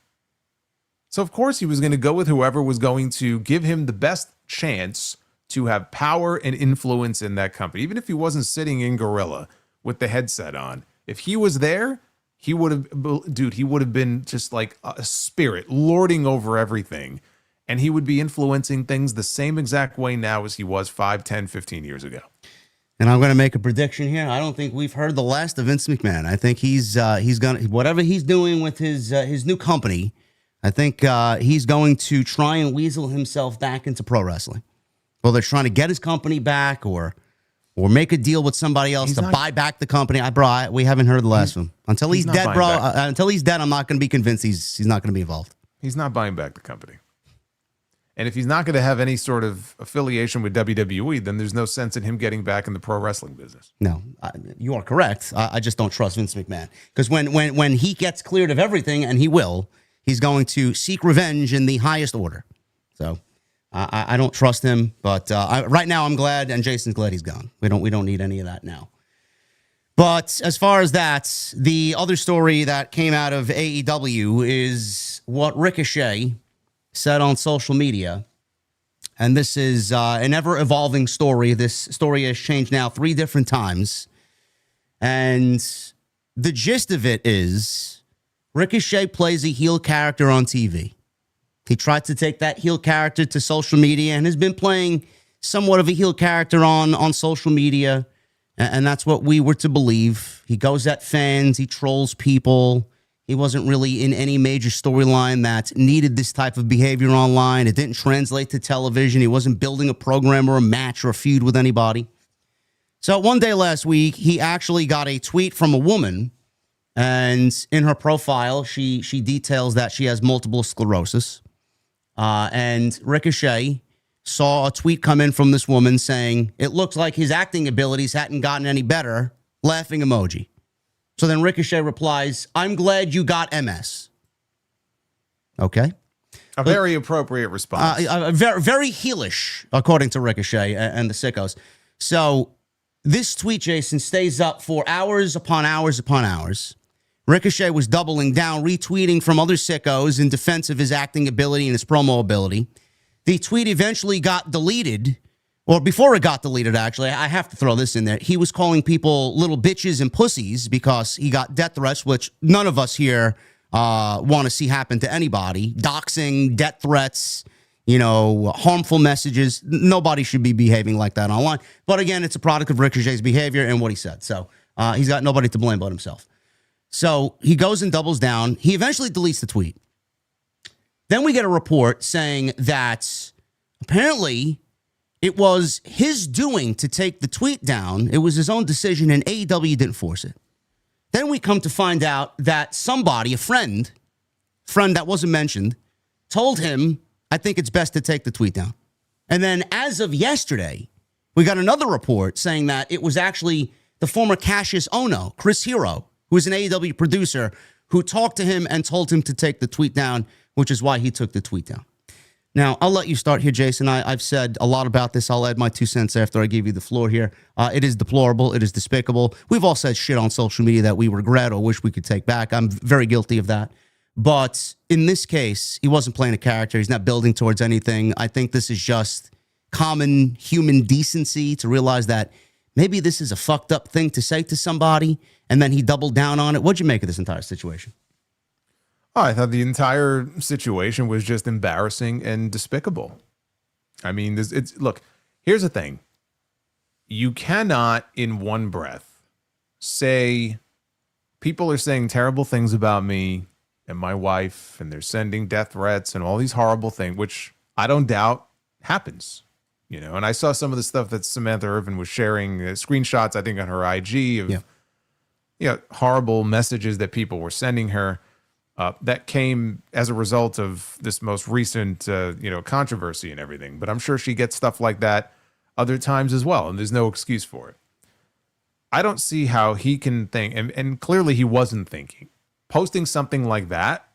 So, of course, he was going to go with whoever was going to give him the best chance to have power and influence in that company. Even if he wasn't sitting in Gorilla with the headset on, if he was there, he would have been just like a spirit lording over everything. And he would be influencing things the same exact way now as he was 5, 10, 15 years ago. And I'm going to make a prediction here. I don't think we've heard the last of Vince McMahon. I think he's going to, whatever he's doing with his new company, I think he's going to try and weasel himself back into pro wrestling. Whether they're trying to get his company back or make a deal with somebody else buy back the company. We haven't heard the last of him. Until he's dead, bro. Until he's dead, I'm not going to be convinced he's not going to be involved. He's not buying back the company. And if he's not going to have any sort of affiliation with WWE, then there's no sense in him getting back in the pro wrestling business. No, you are correct. I just don't trust Vince McMahon. Because when he gets cleared of everything, and he will, he's going to seek revenge in the highest order. So I don't trust him. But right now I'm glad, and Jason's glad he's gone. We don't need any of that now. But as far as that, the other story that came out of AEW is what Ricochet said on social media. And this is an ever-evolving story. This story has changed now 3 different times. And the gist of it is Ricochet plays a heel character on TV. He tried to take that heel character to social media and has been playing somewhat of a heel character on social media. And that's what we were to believe. He goes at fans. He trolls people. He wasn't really in any major storyline that needed this type of behavior online. It didn't translate to television. He wasn't building a program or a match or a feud with anybody. So one day last week, he actually got a tweet from a woman. And in her profile, she details that she has multiple sclerosis. And Ricochet saw a tweet come in from this woman saying, it looks like his acting abilities hadn't gotten any better. Laughing emoji. So then Ricochet replies, I'm glad you got MS. Okay. A very appropriate response. Very, very heelish, according to Ricochet and the sickos. So this tweet, Jason, stays up for hours upon hours upon hours. Ricochet was doubling down, retweeting from other sickos in defense of his acting ability and his promo ability. The tweet eventually got deleted. Or before it got deleted, actually, I have to throw this in there. He was calling people little bitches and pussies because he got death threats, which none of us here want to see happen to anybody. Doxing, death threats, harmful messages. Nobody should be behaving like that online. But again, it's a product of Ricochet's behavior and what he said. So he's got nobody to blame but himself. So he goes and doubles down. He eventually deletes the tweet. Then we get a report saying that apparently it was his doing to take the tweet down. It was his own decision, and AEW didn't force it. Then we come to find out that somebody, a friend that wasn't mentioned, told him, I think it's best to take the tweet down. And then as of yesterday, we got another report saying that it was actually the former Cassius Ohno, Chris Hero, who is an AEW producer, who talked to him and told him to take the tweet down, which is why he took the tweet down. Now, I'll let you start here, Jason. I've said a lot about this. I'll add my 2 cents after I give you the floor here. It is deplorable. It is despicable. We've all said shit on social media that we regret or wish we could take back. I'm very guilty of that. But in this case, he wasn't playing a character. He's not building towards anything. I think this is just common human decency to realize that maybe this is a fucked up thing to say to somebody, and then he doubled down on it. What'd you make of this entire situation? Oh, I thought the entire situation was just embarrassing and despicable. I mean, look, here's the thing. You cannot in one breath say people are saying terrible things about me and my wife, and they're sending death threats and all these horrible things, which I don't doubt happens. And I saw some of the stuff that Samantha Irvin was sharing, screenshots, I think, on her IG of horrible messages that people were sending her. That came as a result of this most recent, controversy and everything. But I'm sure she gets stuff like that other times as well, and there's no excuse for it. I don't see how he can think, and clearly he wasn't thinking. Posting something like that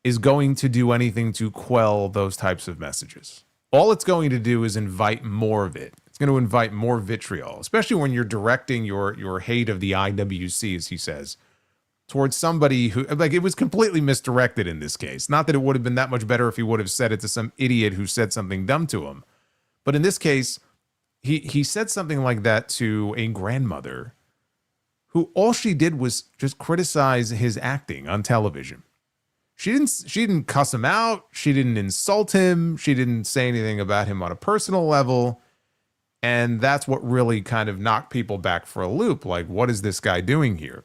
is going to do anything to quell those types of messages. All it's going to do is invite more of it. It's going to invite more vitriol, especially when you're directing your hate of the IWC, as he says, towards somebody who, like, it was completely misdirected in this case. Not that it would have been that much better if he would have said it to some idiot who said something dumb to him. But in this case, he said something like that to a grandmother who all she did was just criticize his acting on television. She didn't cuss him out. She didn't insult him. She didn't say anything about him on a personal level. And that's what really kind of knocked people back for a loop. Like, what is this guy doing here?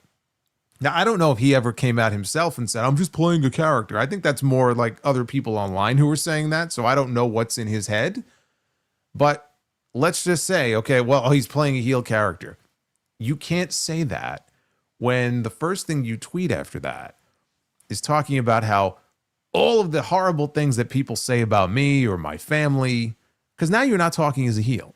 Now, I don't know if he ever came out himself and said, I'm just playing a character. I think that's more like other people online who were saying that. So I don't know what's in his head. But let's just say, okay, well, he's playing a heel character. You can't say that when the first thing you tweet after that is talking about how all of the horrible things that people say about me or my family, because now you're not talking as a heel,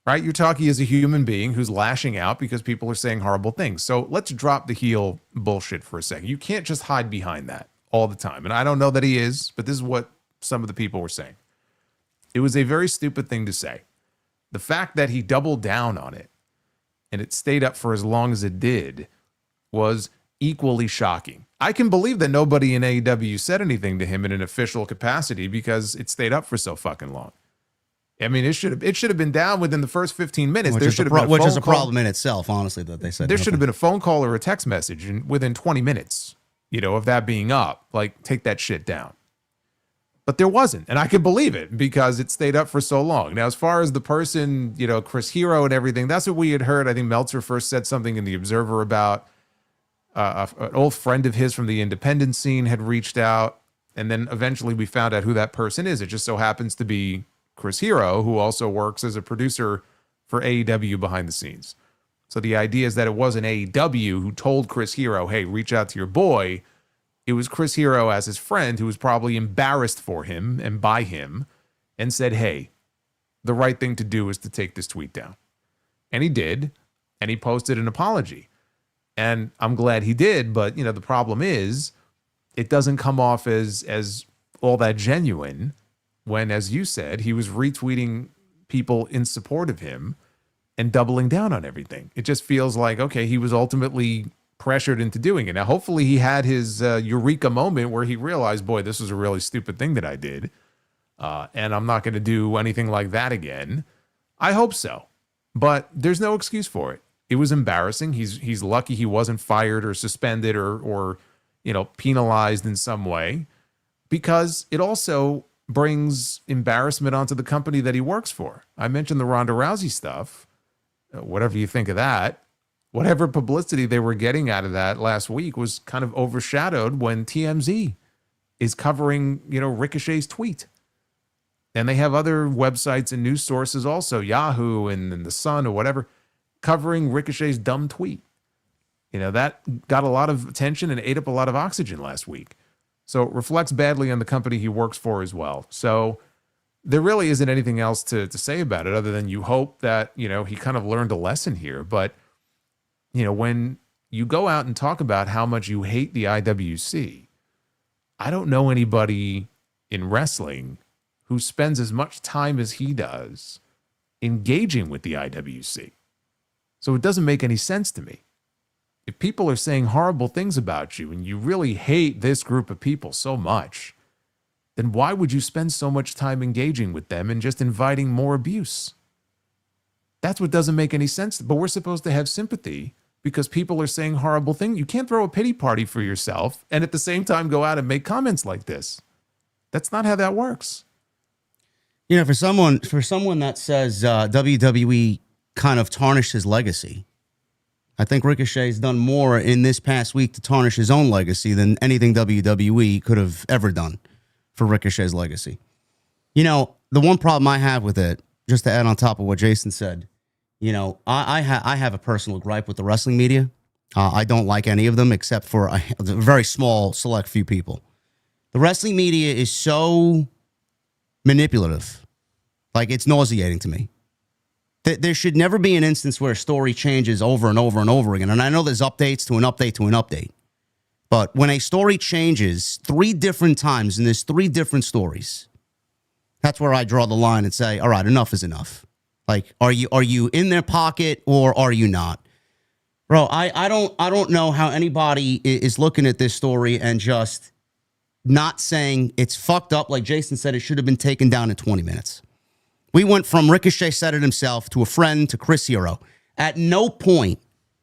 right? You're talking as a human being who's lashing out because people are saying horrible things. So let's drop the heel bullshit for a second. You can't just hide behind that all the time. And I don't know that he is, but this is what some of the people were saying. It was a very stupid thing to say. The fact that he doubled down on it and it stayed up for as long as it did was equally shocking. I can believe that nobody in AEW said anything to him in an official capacity because it stayed up for so fucking long. I mean, it should have been down within the first 15 minutes. Which is a problem in itself, honestly, that they said. There should have been a phone call or a text message within 20 minutes, of that being up. Like, take that shit down. But there wasn't, and I can believe it because it stayed up for so long. Now, as far as the person, Chris Hero and everything, that's what we had heard. I think Meltzer first said something in The Observer about an old friend of his from the independent scene had reached out, and then eventually we found out who that person is. It just so happens to be Chris Hero, who also works as a producer for AEW behind the scenes. So the idea is that it wasn't AEW who told Chris Hero, hey, reach out to your boy. It was Chris Hero as his friend who was probably embarrassed for him and by him and said, hey, the right thing to do is to take this tweet down. And he did, and he posted an apology. And I'm glad he did, but, the problem is it doesn't come off as all that genuine when, as you said, he was retweeting people in support of him and doubling down on everything. It just feels like, okay, he was ultimately pressured into doing it. Now, hopefully he had his eureka moment where he realized, boy, this was a really stupid thing that I did. And I'm not going to do anything like that again. I hope so. But there's no excuse for it. It was embarrassing. He's lucky he wasn't fired or suspended or penalized in some way, because it also brings embarrassment onto the company that he works for. I mentioned the Ronda Rousey stuff. Whatever you think of that, whatever publicity they were getting out of that last week was kind of overshadowed when TMZ is covering, Ricochet's tweet. And they have other websites and news sources also, Yahoo and The Sun or whatever, covering Ricochet's dumb tweet. That got a lot of attention and ate up a lot of oxygen last week. So it reflects badly on the company he works for as well. So there really isn't anything else to say about it other than you hope that, he kind of learned a lesson here. But, when you go out and talk about how much you hate the IWC, I don't know anybody in wrestling who spends as much time as he does engaging with the IWC. So it doesn't make any sense to me. If people are saying horrible things about you and you really hate this group of people so much, then why would you spend so much time engaging with them and just inviting more abuse? That's what doesn't make any sense. But we're supposed to have sympathy because people are saying horrible things. You can't throw a pity party for yourself and at the same time go out and make comments like this. That's not how that works. For someone that says WWE kind of tarnished his legacy, I think Ricochet's done more in this past week to tarnish his own legacy than anything WWE could have ever done for Ricochet's legacy. The one problem I have with it, just to add on top of what Jason said, I have a personal gripe with the wrestling media. I don't like any of them except for a very small, select few people. The wrestling media is so manipulative. Like, it's nauseating to me. There should never be an instance where a story changes over and over and over again. And I know there's updates to an update to an update. But when a story changes 3 different times and there's 3 different stories, that's where I draw the line and say, all right, enough is enough. Like, are you in their pocket or are you not? Bro, I don't know how anybody is looking at this story and just not saying it's fucked up. Like Jason said, it should have been taken down in 20 minutes. We went from Ricochet said it himself to a friend to Chris Hero. At no point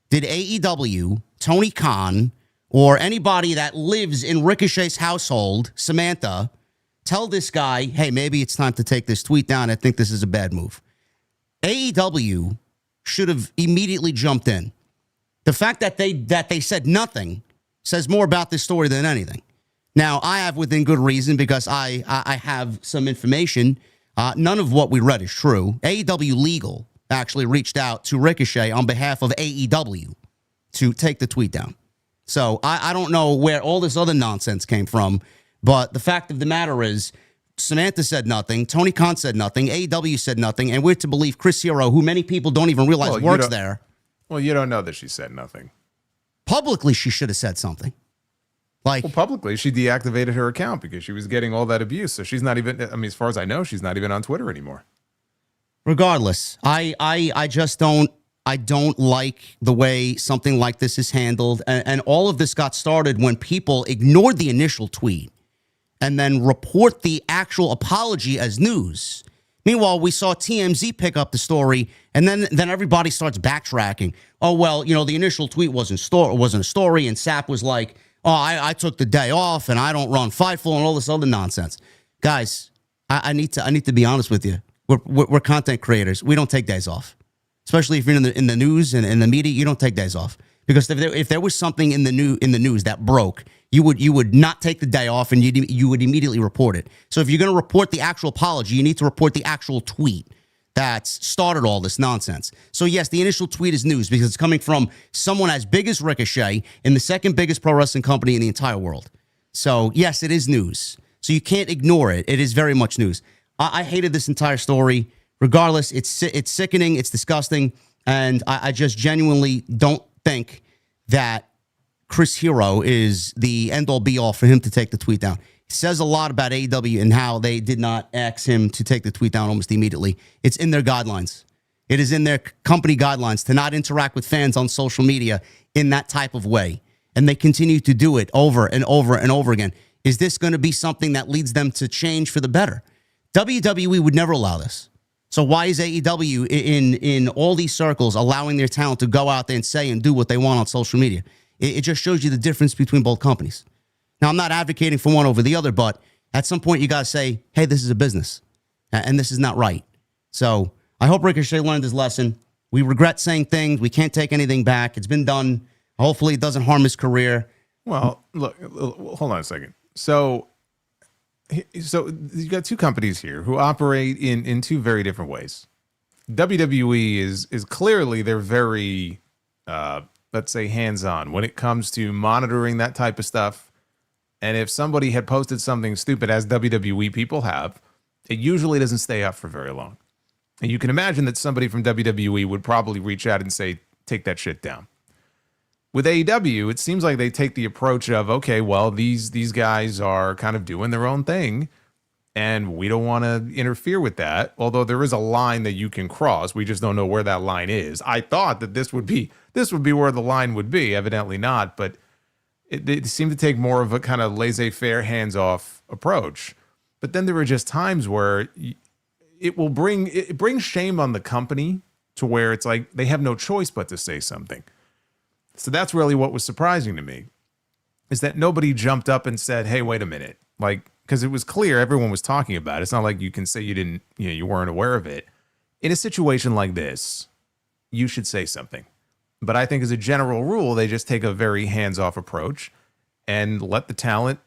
did AEW, Tony Khan, or anybody that lives in Ricochet's household, Samantha, tell this guy, hey, maybe it's time to take this tweet down. I think this is a bad move. AEW should have immediately jumped in. The fact that they said nothing says more about this story than anything. Now, I have within good reason because I have some information. None of what we read is true. AEW Legal actually reached out to Ricochet on behalf of AEW to take the tweet down. So I don't know where all this other nonsense came from. But the fact of the matter is, Samantha said nothing. Tony Khan said nothing. AEW said nothing. And we're to believe Chris Hero, who many people don't even realize works there. Well, you don't know that she said nothing. Publicly, she should have said something. Well, publicly, she deactivated her account because she was getting all that abuse. So she's not even, as far as I know, she's not even on Twitter anymore. Regardless, I just don't like the way something like this is handled. And all of this got started when people ignored the initial tweet and then report the actual apology as news. Meanwhile, we saw TMZ pick up the story, and then everybody starts backtracking. Oh, well, the initial tweet wasn't a story, and Sapp was like, oh, I took the day off, and I don't run Fightful, and all this other nonsense. Guys, I need to be honest with you. We're content creators. We don't take days off, especially if you're in the news and in the media. You don't take days off because if there was something in the news that broke, you would not take the day off and you would immediately report it. So if you're going to report the actual apology, you need to report the actual tweet that started all this nonsense. So yes, the initial tweet is news because it's coming from someone as big as Ricochet in the second biggest pro wrestling company in the entire world. So yes, it is news. So you can't ignore it. It is very much news. I hated this entire story. Regardless, it's sickening. It's disgusting. And I just genuinely don't think that Chris Hero is the end-all be-all for him to take the tweet down. It says a lot about AEW and how they did not ask him to take the tweet down almost immediately. It's in their guidelines. It is in their company guidelines to not interact with fans on social media in that type of way. And they continue to do it over and over and over again. Is this going to be something that leads them to change for the better? WWE would never allow this. So why is AEW in all these circles allowing their talent to go out there and say and do what they want on social media? It just shows you the difference between both companies. Now, I'm not advocating for one over the other, but at some point you got to say, hey, this is a business, and this is not right. So I hope Ricochet learned his lesson. We regret saying things. We can't take anything back. It's been done. Hopefully it doesn't harm his career. Well, look, hold on a second. So you got two companies here who operate in two very different ways. WWE is clearly, they're very, let's say, hands-on when it comes to monitoring that type of stuff. And if somebody had posted something stupid, as WWE people have, it usually doesn't stay up for very long. And you can imagine that somebody from WWE would probably reach out and say, take that shit down. With AEW, it seems like they take the approach of, okay, well, these guys are kind of doing their own thing, and we don't want to interfere with that. Although there is a line that you can cross, we just don't know where that line is. I thought that this would be where the line would be. Evidently not, but it seemed to take more of a kind of laissez-faire, hands-off approach. But then there were just times where it brings shame on the company to where it's like they have no choice but to say something. So that's really what was surprising to me, is that nobody jumped up and said, hey, wait a minute. Like, because it was clear everyone was talking about it. It's not like you can say you weren't aware of it. In a situation like this, you should say something. But I think as a general rule, they just take a very hands-off approach and let the talent,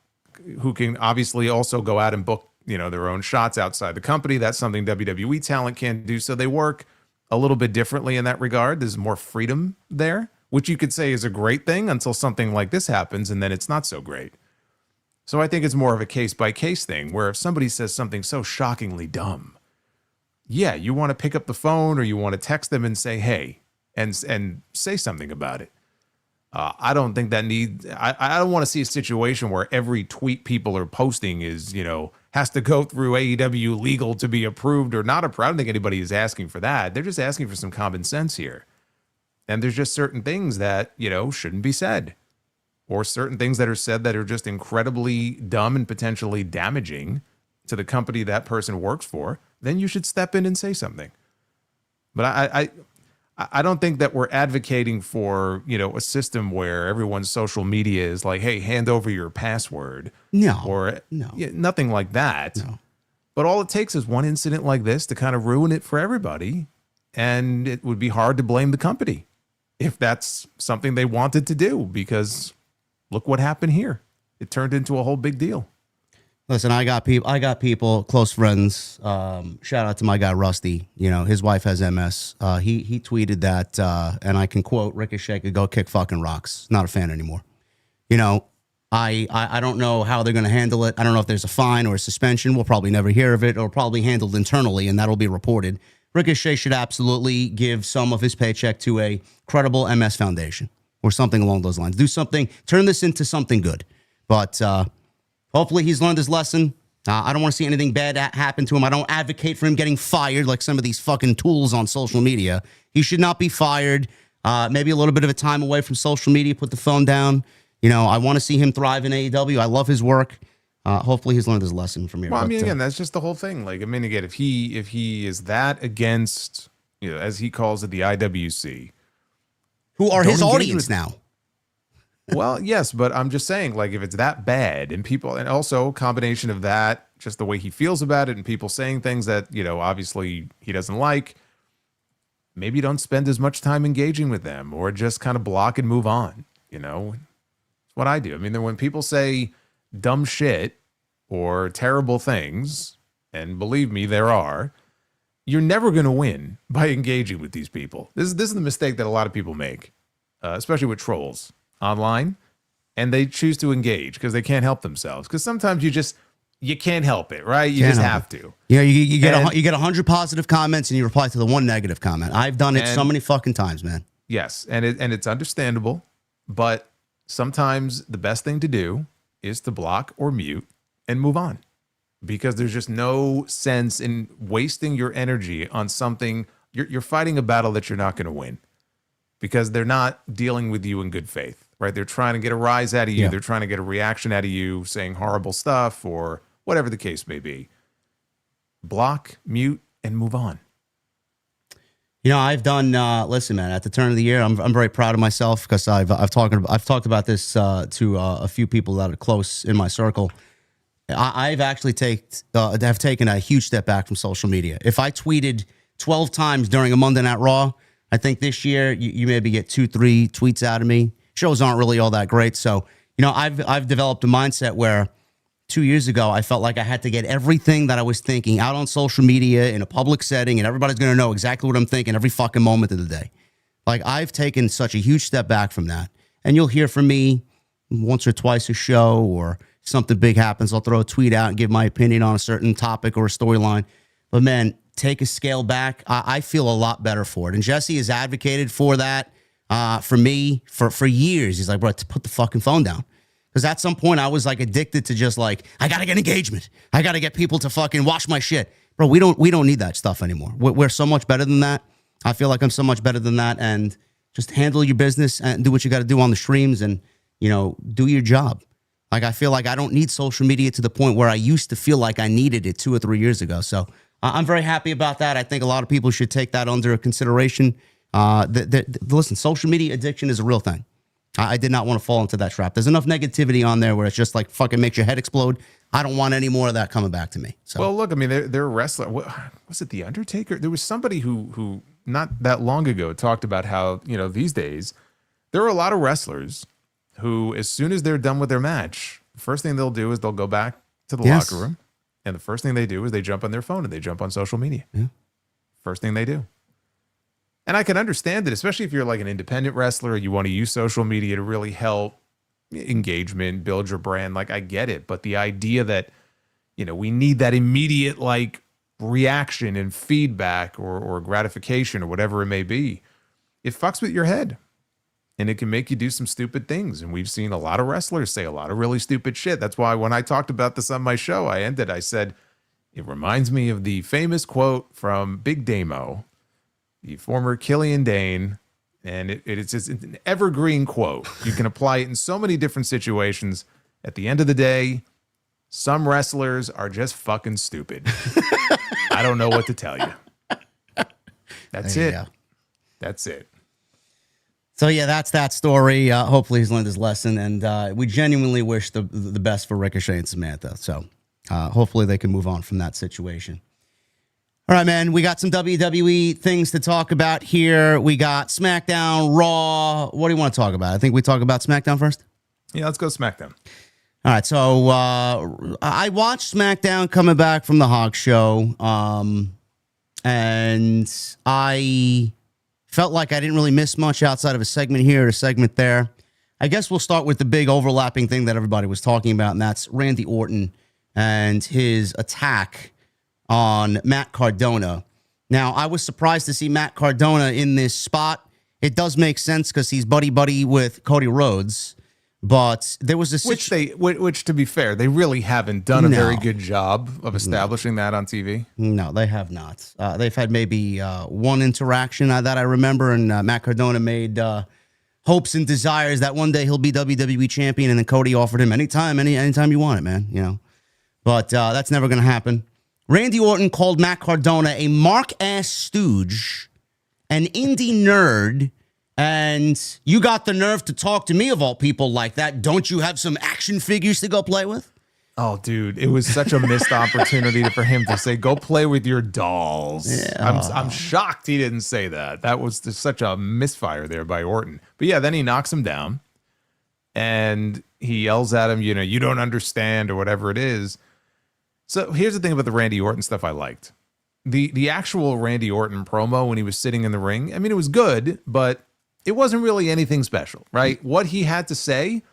who can obviously also go out and book, their own shots outside the company. That's something WWE talent can't do. So they work a little bit differently in that regard. There's more freedom there, which you could say is a great thing until something like this happens, and then it's not so great. So I think it's more of a case-by-case thing, where if somebody says something so shockingly dumb, yeah, you want to pick up the phone or you want to text them and say, hey, and say something about it. I don't think that I don't want to see a situation where every tweet people are posting is, has to go through AEW legal to be approved or not approved. I don't think anybody is asking for that. They're just asking for some common sense here. And there's just certain things that, shouldn't be said, or certain things that are said that are just incredibly dumb and potentially damaging to the company that person works for. Then you should step in and say something. But I don't think that we're advocating for, a system where everyone's social media is like, hey, hand over your password. No. Nothing like that. No. But all it takes is one incident like this to kind of ruin it for everybody. And it would be hard to blame the company if that's something they wanted to do, because look what happened here. It turned into a whole big deal. Listen, I got people, close friends. Shout out to my guy Rusty. His wife has MS. He tweeted that, and I can quote, Ricochet could go kick fucking rocks. Not a fan anymore. I don't know how they're going to handle it. I don't know if there's a fine or a suspension. We'll probably never hear of it, or probably handled internally, and that'll be reported. Ricochet should absolutely give some of his paycheck to a credible MS foundation or something along those lines. Do something, turn this into something good. But hopefully he's learned his lesson. I don't want to see anything bad happen to him. I don't advocate for him getting fired like some of these fucking tools on social media. He should not be fired. Maybe a little bit of a time away from social media, put the phone down. You know, I want to see him thrive in AEW. I love his work. Hopefully he's learned his lesson from here. Well, I mean, again, that's just the whole thing. Like, I mean, again, if he is that against, you know, as he calls it, the IWC, who are his audience now. Well, yes, but I'm just saying, like, if it's that bad and people, and also a combination of that, just the way he feels about it and people saying things that, you know, obviously he doesn't like, maybe don't spend as much time engaging with them, or just kind of block and move on. You know, it's what I do. I mean, when people say dumb shit or terrible things, and believe me, there are, you're never going to win by engaging with these people. This is the mistake that a lot of people make, especially with trolls online, and they choose to engage because they can't help themselves. Because sometimes you can't help it, right? You just have to. Yeah, you get 100 positive comments and you reply to the one negative comment. I've done it so many fucking times, man. Yes, and it's understandable, but sometimes the best thing to do is to block or mute and move on, because there's just no sense in wasting your energy on something. You're fighting a battle that you're not going to win, because they're not dealing with you in good faith. Right? They're trying to get a rise out of you. Yeah. They're trying to get a reaction out of you, saying horrible stuff or whatever the case may be. Block, mute, and move on. You know, I've done. Listen, man. At the turn of the year, I'm very proud of myself, because I've talked about this to a few people that are close in my circle. I've actually have taken a huge step back from social media. If I tweeted 12 times during a Monday Night Raw, I think this year you maybe get 2-3 tweets out of me. Shows aren't really all that great. So, you know, I've developed a mindset where 2 years ago, I felt like I had to get everything that I was thinking out on social media in a public setting, and everybody's going to know exactly what I'm thinking every fucking moment of the day. Like, I've taken such a huge step back from that. And you'll hear from me once or twice a show, or something big happens, I'll throw a tweet out and give my opinion on a certain topic or a storyline. But man, take a scale back. I feel a lot better for it. And Jesse has advocated for that. For me, for years. He's like, bro, put the fucking phone down. Because at some point I was like addicted to just like, I gotta get engagement. I gotta get people to fucking watch my shit. Bro, we don't need that stuff anymore. We're so much better than that. I feel like I'm so much better than that. And just handle your business and do what you got to do on the streams, and, you know, do your job. Like, I feel like I don't need social media to the point where I used to feel like I needed it 2 or 3 years ago. So I'm very happy about that. I think a lot of people should take that under consideration. Listen, social media addiction is a real thing. I did not want to fall into that trap. There's enough negativity on there where it's just like fucking makes your head explode. I don't want any more of that coming back to me. So. Well, look, I mean, they're a wrestler. Was it The Undertaker? There was somebody who not that long ago talked about how, you know, these days there are a lot of wrestlers who, as soon as they're done with their match, the first thing they'll do is they'll go back to the locker room, and the first thing they do is they jump on their phone and they jump on social media. Yeah. First thing they do. And I can understand it, especially if you're like an independent wrestler, you want to use social media to really help engagement, build your brand. Like, I get it. But the idea that, you know, we need that immediate like reaction and feedback or gratification or whatever it may be, it fucks with your head. And it can make you do some stupid things. And we've seen a lot of wrestlers say a lot of really stupid shit. That's why when I talked about this on my show, I said, it reminds me of the famous quote from Big Damo, the former Killian Dane, and it's just an evergreen quote. You can apply it in so many different situations. At the end of the day, some wrestlers are just fucking stupid. I don't know what to tell you. That's it. That's it. So yeah, that's that story. Hopefully he's learned his lesson, and we genuinely wish the best for Ricochet and Samantha. So hopefully they can move on from that situation. All right, man, we got some WWE things to talk about here. We got SmackDown, Raw. What do you want to talk about? I think we talk about SmackDown first. Yeah, let's go SmackDown. All right, so I watched SmackDown coming back from the Hawk Show, and I felt like I didn't really miss much outside of a segment here or a segment there. I guess we'll start with the big overlapping thing that everybody was talking about, and that's Randy Orton and his attack on Matt Cardona. Now, I was surprised to see Matt Cardona in this spot. It does make sense because he's buddy-buddy with Cody Rhodes, but there was a which, to be fair, they really haven't done a very good job of establishing that on TV. No, they have not. They've had maybe one interaction that I remember, and Matt Cardona made hopes and desires that one day he'll be WWE champion, and then Cody offered him anytime you want it, man. You know, but that's never going to happen. Randy Orton called Matt Cardona a mark-ass stooge, an indie nerd, and you got the nerve to talk to me of all people like that. Don't you have some action figures to go play with? Oh, dude, it was such a missed opportunity for him to say, go play with your dolls. Yeah. I'm shocked he didn't say that. That was just such a misfire there by Orton. But yeah, then he knocks him down and he yells at him, you don't understand or whatever it is. So here's the thing about the Randy Orton stuff I liked. The actual Randy Orton promo when he was sitting in the ring, I mean, it was good, but it wasn't really anything special, right? What he had to say,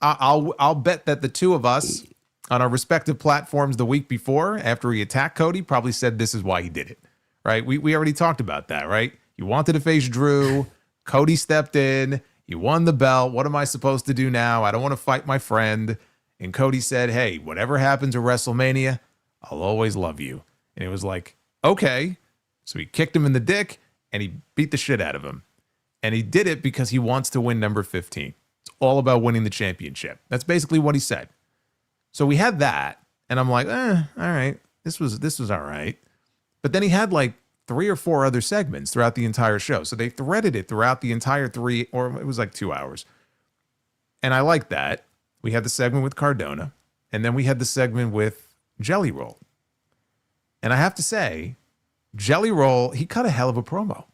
I'll bet that the two of us on our respective platforms the week before, after he attacked Cody, probably said this is why he did it, right? We already talked about that, right? You wanted to face Drew. Cody stepped in. You won the belt. What am I supposed to do now? I don't want to fight my friend. And Cody said, hey, whatever happens at WrestleMania, I'll always love you. And it was like, okay. So he kicked him in the dick and he beat the shit out of him. And he did it because he wants to win number 15. It's all about winning the championship. That's basically what he said. So we had that, and I'm like, all right, this was all right. But then he had like 3 or 4 other segments throughout the entire show. So they threaded it throughout the entire 3, or it was like 2 hours. And I like that. We had the segment with Cardona, and then we had the segment with Jelly Roll. And I have to say, Jelly Roll, he cut a hell of a promo.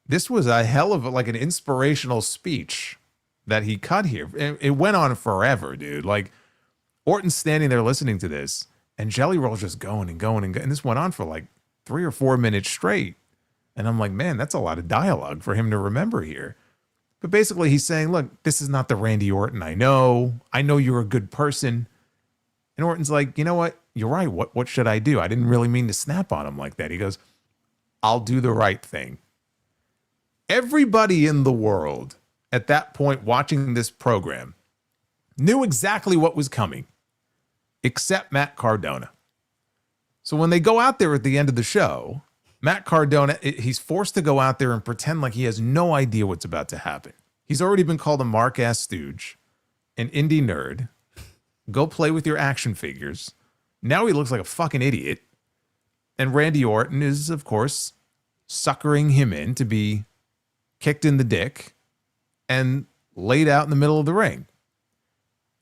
This was a hell of like an inspirational speech that he cut here. It went on forever, dude. Like, Orton's standing there listening to this, and Jelly Roll's just going and going and going. And this went on for like 3 or 4 minutes straight. And I'm like, man, that's a lot of dialogue for him to remember here. But basically, he's saying, look, this is not the Randy Orton I know. I know you're a good person. And Orton's like, you know what? You're right. What should I do? I didn't really mean to snap on him like that. He goes, I'll do the right thing. Everybody in the world at that point watching this program knew exactly what was coming, except Matt Cardona. So when they go out there at the end of the show, Matt Cardona, he's forced to go out there and pretend like he has no idea what's about to happen. He's already been called a mark-ass stooge, an indie nerd. Go play with your action figures. Now he looks like a fucking idiot. And Randy Orton is, of course, suckering him in to be kicked in the dick and laid out in the middle of the ring.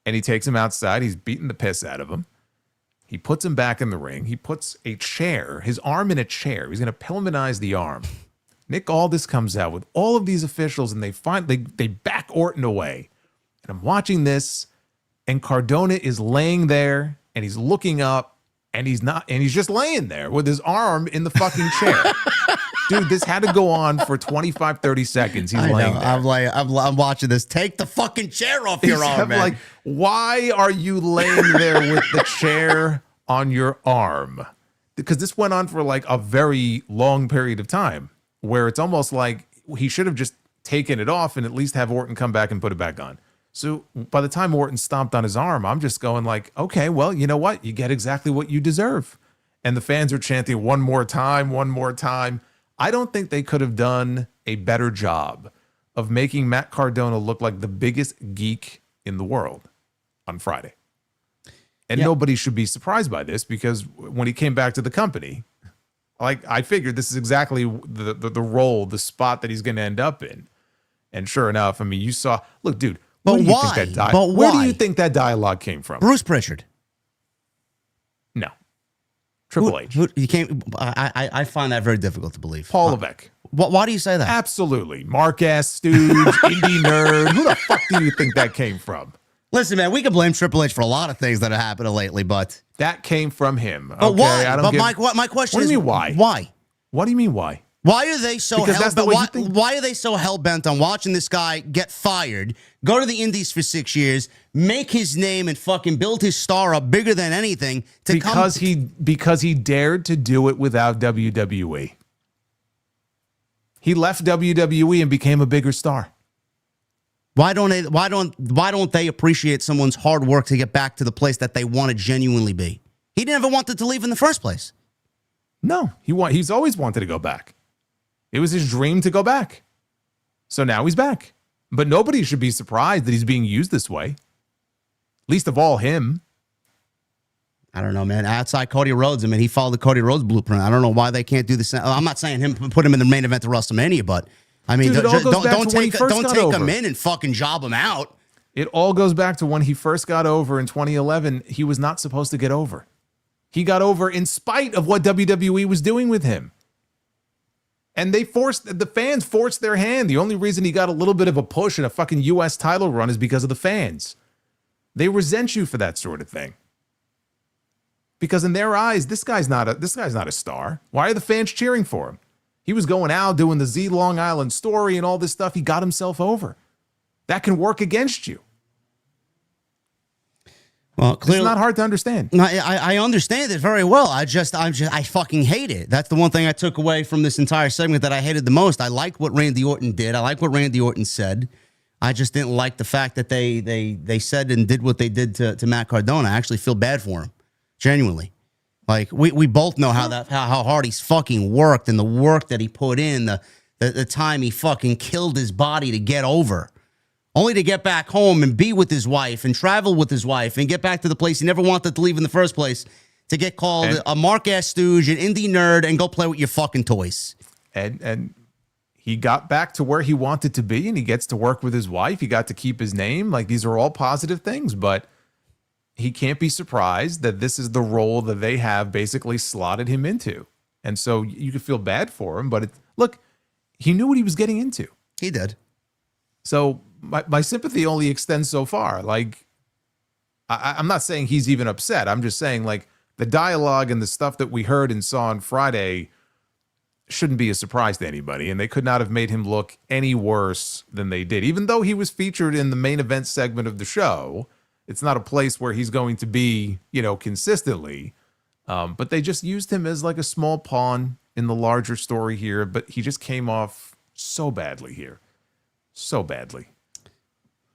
And he takes him outside. He's beating the piss out of him. He puts him back in the ring. He puts a chair, his arm in a chair. He's going to Pillmanize the arm. Nick Aldis comes out with all of these officials, and they back Orton away. And I'm watching this, and Cardona is laying there, and he's looking up, and he's just laying there with his arm in the fucking chair. Dude, this had to go on for 25, 30 seconds. He's laying there. I'm watching this. Take the fucking chair off your arm, man. Like, why are you laying there with the chair on your arm? Because this went on for like a very long period of time where it's almost like he should have just taken it off and at least have Orton come back and put it back on. So by the time Orton stomped on his arm, I'm just going like, okay, well, you know what? You get exactly what you deserve. And the fans are chanting one more time, one more time. I don't think they could have done a better job of making Matt Cardona look like the biggest geek in the world on Friday. And nobody should be surprised by this because when he came back to the company, like I figured this is exactly the role, the spot that he's going to end up in. And sure enough, I mean, you saw, look, dude, but why? Where do you think that dialogue came from? Bruce Pritchard. No. Triple H. You can't. I find that very difficult to believe. Paul Levesque. Why do you say that? Absolutely. Mark-ass stooge, indie nerd. Who the fuck do you think that came from? Listen, man, we can blame Triple H for a lot of things that have happened lately, but that came from him. But why? But my question is, what do you mean why? Why? What do you mean why? Why are they so Because that's the way you think. why are they so hell-bent on watching this guy get fired, go to the Indies for 6 years, make his name and fucking build his star up bigger than anything because he dared to do it without WWE. He left WWE and became a bigger star. Why don't they appreciate someone's hard work to get back to the place that they want to genuinely be? He never wanted to leave in the first place. No, he's always wanted to go back. It was his dream to go back. So now he's back. But nobody should be surprised that he's being used this way. Least of all him. I don't know, man. Outside Cody Rhodes, I mean, he followed the Cody Rhodes blueprint. I don't know why they can't do the same. I'm not saying put him in the main event of WrestleMania, but I mean, Dude, don't take him in and fucking job him out. It all goes back to when he first got over in 2011. He was not supposed to get over. He got over in spite of what WWE was doing with him. And the fans forced their hand. The only reason he got a little bit of a push in a fucking US title run is because of the fans. They resent you for that sort of thing. Because in their eyes, this guy's not a star. Why are the fans cheering for him? He was going out doing the Z Long Island story and all this stuff. He got himself over. That can work against you. Well, clearly, it's not hard to understand. I understand it very well. I fucking hate it. That's the one thing I took away from this entire segment that I hated the most. I liked what Randy Orton did. I liked what Randy Orton said. I just didn't like the fact that they said and did what they did to Matt Cardona. I actually feel bad for him, genuinely. Like we both know how hard he's fucking worked and the work that he put in, the time he fucking killed his body to get over. Only to get back home and be with his wife and travel with his wife and get back to the place he never wanted to leave in the first place, to get called a mark-ass stooge, an indie nerd, and go play with your fucking toys. And he got back to where he wanted to be, and he gets to work with his wife. He got to keep his name. Like, these are all positive things, but he can't be surprised that this is the role that they have basically slotted him into. And so you could feel bad for him, but look, he knew what he was getting into. He did. So my sympathy only extends so far. Like, I'm not saying he's even upset. I'm just saying, like, the dialogue and the stuff that we heard and saw on Friday shouldn't be a surprise to anybody. And they could not have made him look any worse than they did. Even though he was featured in the main event segment of the show, it's not a place where he's going to be, consistently. But they just used him as like a small pawn in the larger story here. But he just came off so badly here. So badly.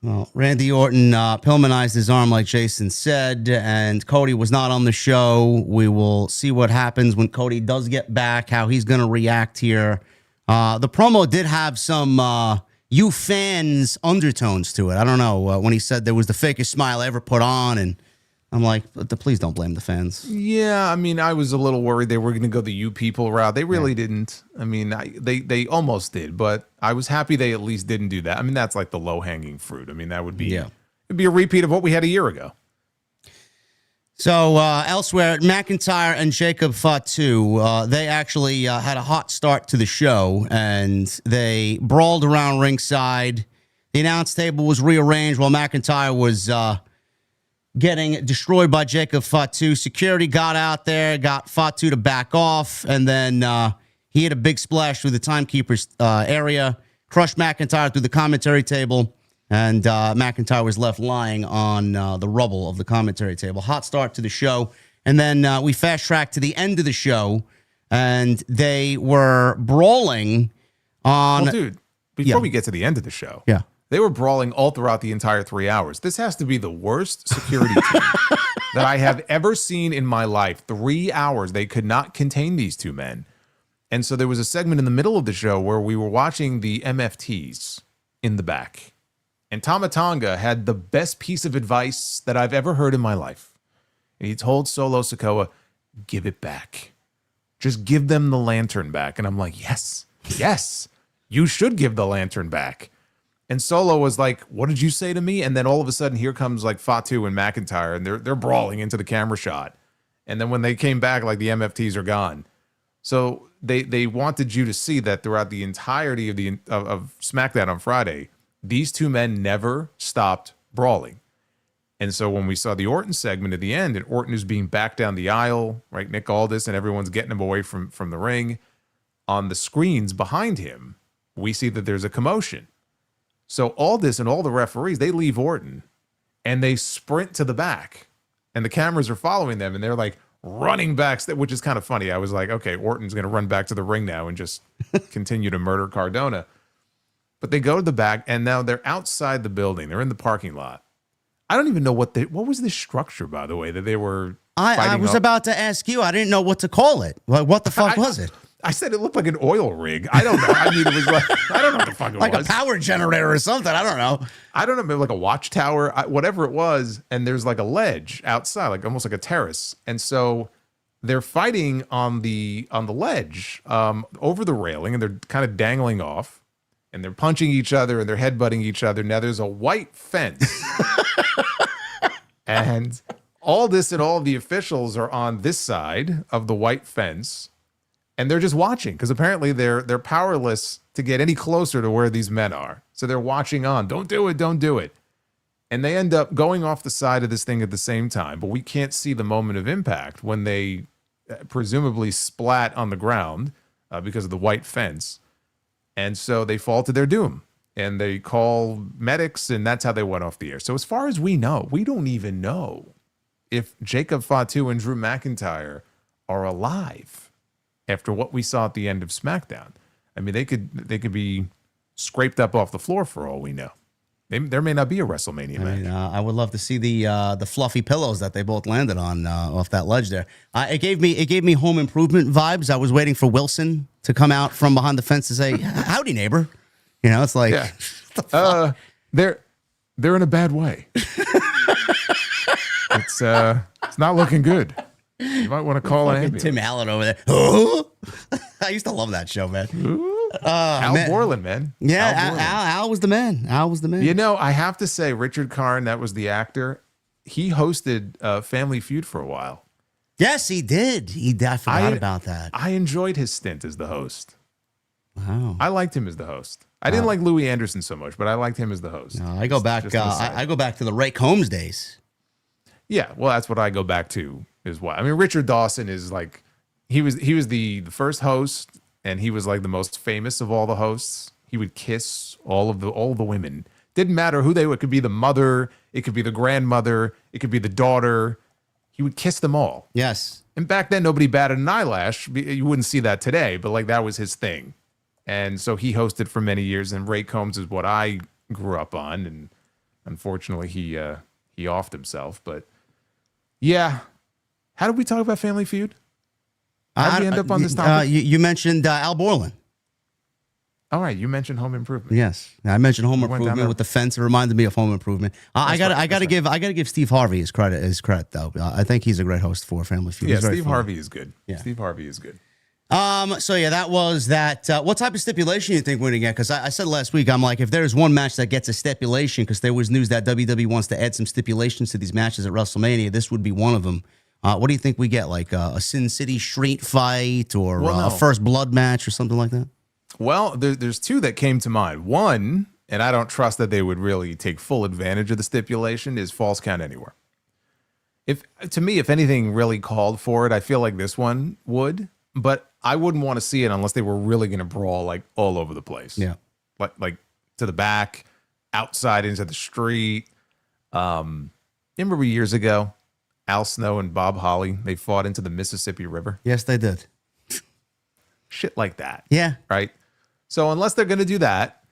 Well, Randy Orton Pillmanized his arm, like Jason said, and Cody was not on the show. We will see what happens when Cody does get back, how he's going to react here. The promo did have some you fans undertones to it. I don't know, when he said there was the fakest smile I ever put on, and I'm like, please don't blame the fans. Yeah, I mean, I was a little worried they were going to go the you people route. They really didn't. I mean, they almost did, but I was happy they at least didn't do that. I mean, that's like the low-hanging fruit. I mean, that would be it'd be a repeat of what we had a year ago. So elsewhere, McIntyre and Jacob Fatu, they actually had a hot start to the show, and they brawled around ringside. The announce table was rearranged while McIntyre was getting destroyed by Jacob Fatu. Security got out there, got Fatu to back off, and then he hit a big splash through the timekeeper's area, crushed McIntyre through the commentary table, and McIntyre was left lying on the rubble of the commentary table. Hot start to the show. And then we fast-tracked to the end of the show, and they were brawling on... Well, dude, before we get to the end of the show... Yeah. They were brawling all throughout the entire 3 hours. This has to be the worst security team that I have ever seen in my life. 3 hours. They could not contain these two men. And so there was a segment in the middle of the show where we were watching the MFTs in the back. And Tama Tonga had the best piece of advice that I've ever heard in my life. And he told Solo Sikoa, give it back. Just give them the lantern back. And I'm like, yes, you should give the lantern back. And Solo was like, what did you say to me? And then all of a sudden, here comes like Fatu and McIntyre, and they're brawling into the camera shot. And then when they came back, like the MFTs are gone. So they wanted you to see that throughout the entirety of SmackDown on Friday, these two men never stopped brawling. And so when we saw the Orton segment at the end, and Orton is being backed down the aisle, right? Nick Aldis and everyone's getting him away from the ring. on the screens behind him, we see that there's a commotion. So Aldis and all the referees, they leave Orton and they sprint to the back, and the cameras are following them, and they're like running back, which is kind of funny. I was like, okay, Orton's going to run back to the ring now and just continue to murder Cardona. But they go to the back, and now they're outside the building. They're in the parking lot. I don't even know what was this structure, by the way, that they were I was about to ask you. I didn't know what to call it. Like, what the fuck was it? I said it looked like an oil rig. I don't know. I mean, it was like, I don't know what the fuck it like was. Like a power generator or something. I don't know. I don't know. Maybe like a watchtower, whatever it was. And there's like a ledge outside, like almost like a terrace. And so they're fighting on the ledge over the railing, and they're kind of dangling off, and they're punching each other, and they're headbutting each other. Now there's a white fence. And Aldis and all of the officials are on this side of the white fence, and they're just watching, because apparently they're powerless to get any closer to where these men are. So they're watching on. Don't do it. Don't do it. And they end up going off the side of this thing at the same time, but we can't see the moment of impact when they presumably splat on the ground because of the white fence. And so they fall to their doom, and they call medics, and that's how they went off the air. So as far as we know, we don't even know if Jacob Fatu and Drew McIntyre are alive after what we saw at the end of SmackDown. I mean, they could be scraped up off the floor for all we know. There may not be a WrestleMania match. I would love to see the fluffy pillows that they both landed on off that ledge there. It gave me Home Improvement vibes. I was waiting for Wilson to come out from behind the fence to say, "Howdy, neighbor." You know, it's like, yeah. They're in a bad way. It's not looking good. You might want to call an ambulance. Tim Allen over there. Oh! I used to love that show, man. Al Borland, man. Yeah, Al was the man. Al was the man. You know, I have to say, Richard Karn, that was the actor. He hosted Family Feud for a while. Yes, he did. I forgot about that. I enjoyed his stint as the host. Wow. I liked him as the host. I didn't like Louis Anderson so much, but I liked him as the host. No, I go back. I go back to the Ray Combs days. Yeah, well, that's what I go back to as well. I mean, Richard Dawson is like, he was the first host, and he was like the most famous of all the hosts. He would kiss all of the women. Didn't matter who they were. It could be the mother, it could be the grandmother, it could be the daughter. He would kiss them all. Yes. And back then, nobody batted an eyelash. You wouldn't see that today, but like that was his thing. And so he hosted for many years, and Ray Combs is what I grew up on. And unfortunately, he offed himself. But yeah, how did we talk about Family Feud? How did we end up on this topic? You mentioned Al Borland. All right, you mentioned Home Improvement. Yes, I mentioned Home Improvement with the fence. It reminded me of Home Improvement. I got to give Steve Harvey his credit though. I think he's a great host for Family Feud. Yeah, Steve Harvey is good. Yeah. Steve Harvey is good. So yeah, that was that. What type of stipulation you think we're gonna get? Because I said last week, I'm like, if there's one match that gets a stipulation, because there was news that WWE wants to add some stipulations to these matches at WrestleMania, this would be one of them. What do you think we get? Like a Sin City street fight, or a first blood match, or something like that? Well, there's two that came to mind. One, and I don't trust that they would really take full advantage of the stipulation, is Falls Count Anywhere. If anything really called for it, I feel like this one would, but I wouldn't want to see it unless they were really going to brawl like all over the place. Yeah. Like to the back, outside into the street. Remember years ago, Al Snow and Bob Holly, they fought into the Mississippi River? Yes, they did. Shit like that. Yeah. Right? So unless they're going to do that,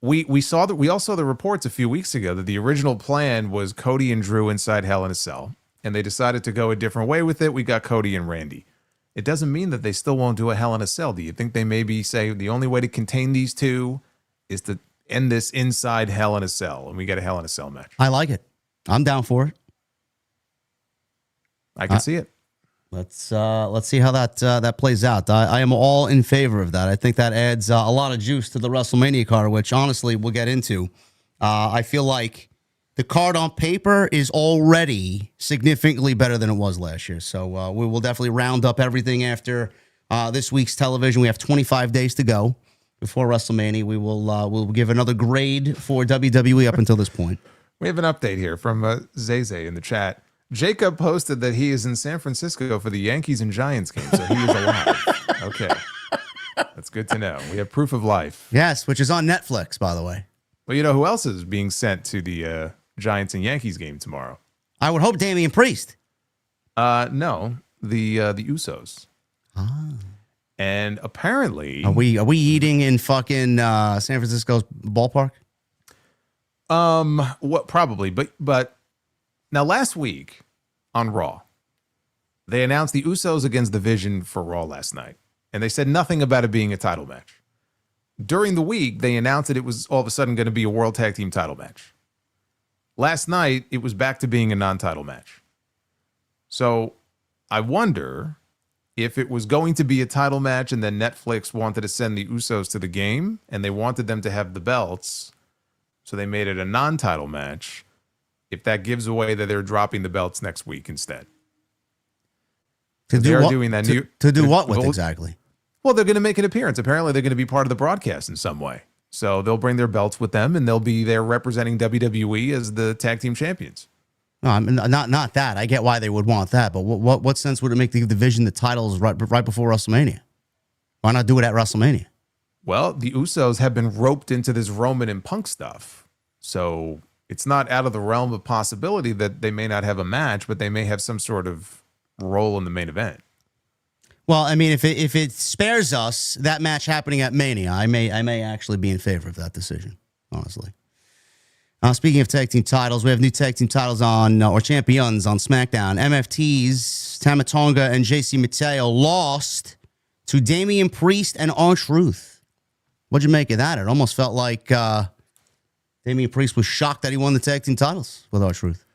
we all saw the reports a few weeks ago that the original plan was Cody and Drew inside Hell in a Cell, and they decided to go a different way with it. We got Cody and Randy. It doesn't mean that they still won't do a Hell in a Cell. Do you think they maybe say the only way to contain these two is to end this inside Hell in a Cell, and we get a Hell in a Cell match? I like it. I'm down for it. I can see it. Let's see how that plays out. I am all in favor of that. I think that adds a lot of juice to the WrestleMania card, which honestly we'll get into. I feel like the card on paper is already significantly better than it was last year. So we will definitely round up everything after this week's television. We have 25 days to go before WrestleMania. We'll give another grade for WWE up until this point. We have an update here from Zay in the chat. Jacob posted that he is in San Francisco for the Yankees and Giants game, so he is alive. Okay. It's good to know. We have proof of life. Yes, which is on Netflix, by the way. Well, you know who else is being sent to the Giants and Yankees game tomorrow? I would hope Damian Priest. No, the Usos. Ah. And apparently, are we eating in fucking San Francisco's ballpark? What probably, but now last week on Raw, they announced the Usos against the Vision for Raw last night, and they said nothing about it being a title match. During the week, they announced that it was all of a sudden going to be a World Tag Team title match. Last night, it was back to being a non-title match. So I wonder if it was going to be a title match and then Netflix wanted to send the Usos to the game and they wanted them to have the belts, so they made it a non-title match, if that gives away that they're dropping the belts next week instead. To do what with exactly? Well, they're going to make an appearance. Apparently, they're going to be part of the broadcast in some way. So they'll bring their belts with them, and they'll be there representing WWE as the tag team champions. No, I mean, not that. I get why they would want that, but what sense would it make to give the Vision the titles right before WrestleMania? Why not do it at WrestleMania? Well, the Usos have been roped into this Roman and Punk stuff, so it's not out of the realm of possibility that they may not have a match, but they may have some sort of role in the main event. Well, I mean, if it spares us that match happening at Mania, I may actually be in favor of that decision, honestly. Speaking of tag team titles, we have new tag team titles on, or champions on SmackDown. MFTs, Tama Tonga and JC Mateo lost to Damian Priest and R-Truth. What'd you make of that? It almost felt like Damian Priest was shocked that he won the tag team titles with R-Truth.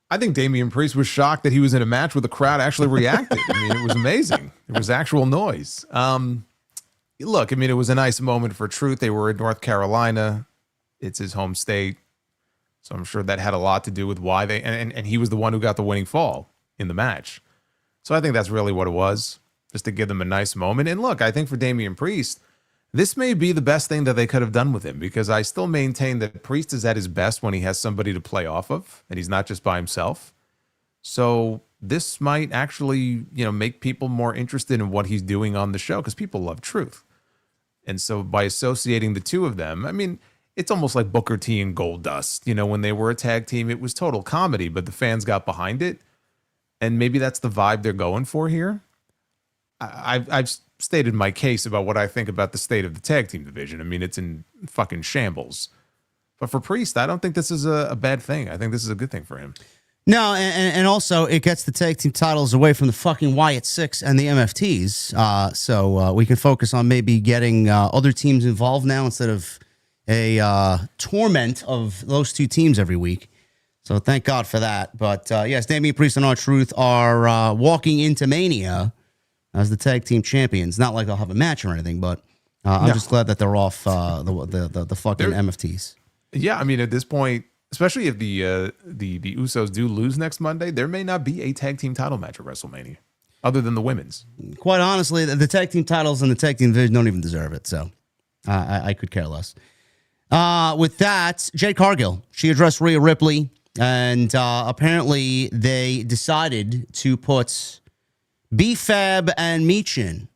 I think Damian Priest was shocked that he was in a match where the crowd actually reacted. I mean, it was amazing. There was actual noise. Look, I mean, it was a nice moment for Truth. They were in North Carolina. It's his home state. So I'm sure that had a lot to do with why they, and he was the one who got the winning fall in the match. So I think that's really what it was, just to give them a nice moment. And look, I think for Damian Priest, this may be the best thing that they could have done with him, because I still maintain that Priest is at his best when he has somebody to play off of and he's not just by himself. So this might actually, make people more interested in what he's doing on the show, because people love Truth. And so by associating the two of them, I mean, it's almost like Booker T and Goldust. When they were a tag team, it was total comedy, but the fans got behind it. And maybe that's the vibe they're going for here. I've stated my case about what I think about the state of the tag team division. I mean, it's in fucking shambles. But for Priest, I don't think this is a bad thing. I think this is a good thing for him. No, and also it gets the tag team titles away from the fucking Wyatt Six and the MFTs. So we can focus on maybe getting other teams involved now instead of a torment of those two teams every week. So thank God for that. But yes, Damian Priest and R-Truth are walking into Mania as the tag team champions. Not like they'll have a match or anything, but I'm just glad that they're off the fucking MFTs. Yeah, I mean, at this point, especially if the Usos do lose next Monday, there may not be a tag team title match at WrestleMania, other than the women's. Quite honestly, the tag team titles and the tag team division don't even deserve it. So I could care less. With that, Jade Cargill, she addressed Rhea Ripley, and apparently they decided to put B-Fab and Michin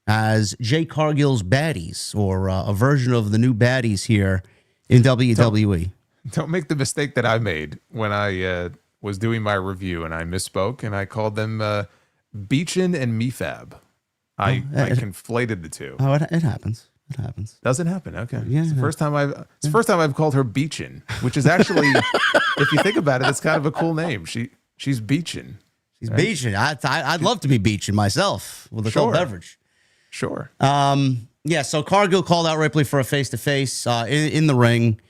as Jade Cargill's baddies, or a version of the new baddies here in WWE. Don't make the mistake that I made when I was doing my review and I misspoke and I called them Beechin and Mefab. I conflated the two. Oh, it happens. It happens. Does it happen? Okay. Yeah. It's the first time I've called her Beechin, which is actually, if you think about it, it's kind of a cool name. She's Beechin. She's right? Beechin. I'd love to be Beechin myself with a cold beverage. Sure. Yeah. So Cargill called out Ripley for a face-to-face in the ring,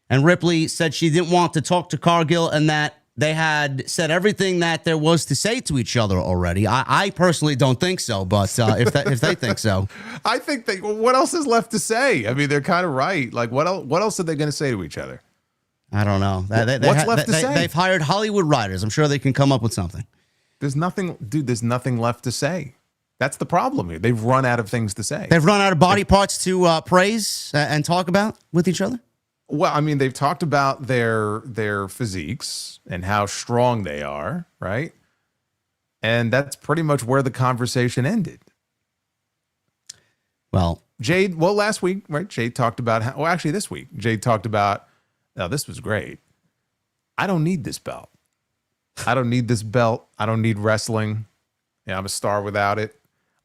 and Ripley said she didn't want to talk to Cargill and that they had said everything that there was to say to each other already. I personally don't think so, but if they think so, I think what else is left to say? I mean, they're kind of right. Like, what else are they going to say to each other? I don't know. What's left to say? They've hired Hollywood writers. I'm sure they can come up with something. There's nothing left to say. That's the problem here. They've run out of things to say. They've run out of body parts to praise and talk about with each other. Well, I mean, they've talked about their physiques and how strong they are, right? And that's pretty much where the conversation ended. Well, Jade, well, last week, right? Jade talked about how, well, actually this week, Jade talked about, oh, this was great. I don't need this belt. I don't need this belt. I don't need wrestling. Yeah, I'm a star without it.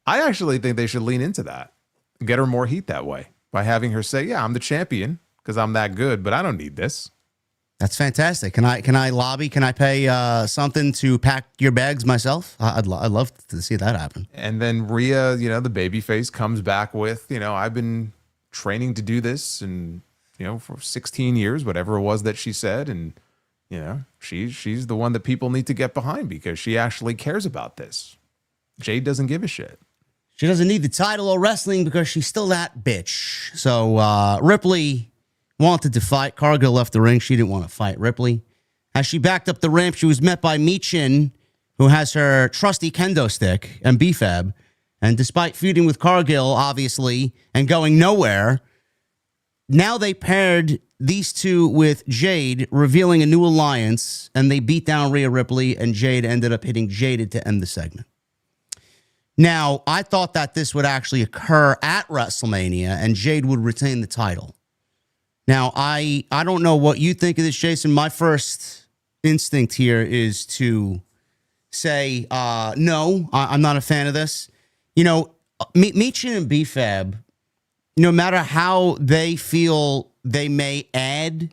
I actually think they should lean into that and get her more heat that way by having her say, yeah, I'm the champion because I'm that good, but I don't need this. that's fantastic. Can I lobby? Can I pay something to pack your bags myself? I'd love to see that happen. And then Rhea, you know, the babyface comes back with, you know, I've been training to do this and, you know, for 16 years, whatever it was that she said. And, you know, she's the one that people need to get behind because she actually cares about this. Jade doesn't give a shit. She doesn't need the title or wrestling because she's still that bitch. So Ripley wanted to fight. Cargill left the ring. She didn't want to fight Ripley. As she backed up the ramp, she was met by Michin, who has her trusty kendo stick and B-Fab. And despite feuding with Cargill, obviously, and going nowhere, now they paired these two with Jade, revealing a new alliance, and they beat down Rhea Ripley, and Jade ended up hitting Jaded to end the segment. Now, I thought that this would actually occur at WrestleMania, and Jade would retain the title. Now, I don't know what you think of this, Jason. My first instinct here is to say, no, I'm not a fan of this. You know, Michin and B-Fab, no matter how they feel they may add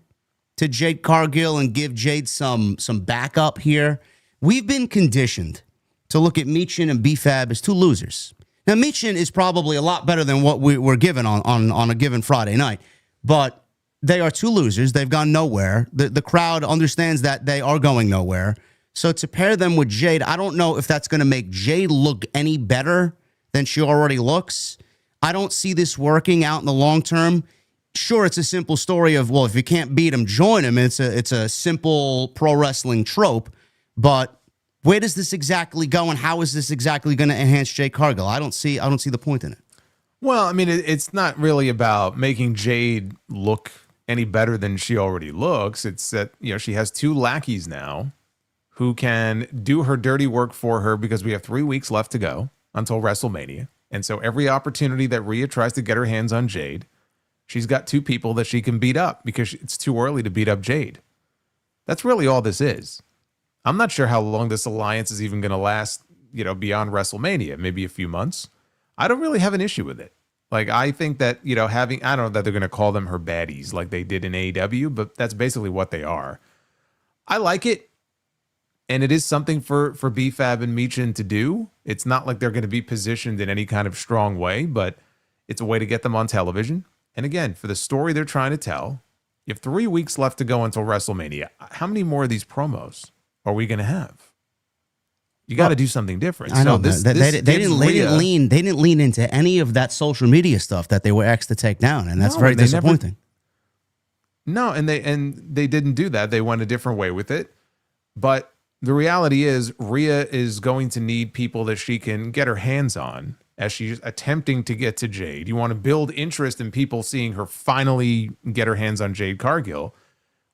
to Jade Cargill and give Jade some backup here, we've been conditioned to look at Michin and B-Fab as two losers. Now, Michin is probably a lot better than what we were given on a given Friday night, but they are two losers. They've gone nowhere. The crowd understands that they are going nowhere. So to pair them with Jade, I don't know if that's going to make Jade look any better than she already looks. I don't see this working out in the long term. Sure, it's a simple story of, well, if you can't beat him, join him. It's a simple pro wrestling trope. But where does this exactly go, and how is this exactly going to enhance Jade Cargill? I don't see the point in it. Well, I mean, it's not really about making Jade look any better than she already looks. It's that, you know, she has two lackeys now who can do her dirty work for her because we have 3 weeks left to go until WrestleMania. And so every opportunity that Rhea tries to get her hands on Jade, she's got two people that she can beat up because it's too early to beat up Jade. That's really all this is. I'm not sure how long this alliance is even going to last, you know, beyond WrestleMania, maybe a few months. I don't really have an issue with it. Like, I think that, you know, I don't know that they're going to call them her baddies like they did in AEW, but that's basically what they are. I like it. And it is something for B-Fab and Michin to do. It's not like they're going to be positioned in any kind of strong way, but it's a way to get them on television. And again, for the story they're trying to tell, you have 3 weeks left to go until WrestleMania. How many more of these promos are we going to have? You got to do something different. I know they didn't lean into any of that social media stuff that they were asked to take down, and that's very disappointing. And they didn't do that. They went a different way with it. But the reality is, Rhea is going to need people that she can get her hands on as she's attempting to get to Jade. You want to build interest in people seeing her finally get her hands on Jade Cargill.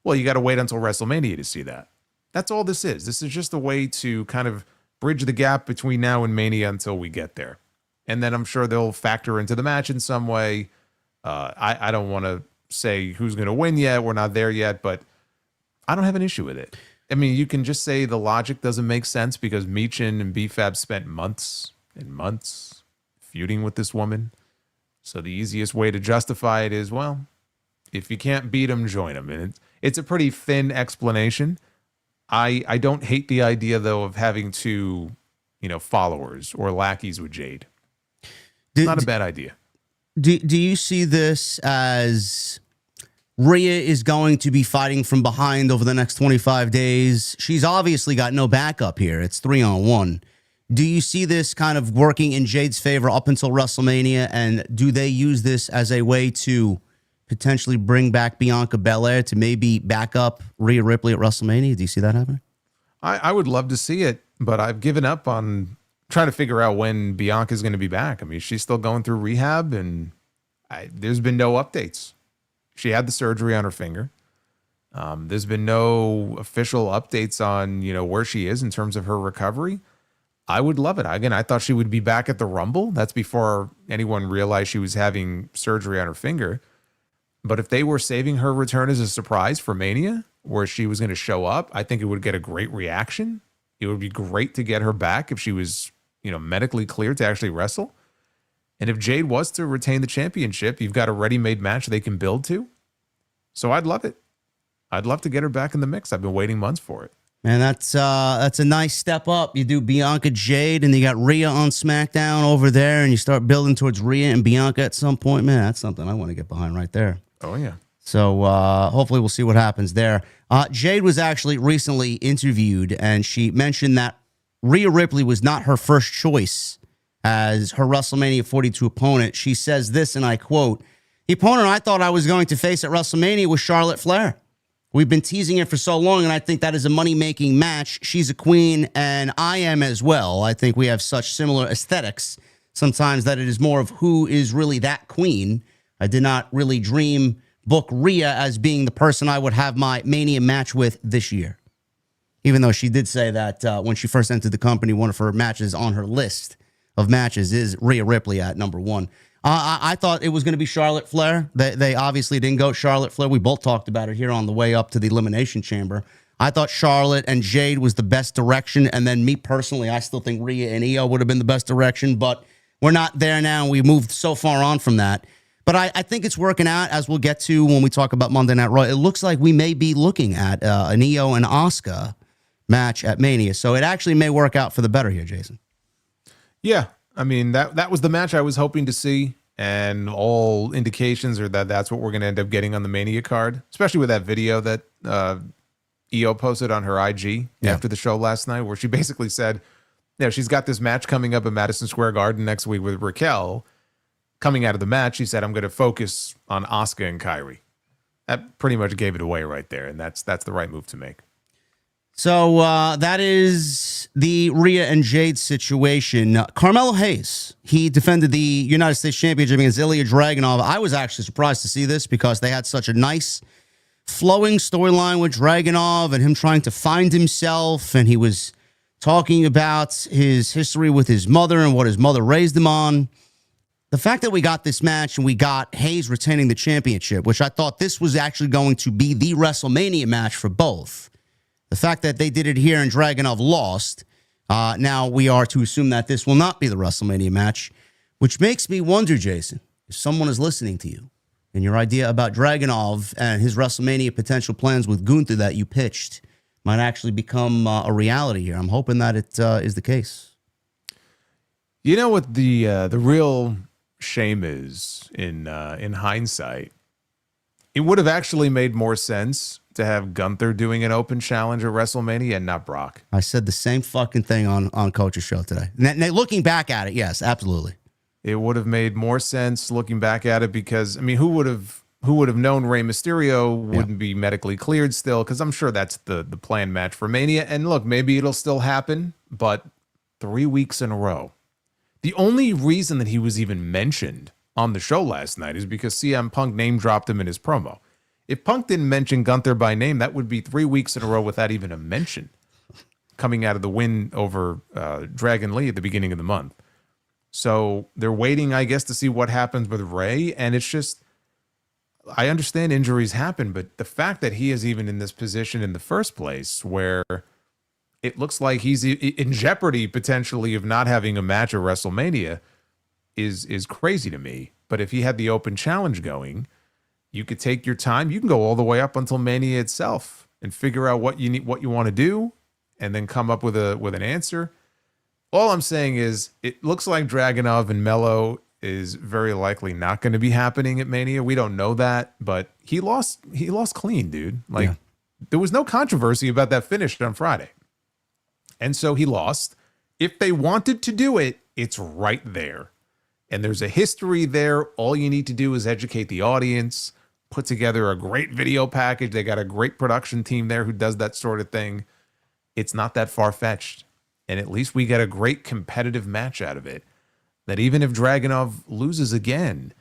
Well, you got to wait until WrestleMania to see that. That's all this is. This is just a way to kind of bridge the gap between now and Mania until we get there. And then I'm sure they'll factor into the match in some way. I don't want to say who's going to win yet. We're not there yet, but I don't have an issue with it. I mean, you can just say the logic doesn't make sense because Michin and B-Fab spent months and months feuding with this woman. So the easiest way to justify it is, well, if you can't beat them, join them. And it's a pretty thin explanation. I don't hate the idea, though, of having two, you know, followers or lackeys with Jade. Not a bad idea. Do you see this as Rhea is going to be fighting from behind over the next 25 days? She's obviously got no backup here. It's 3-on-1. Do you see this kind of working in Jade's favor up until WrestleMania? And do they use this as a way to potentially bring back Bianca Belair to maybe back up Rhea Ripley at WrestleMania? Do you see that happening? I would love to see it, but I've given up on trying to figure out when Bianca's going to be back. I mean, she's still going through rehab, and there's been no updates. She had the surgery on her finger. There's been no official updates on, you know, where she is in terms of her recovery. I would love it. Again, I thought she would be back at the Rumble. That's before anyone realized she was having surgery on her finger. But if they were saving her return as a surprise for Mania, where she was going to show up, I think it would get a great reaction. It would be great to get her back if she was, medically cleared to actually wrestle. And if Jade was to retain the championship, you've got a ready-made match they can build to. So I'd love it. I'd love to get her back in the mix. I've been waiting months for it. Man, that's a nice step up. You do Bianca, Jade, and you got Rhea on SmackDown over there, and you start building towards Rhea and Bianca at some point. Man, that's something I want to get behind right there. Oh, yeah. So hopefully we'll see what happens there. Jade was actually recently interviewed, and she mentioned that Rhea Ripley was not her first choice as her WrestleMania 42 opponent. She says this, and I quote, "The opponent I thought I was going to face at WrestleMania was Charlotte Flair. We've been teasing it for so long, and I think that is a money-making match. She's a queen, and I am as well. I think we have such similar aesthetics sometimes that it is more of who is really that queen. I did not really book Rhea as being the person I would have my Mania match with this year." Even though she did say that when she first entered the company, one of her matches on her list of matches is Rhea Ripley at number 1. I thought it was going to be Charlotte Flair. They obviously didn't go Charlotte Flair. We both talked about it here on the way up to the Elimination Chamber. I thought Charlotte and Jade was the best direction. And then me personally, I still think Rhea and Io would have been the best direction. But we're not there now. We moved so far on from that. But I think it's working out, as we'll get to when we talk about Monday Night Raw. It looks like we may be looking at an Io and Asuka match at Mania. So it actually may work out for the better here, Jason. Yeah. I mean, that was the match I was hoping to see, and all indications are that that's what we're going to end up getting on the Mania card, especially with that video that Io posted on her IG after the show last night, where she basically said, she's got this match coming up at Madison Square Garden next week with Raquel. Coming out of the match, she said, "I'm going to focus on Asuka and Kairi." That pretty much gave it away right there, and that's the right move to make. So that is the Rhea and Jade situation. Carmelo Hayes, he defended the United States Championship against Ilya Dragunov. I was actually surprised to see this because they had such a nice flowing storyline with Dragunov and him trying to find himself. And he was talking about his history with his mother and what his mother raised him on. The fact that we got this match and we got Hayes retaining the championship, which I thought this was actually going to be the WrestleMania match for both. The fact that they did it here and Dragunov lost, now we are to assume that this will not be the WrestleMania match, which makes me wonder, Jason, if someone is listening to you and your idea about Dragunov and his WrestleMania potential plans with Gunther that you pitched might actually become a reality here. I'm hoping that it is the case. You know what the real shame is in hindsight? It would have actually made more sense to have Gunther doing an open challenge at WrestleMania and not Brock. I said the same fucking thing on Coach's show today. Now, looking back at it, yes, absolutely. It would have made more sense looking back at it because, I mean, who would have known Rey Mysterio wouldn't be medically cleared still? Because I'm sure that's the planned match for Mania. And look, maybe it'll still happen, but 3 weeks in a row. The only reason that he was even mentioned on the show last night is because CM Punk name dropped him in his promo. If Punk didn't mention Gunther by name, that would be 3 weeks in a row without even a mention coming out of the win over Dragon Lee at the beginning of the month. So they're waiting, I guess, to see what happens with Rey. And it's just, I understand injuries happen, but the fact that he is even in this position in the first place where it looks like he's in jeopardy potentially of not having a match at WrestleMania is crazy to me. But if he had the open challenge going, you could take your time. You can go all the way up until Mania itself and figure out what you need, what you want to do, and then come up with an answer. All I'm saying is it looks like Dragunov and Melo is very likely not going to be happening at Mania. We don't know that, but he lost clean, dude. Like there was no controversy about that finish on Friday. And so he lost. If they wanted to do it, it's right there. And there's a history there. All you need to do is educate the audience, put together a great video package. They got a great production team there who does that sort of thing. It's not that far-fetched. And at least we get a great competitive match out of it. That even if Dragunov loses again,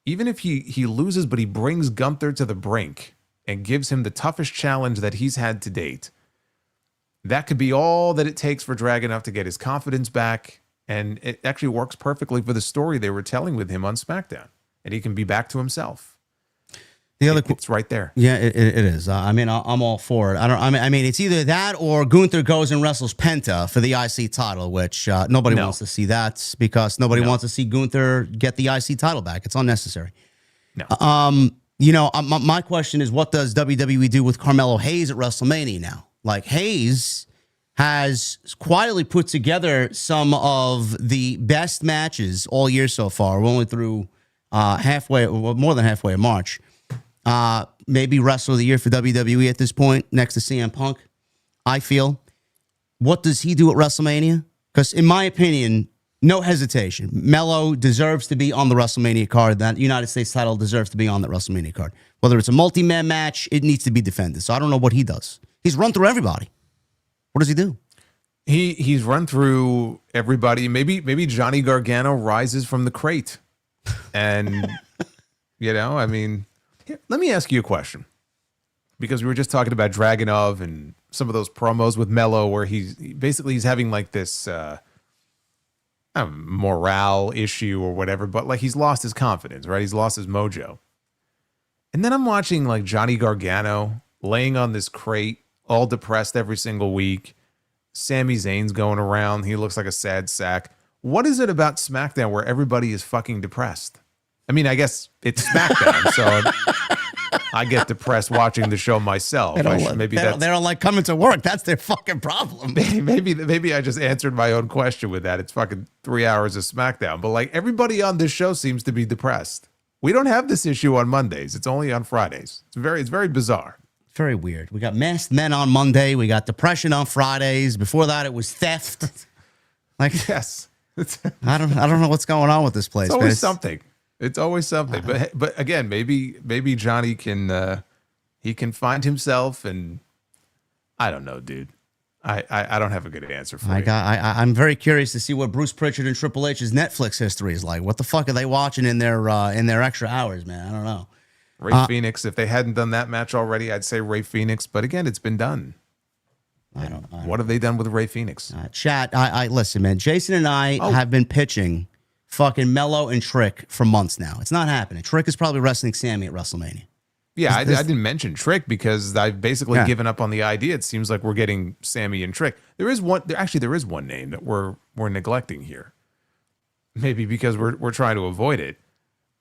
even if he loses, but he brings Gunther to the brink and gives him the toughest challenge that he's had to date, that could be all that it takes for Dragunov to get his confidence back. And it actually works perfectly for the story they were telling with him on SmackDown. And he can be back to himself. It's right there. Yeah, it is. I mean, I'm all for it. I mean, it's either that or Gunther goes and wrestles Penta for the IC title, which nobody wants to see that because nobody wants to see Gunther get the IC title back. It's unnecessary. No. My question is, what does WWE do with Carmelo Hayes at WrestleMania now? Like, Hayes has quietly put together some of the best matches all year so far. We're only through more than halfway in March. Maybe wrestler of the year for WWE at this point, next to CM Punk, I feel. What does he do at WrestleMania? Because in my opinion, no hesitation, Melo deserves to be on the WrestleMania card. That United States title deserves to be on that WrestleMania card. Whether it's a multi-man match, it needs to be defended. So I don't know what he does. He's run through everybody. What does he do? He's run through everybody. Maybe Johnny Gargano rises from the crate. And, I mean... Here, let me ask you a question, because we were just talking about Dragunov and some of those promos with Melo where he's having like this morale issue or whatever, but like he's lost his confidence, right? He's lost his mojo. And then I'm watching like Johnny Gargano laying on this crate, all depressed every single week. Sami Zayn's going around. He looks like a sad sack. What is it about SmackDown where everybody is fucking depressed? I mean, I guess it's SmackDown, so I get depressed watching the show myself. They don't like coming to work. That's their fucking problem. Maybe I just answered my own question with that. It's fucking 3 hours of SmackDown. But like everybody on this show seems to be depressed. We don't have this issue on Mondays. It's only on Fridays. It's very bizarre. Very weird. We got masked men on Monday. We got depression on Fridays. Before that, it was theft. Like, yes, I don't know what's going on with this place. It's always something. It's always something. But again, maybe Johnny can he can find himself, and I don't know, dude. I don't have a good answer for you. I'm very curious to see what Bruce Pritchard and Triple H's Netflix history is like. What the fuck are they watching in their extra hours, man? I don't know. Ray Phoenix. If they hadn't done that match already, I'd say Ray Phoenix. But again, it's been done. What have they done with Ray Phoenix? Chat. I listen, man. Jason and I have been pitching fucking Melo and Trick for months now. It's not happening. Trick is probably wrestling Sammy at WrestleMania. Yeah, I didn't mention Trick because I've basically given up on the idea. It seems like we're getting Sammy and Trick. There is one name that we're neglecting here. Maybe because we're trying to avoid it.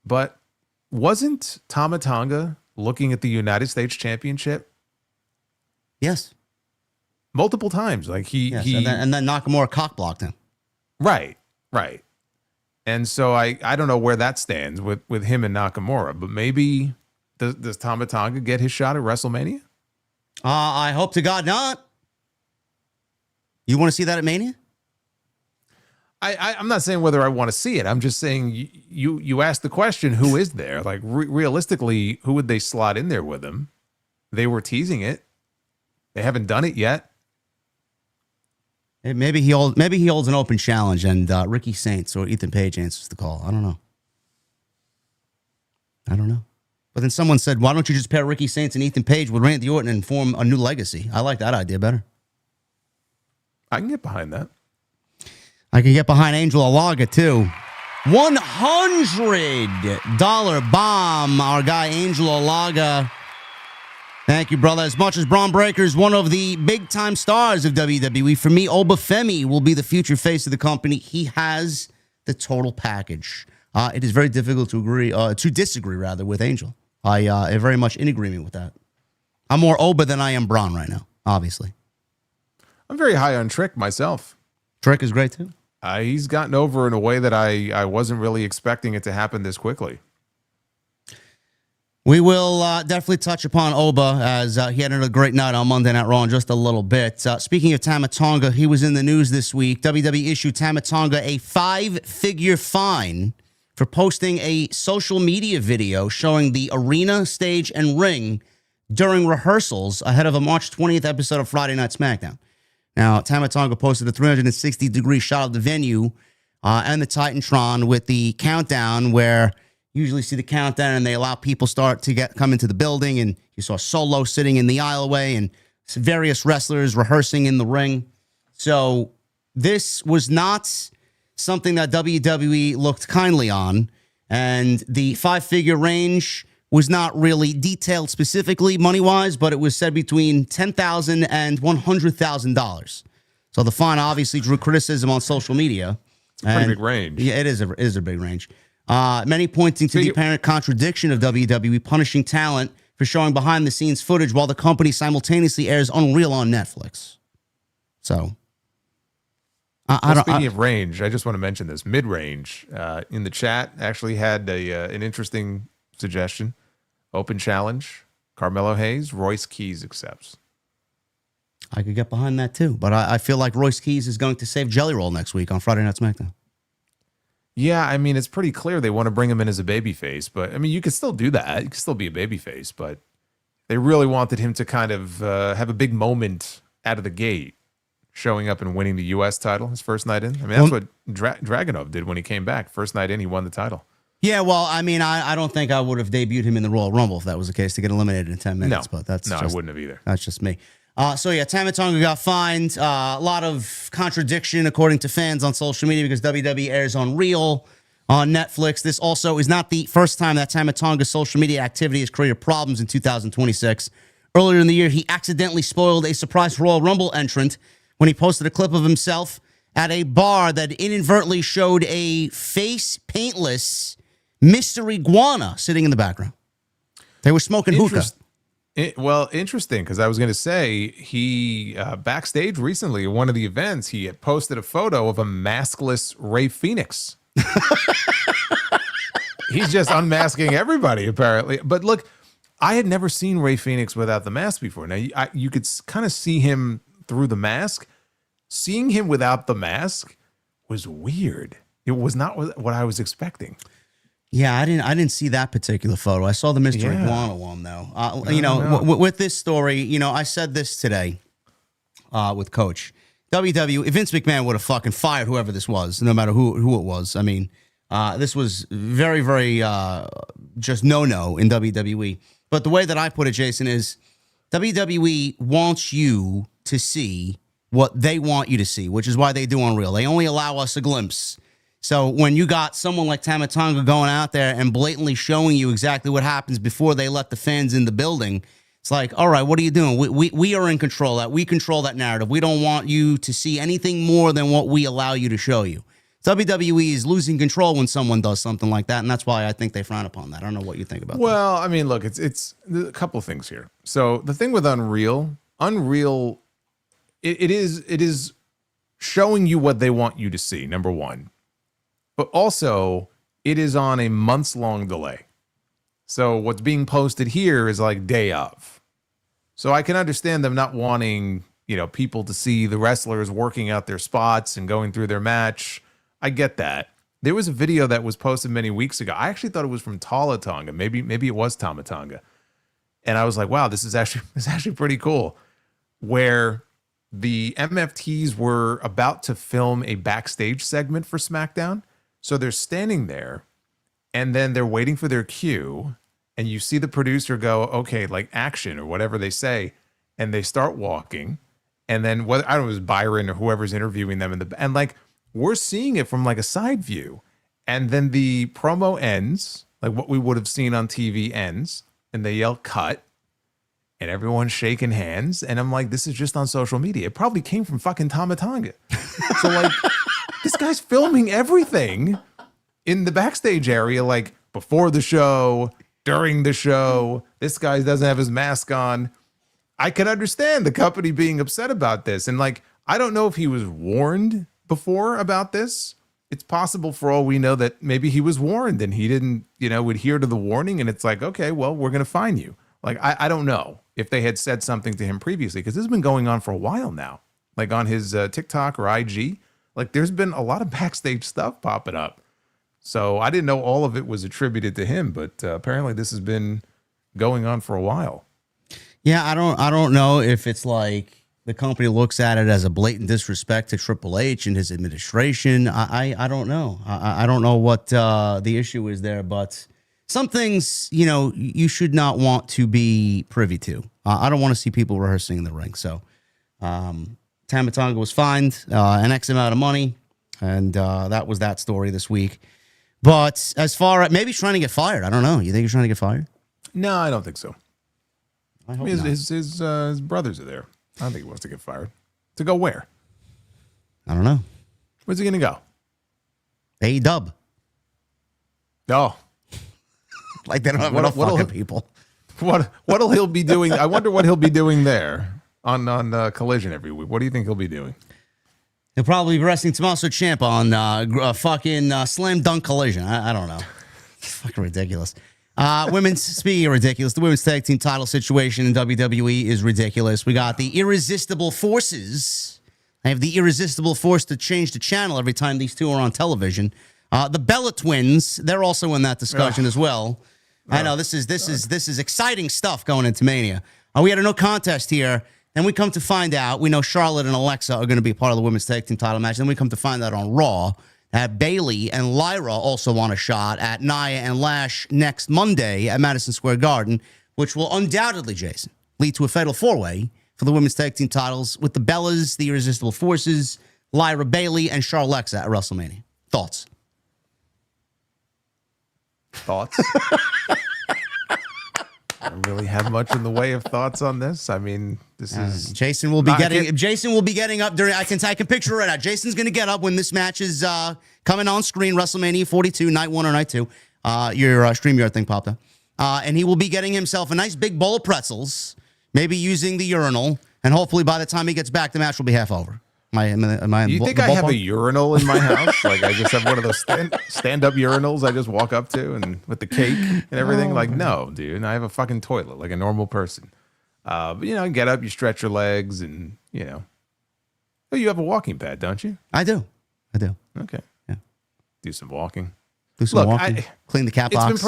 But wasn't Tama Tonga looking at the United States Championship? Yes. Multiple times. Like and then Nakamura cock-blocked him. Right. And so I don't know where that stands with him and Nakamura, but maybe does Tama Tonga get his shot at WrestleMania? I hope to God not. You want to see that at Mania? I'm not saying whether I want to see it. I'm just saying you asked the question, who is there? Like realistically, who would they slot in there with him? They were teasing it. They haven't done it yet. Maybe he holds an open challenge and Ricky Saints or Ethan Page answers the call. I don't know. But then someone said, why don't you just pair Ricky Saints and Ethan Page with Randy Orton and form a new legacy? I like that idea better. I can get behind that. I can get behind Angel Alaga too. $100 bomb, our guy Angel Alaga. Thank you, brother. As much as Braun Breaker is one of the big-time stars of WWE, for me, Oba Femi will be the future face of the company. He has the total package. It is very difficult to disagree with Angel. I am very much in agreement with that. I'm more Oba than I am Braun right now, obviously. I'm very high on Trick myself. Trick is great, too. He's gotten over in a way that I wasn't really expecting it to happen this quickly. We will definitely touch upon Oba as he had a great night on Monday Night Raw in just a little bit. Speaking of Tama Tonga, he was in the news this week. WWE issued Tama Tonga a 5-figure fine for posting a social media video showing the arena, stage, and ring during rehearsals ahead of a March 20th episode of Friday Night SmackDown. Now, Tama Tonga posted a 360-degree shot of the venue and the Titantron with the countdown where you usually see the countdown and they allow people come into the building, and you saw Solo sitting in the aisleway and various wrestlers rehearsing in the ring. So this was not something that WWE looked kindly on. And the 5-figure range was not really detailed specifically money-wise, but it was said between $10,000 and $100,000. So the fine obviously drew criticism on social media. It's a pretty big range. Yeah, it is a big range. Many pointing to the apparent contradiction of WWE punishing talent for showing behind-the-scenes footage while the company simultaneously airs Unreal on Netflix. So, speaking of range, I just want to mention this. Mid-range in the chat actually had an interesting suggestion. Open challenge. Carmelo Hayes, Royce Keys accepts. I could get behind that too, but I feel like Royce Keys is going to save Jelly Roll next week on Friday Night SmackDown. Yeah, I mean, it's pretty clear they want to bring him in as a babyface, but I mean, you could still do that. You could still be a babyface, but they really wanted him to kind of have a big moment out of the gate, showing up and winning the U.S. title his first night in. I mean, that's what Dragunov did when he came back. First night in, he won the title. Yeah, well, I mean, I don't think I would have debuted him in the Royal Rumble if that was the case to get eliminated in 10 minutes. No, but that's I wouldn't have either. That's just me. So yeah, Tama Tonga got fined. A lot of contradiction according to fans on social media because WWE airs Unreal on Netflix. This also is not the first time that Tama Tonga's social media activity has created problems in 2026. Earlier in the year, he accidentally spoiled a surprise Royal Rumble entrant when he posted a clip of himself at a bar that inadvertently showed a face paintless Mr. Iguana sitting in the background. They were smoking hookah. Interesting, because I was going to say, he backstage recently at one of the events, he had posted a photo of a maskless Rey Fenix. He's just unmasking everybody, apparently. But look, I had never seen Rey Fenix without the mask before. Now, you could kind of see him through the mask. Seeing him without the mask was weird. It was not what I was expecting. Yeah, I didn't see that particular photo. I saw the Mr. Iguana one though. With this story, I said this today with Coach. WWE, Vince McMahon would have fucking fired whoever this was, no matter who it was. I mean, this was very, very just no in WWE. But the way that I put it, Jason, is WWE wants you to see what they want you to see, which is why they do Unreal. They only allow us a glimpse. So when you got someone like Tama Tonga going out there and blatantly showing you exactly what happens before they let the fans in the building, it's like, all right, what are you doing? We are in control. We control that narrative. We don't want you to see anything more than what we allow you to show you. WWE is losing control when someone does something like that, and that's why I think they frown upon that. I don't know what you think about that. Well, I mean, look, it's a couple of things here. So the thing with Unreal, it is showing you what they want you to see, number one. But also, it is on a months-long delay. So what's being posted here is like day of. So I can understand them not wanting, people to see the wrestlers working out their spots and going through their match. I get that. There was a video that was posted many weeks ago. I actually thought it was from Tama Tonga. Maybe it was Tama Tonga. And I was like, wow, this is actually pretty cool. Where the MFTs were about to film a backstage segment for SmackDown. So they're standing there, and then they're waiting for their cue, and you see the producer go, okay, like action or whatever they say, and they start walking, and then whether I don't know, it was Byron or whoever's interviewing them and like we're seeing it from like a side view, and then the promo ends, like what we would have seen on TV ends, and they yell cut, and everyone's shaking hands, and I'm like, this is just on social media. It probably came from fucking Tama Tonga. So like. This guy's filming everything in the backstage area, like before the show, during the show. This guy doesn't have his mask on. I can understand the company being upset about this. And like, I don't know if he was warned before about this. It's possible for all we know that maybe he was warned and he didn't, adhere to the warning. And it's like, okay, well, we're going to fine you. Like, I don't know if they had said something to him previously, because this has been going on for a while now, like on his TikTok or IG. Like, there's been a lot of backstage stuff popping up. So I didn't know all of it was attributed to him, but apparently this has been going on for a while. Yeah, I don't know if it's like the company looks at it as a blatant disrespect to Triple H and his administration. I don't know. I don't know what the issue is there, but some things, you should not want to be privy to. I don't want to see people rehearsing in the ring. So Tama Tonga was fined an X amount of money, and that was that story this week. But as far as maybe he's trying to get fired, I don't know. You think he's trying to get fired? No, I don't think so. I hope his brothers are there. I don't think he wants to get fired. To go where? I don't know. Where's he going to go? A-Dub. Oh. Like they don't have enough fucking people. What'll he'll be doing? I wonder what he'll be doing there on Collision every week. What do you think he'll be doing? He'll probably be wrestling Tommaso Ciampa on fucking Slam Dunk Collision. I don't know. It's fucking ridiculous. Speaking of ridiculous, the women's tag team title situation in WWE is ridiculous. We got the Irresistible Forces. I have the Irresistible Force to change the channel every time these two are on television. The Bella Twins, they're also in that discussion as well. I know this is exciting stuff going into Mania. We had a no contest here. Then we come to find out, we know Charlotte and Alexa are going to be part of the women's tag team title match. Then we come to find out on Raw that Bayley and Lyra also want a shot at Nia and Lash next Monday at Madison Square Garden, which will undoubtedly, Jason, lead to a fatal four-way for the women's tag team titles with the Bellas, the Irresistible Forces, Lyra Bayley, and Charlexa at WrestleMania. Thoughts? I don't really have much in the way of thoughts on this. I mean, this is Jason will be getting up during. I can picture it right now. Jason's going to get up when this match is coming on screen. WrestleMania 42, night 1 or night 2. Your StreamYard thing popped up, and he will be getting himself a nice big bowl of pretzels, maybe using the urinal, and hopefully by the time he gets back, the match will be half over. Am I you think I have a urinal in my house? Like I just have one of those stand-up urinals I just walk up to and with the cake and everything? Like, no, dude. I have a fucking toilet like a normal person. But, get up, you stretch your legs and, Oh, you have a walking pad, don't you? I do. Okay. Yeah. Do some walking. Clean the cat box.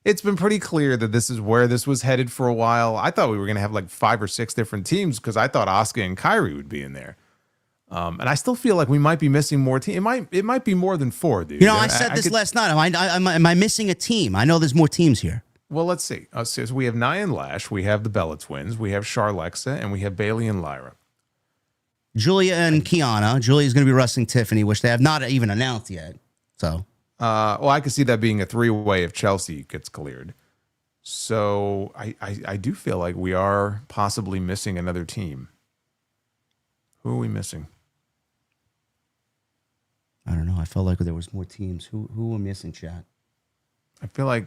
It's been pretty clear that this is where this was headed for a while. I thought we were going to have like 5 or 6 different teams because I thought Asuka and Kairi would be in there. And I still feel like we might be missing more teams. It might be more than 4, dude. I said this last night. Am I missing a team? I know there's more teams here. Well, let's see. So we have Nia and Lash. We have the Bella Twins. We have Charlexa. And we have Bayley and Lyra. Julia and Kiana. Julia's going to be wrestling Tiffany, which they have not even announced yet. So, well, I could see that being a 3-way if Chelsea gets cleared. So I do feel like we are possibly missing another team. Who are we missing? I don't know. I felt like there was more teams. Who were missing, chat? I feel like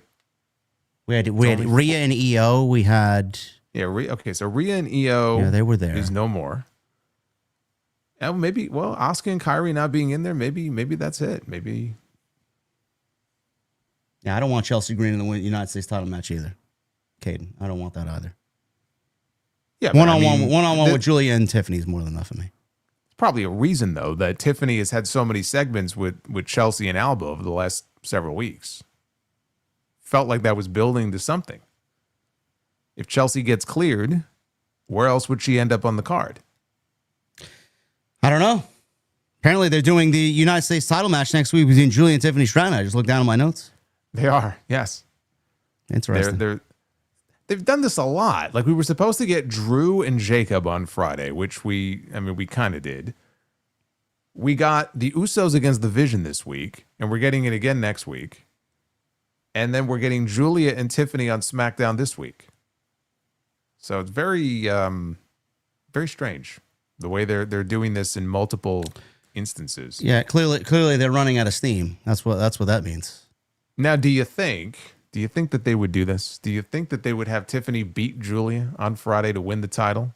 we had Rhea and EO. We had okay, so Rhea and EO. Yeah, they were there. Is no more. Maybe Asuka and Kairi not being in there. Maybe that's it. Maybe. Yeah, I don't want Chelsea Green in the United States title match either. Caden, I don't want that either. Yeah, one-on-one with Julia and Tiffany is more than enough for me. Probably a reason, though, that Tiffany has had so many segments with Chelsea and Alba over the last several weeks. Felt like that was building to something. If Chelsea gets cleared, where else would she end up on the card? I don't know. Apparently, they're doing the United States title match next week between Julia and Tiffany Stratton. I just looked down at my notes. They are, yes. Interesting. They've done this a lot. Like we were supposed to get Drew and Jacob on Friday, which we kind of did. We got the Usos against the Vision this week, and we're getting it again next week. And then we're getting Julia and Tiffany on SmackDown this week. So it's very, very strange the way they're doing this in multiple instances. Yeah, clearly they're running out of steam. That's what that means. Now, do you think that they would do this? Do you think that they would have Tiffany beat Julia on Friday to win the title?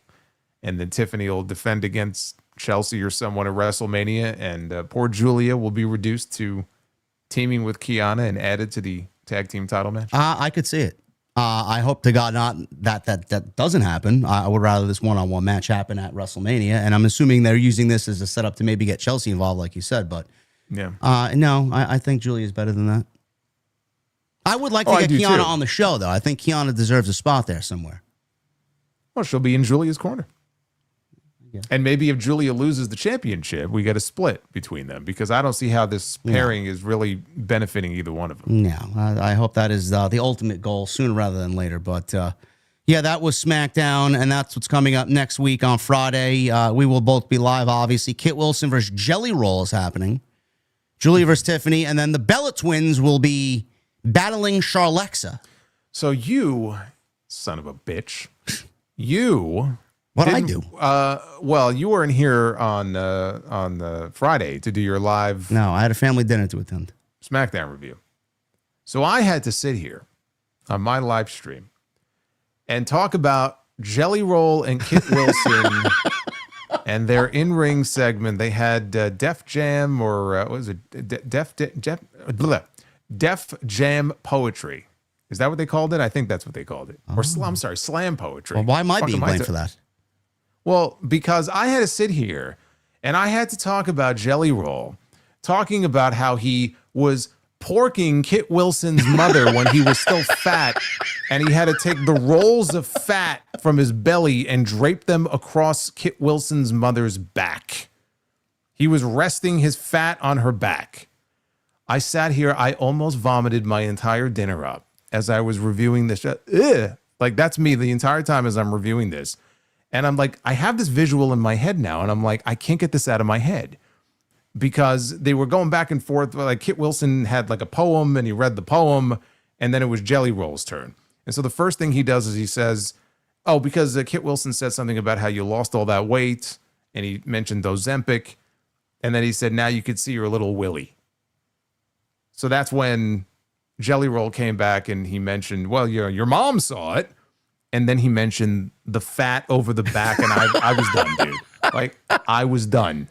And then Tiffany will defend against Chelsea or someone at WrestleMania, and poor Julia will be reduced to teaming with Kiana and added to the tag team title match? I could see it. I hope to God not that doesn't happen. I would rather this one-on-one match happen at WrestleMania, and I'm assuming they're using this as a setup to maybe get Chelsea involved, like you said. But yeah, no, I think Julia is better than that. I would like to get Kiana on the show, though. I think Kiana deserves a spot there somewhere. Well, she'll be in Julia's corner. Yeah. And maybe if Julia loses the championship, we get a split between them, because I don't see how this pairing is really benefiting either one of them. No, I hope that is the ultimate goal sooner rather than later. But Yeah, that was SmackDown, and that's what's coming up next week on Friday. We will both be live, obviously. Kit Wilson versus Jelly Roll is happening. Julia versus Tiffany, and then the Bella Twins will be battling Charlexa. So you, son of a bitch, you... What'd I do? Well, you weren't here on Friday to do your live... No, I had a family dinner to attend. SmackDown review. So I had to sit here on my live stream and talk about Jelly Roll and Kit Wilson and their in-ring segment. They had Def Jam, or what was it? Def Jam Poetry. Is that what they called it? I think that's what they called it. Or I'm sorry, Slam Poetry. Well, why am I being blamed for that? Well, because I had to sit here and I had to talk about Jelly Roll, talking about how he was porking Kit Wilson's mother when he was still fat, and he had to take the rolls of fat from his belly and drape them across Kit Wilson's mother's back. He was resting his fat on her back. I sat here, I almost vomited my entire dinner up as I was reviewing this. Like, that's me the entire time as I'm reviewing this. And I'm like, I have this visual in my head now, and I'm like, I can't get this out of my head. Because they were going back and forth. Like, Kit Wilson had like a poem, and he read the poem, and then it was Jelly Roll's turn. And so the first thing he does is he says, oh, because Kit Wilson said something about how you lost all that weight, and he mentioned Ozempic, and then he said, now you could see your little willy. So that's when Jelly Roll came back and he mentioned, well, your mom saw it, and then he mentioned the fat over the back, and I was done, dude. Like, I was done.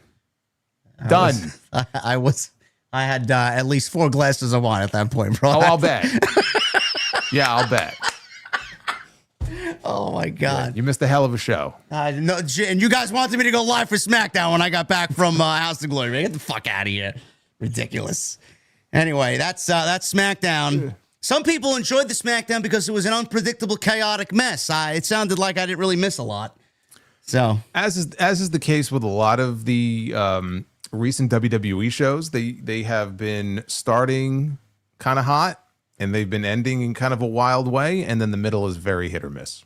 Done. I had at least 4 glasses of wine at that point, bro. Oh, I'll bet. Yeah, I'll bet. Oh my God. You missed a hell of a show. No, and you guys wanted me to go live for SmackDown when I got back from House of Glory. Get the fuck out of here. Ridiculous. Anyway, that's SmackDown. Some people enjoyed the SmackDown because it was an unpredictable, chaotic mess. It sounded like I didn't really miss a lot. So, as is the case with a lot of the recent WWE shows, they have been starting kind of hot and they've been ending in kind of a wild way, and then the middle is very hit or miss.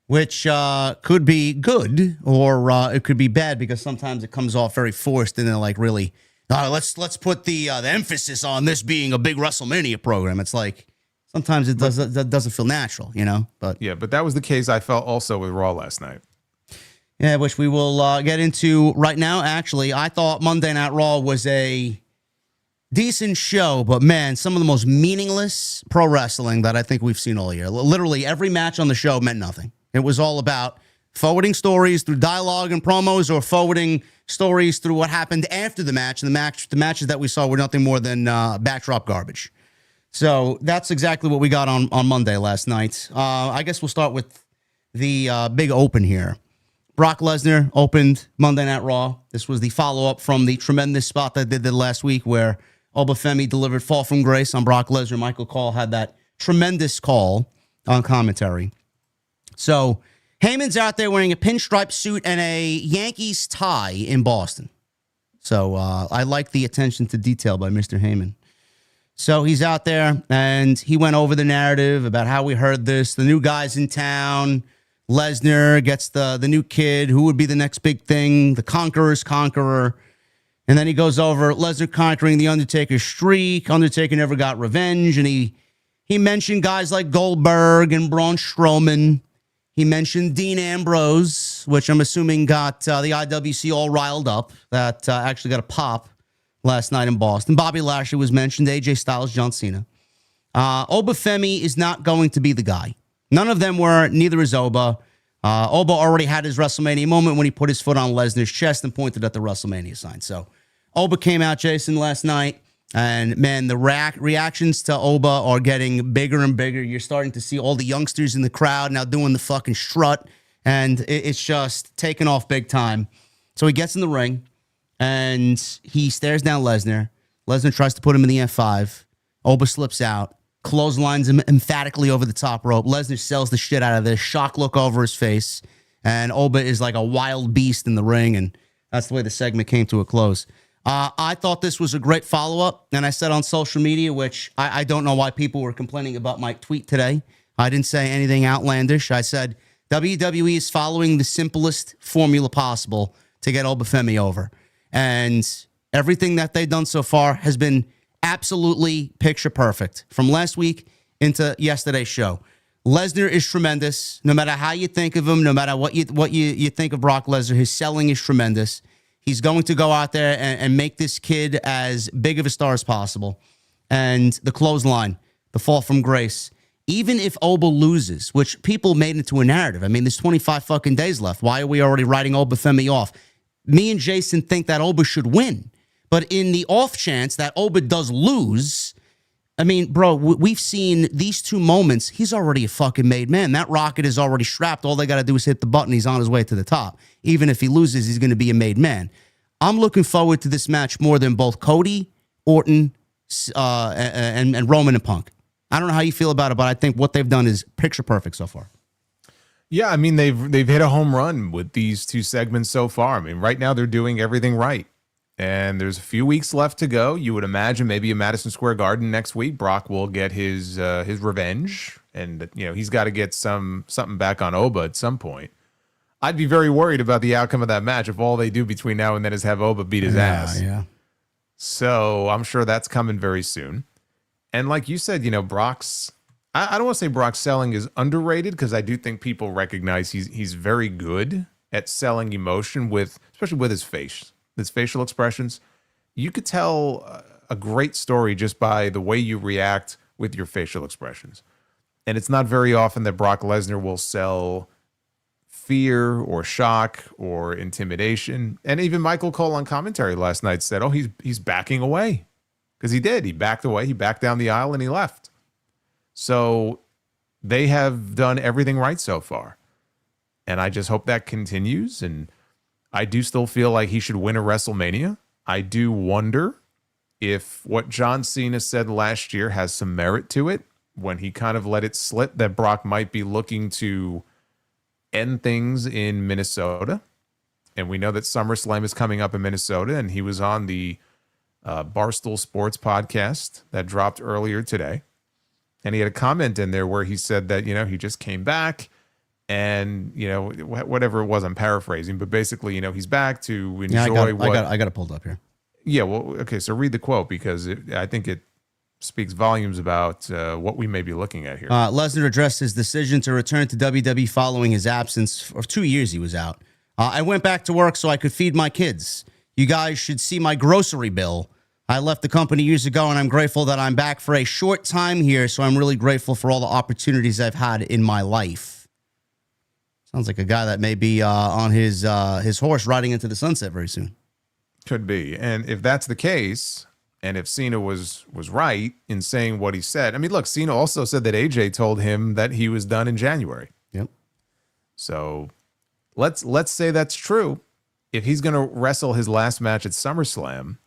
Which could be good, or it could be bad, because sometimes it comes off very forced, and then like, really, let's put the emphasis on this being a big WrestleMania program. It's like sometimes it doesn't feel natural, you know. But yeah, but that was the case I felt also with Raw last night. Yeah, which we will get into right now. Actually, I thought Monday Night Raw was a decent show, but man, some of the most meaningless pro wrestling that I think we've seen all year. Literally every match on the show meant nothing. It was all about forwarding stories through dialogue and promos, or forwarding stories through what happened after the match. And the matches that we saw were nothing more than backdrop garbage. So that's exactly what we got on Monday last night. I guess we'll start with the big open here. Brock Lesnar opened Monday Night Raw. This was the follow-up from the tremendous spot that they did last week, where Oba Femi delivered Fall from Grace on Brock Lesnar. Michael Cole had that tremendous call on commentary. So Heyman's out there wearing a pinstripe suit and a Yankees tie in Boston. So I like the attention to detail by Mr. Heyman. So he's out there, and he went over the narrative about how we heard this. The new guy's in town. Lesnar gets the new kid. Who would be the next big thing? The Conqueror's Conqueror. And then he goes over Lesnar conquering the Undertaker's streak. Undertaker never got revenge. And he mentioned guys like Goldberg and Braun Strowman. He mentioned Dean Ambrose, which I'm assuming got the IWC all riled up. That actually got a pop last night in Boston. Bobby Lashley was mentioned. AJ Styles, John Cena. Oba Femi is not going to be the guy. None of them were. Neither is Oba. Oba already had his WrestleMania moment when he put his foot on Lesnar's chest and pointed at the WrestleMania sign. So Oba came out, Jason, last night. And, man, the reactions to Oba are getting bigger and bigger. You're starting to see all the youngsters in the crowd now doing the fucking strut. And it's just taking off big time. So he gets in the ring, and he stares down Lesnar. Lesnar tries to put him in the F5. Oba slips out. Clotheslines him emphatically over the top rope. Lesnar sells the shit out of this. Shock look over his face. And Oba is like a wild beast in the ring. And that's the way the segment came to a close. I thought this was a great follow-up. And I said on social media, which I don't know why people were complaining about my tweet today. I didn't say anything outlandish. I said WWE is following the simplest formula possible to get Oba Femi over. And everything that they've done so far has been absolutely picture perfect. From last week into yesterday's show. Lesnar is tremendous. No matter how you think of him, no matter what you think of Brock Lesnar, his selling is tremendous. He's going to go out there and make this kid as big of a star as possible. And the clothesline, the fall from grace. Even if Oba loses, which people made into a narrative. I mean, there's 25 fucking days left. Why are we already writing Oba Femi off? Me and Jason think that Oba should win. But in the off chance that Oba does lose, I mean, bro, we've seen these two moments. He's already a fucking made man. That rocket is already strapped. All they got to do is hit the button. He's on his way to the top. Even if he loses, he's going to be a made man. I'm looking forward to this match more than both Cody, Orton, and Roman and Punk. I don't know how you feel about it, but I think what they've done is picture perfect so far. Yeah, I mean, they've hit a home run with these two segments so far. I mean, right now they're doing everything right. And there's a few weeks left to go. You would imagine maybe in Madison Square Garden next week, Brock will get his revenge. And, you know, he's got to get something back on Oba at some point. I'd be very worried about the outcome of that match if all they do between now and then is have Oba beat his ass. Yeah. So I'm sure that's coming very soon. And like you said, you know, Brock's, I don't want to say Brock's selling is underrated because I do think people recognize he's very good at selling emotion especially with his face, his facial expressions. You could tell a great story just by the way you react with your facial expressions. And it's not very often that Brock Lesnar will sell fear or shock or intimidation. And even Michael Cole on commentary last night said, oh, he's backing away. Because he did. He backed away. He backed down the aisle and he left. So they have done everything right so far. And I just hope that continues. And I do still feel like he should win a WrestleMania. I do wonder if what John Cena said last year has some merit to it when he kind of let it slip that Brock might be looking to end things in Minnesota. And we know that SummerSlam is coming up in Minnesota. And he was on the Barstool Sports podcast that dropped earlier today. And he had a comment in there where he said that, you know, he just came back and, you know, whatever it was, I'm paraphrasing, but basically, you know, he's back to enjoy I got it pulled up here. Yeah, well, okay, so read the quote because I think it speaks volumes about what we may be looking at here. Lesnar addressed his decision to return to WWE following his absence. For 2 years he was out. I went back to work so I could feed my kids. You guys should see my grocery bill. I left the company years ago, and I'm grateful that I'm back for a short time here, so I'm really grateful for all the opportunities I've had in my life. Sounds like a guy that may be on his horse riding into the sunset very soon. Could be. And if that's the case, and if Cena was right in saying what he said, I mean, look, Cena also said that AJ told him that he was done in January. Yep. So let's say that's true. If he's going to wrestle his last match at SummerSlam,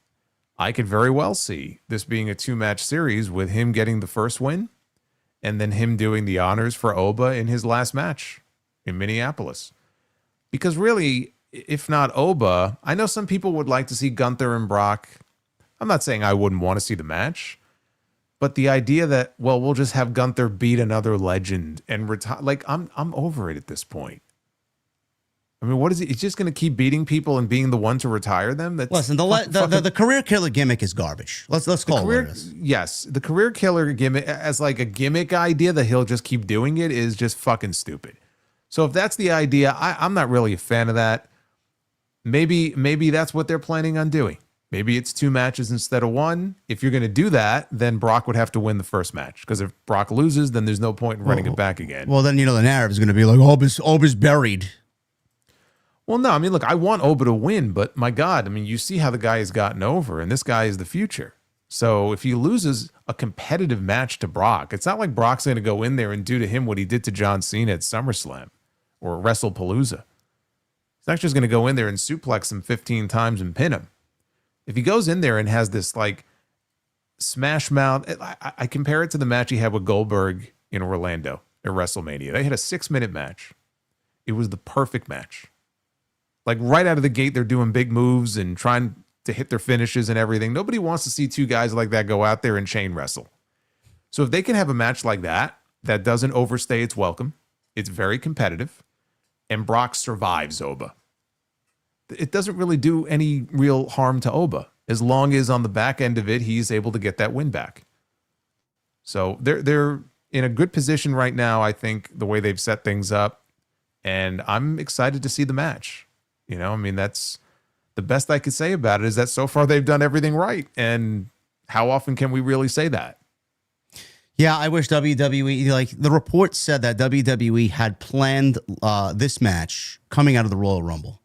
I could very well see this being a 2-match series with him getting the first win and then him doing the honors for Oba in his last match in Minneapolis. Because really, if not Oba, I know some people would like to see Gunther and Brock. I'm not saying I wouldn't want to see the match, but the idea that, well, we'll just have Gunther beat another legend and retire, like I'm over it at this point. I mean, what is he? He's just going to keep beating people and being the one to retire them? Listen, the career killer gimmick is garbage. Let's call it what it is. Yes, the career killer gimmick as like a gimmick idea that he'll just keep doing it is just fucking stupid. So if that's the idea, I'm not really a fan of that. Maybe that's what they're planning on doing. Maybe it's 2 matches instead of 1. If you're going to do that, then Brock would have to win the first match. Because if Brock loses, then there's no point in running it back again. Well, then, you know, the narrative is going to be like, Oba's buried. Well, no, I mean, look, I want Oba to win, but my God, I mean, you see how the guy has gotten over, and this guy is the future. So if he loses a competitive match to Brock, it's not like Brock's going to go in there and do to him what he did to John Cena at SummerSlam or WrestlePalooza. He's not just going to go in there and suplex him 15 times and pin him. If he goes in there and has this, like, smash mouth, I compare it to the match he had with Goldberg in Orlando at WrestleMania. They had a 6-minute match. It was the perfect match. Like right out of the gate, they're doing big moves and trying to hit their finishes and everything. Nobody wants to see 2 guys like that go out there and chain wrestle. So if they can have a match like that, that doesn't overstay its welcome. It's very competitive. And Brock survives Oba. It doesn't really do any real harm to Oba, as long as on the back end of it, he's able to get that win back. So they're in a good position right now, I think, the way they've set things up. And I'm excited to see the match. You know, I mean, that's the best I could say about it, is that so far they've done everything right. And how often can we really say that? Yeah, I wish WWE, like the report said that WWE had planned this match coming out of the Royal Rumble,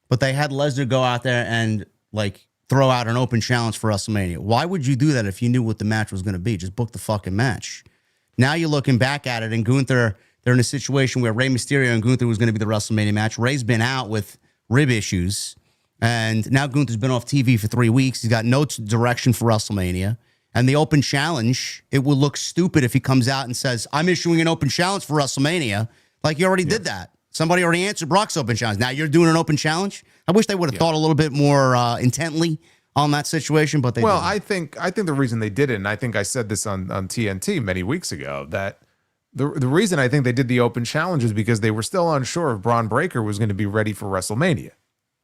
but they had Lesnar go out there and like throw out an open challenge for WrestleMania. Why would you do that if you knew what the match was going to be? Just book the fucking match. Now you're looking back at it, and Gunther, they're in a situation where Rey Mysterio and Gunther was going to be the WrestleMania match. Rey's been out with rib issues, and now Gunther's been off TV for 3 weeks. He's got no direction for WrestleMania. And the open challenge, it would look stupid if he comes out and says, I'm issuing an open challenge for WrestleMania. Like, you already did that. Somebody already answered Brock's open challenge. Now you're doing an open challenge? I wish they would have thought a little bit more intently on that situation, but they didn't. I think the reason they did it, and I think I said this on TNT many weeks ago, that the reason I think they did the open challenge is because they were still unsure if Braun Breaker was going to be ready for WrestleMania.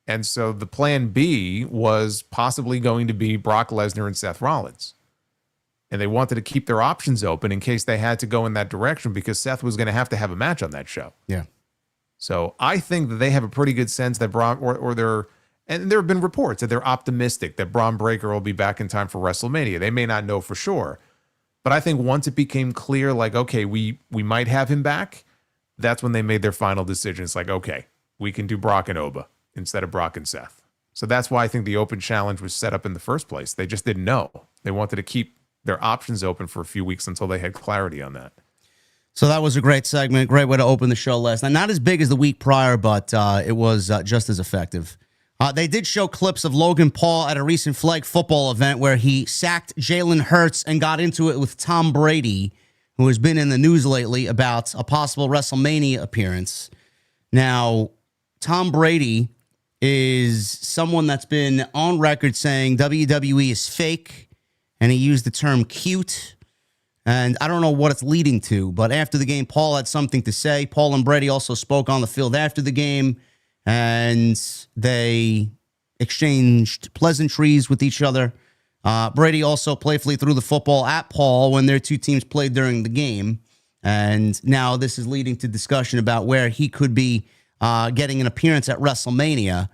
And so the plan B was possibly going to be Brock Lesnar and Seth Rollins. And they wanted to keep their options open in case they had to go in that direction, because Seth was going to have a match on that show. Yeah. So I think that they have a pretty good sense that Braun, and there have been reports that they're optimistic that Braun Breaker will be back in time for WrestleMania. They may not know for sure, but I think once it became clear, like, okay, we might have him back, that's when they made their final decision. It's like, okay, we can do Brock and Oba instead of Brock and Seth. So that's why I think the open challenge was set up in the first place. They just didn't know. They wanted to keep their options open for a few weeks until they had clarity on that. So that was a great segment. Great way to open the show last night. Not as big as the week prior, but it was just as effective. They did show clips of Logan Paul at a recent flag football event where he sacked Jalen Hurts and got into it with Tom Brady, who has been in the news lately about a possible WrestleMania appearance. Now, Tom Brady is someone that's been on record saying WWE is fake, and he used the term cute. And I don't know what it's leading to, but after the game, Paul had something to say. Paul and Brady also spoke on the field after the game, and they exchanged pleasantries with each other. Brady also playfully threw the football at Paul when their two teams played during the game. And now this is leading to discussion about where he could be getting an appearance at WrestleMania.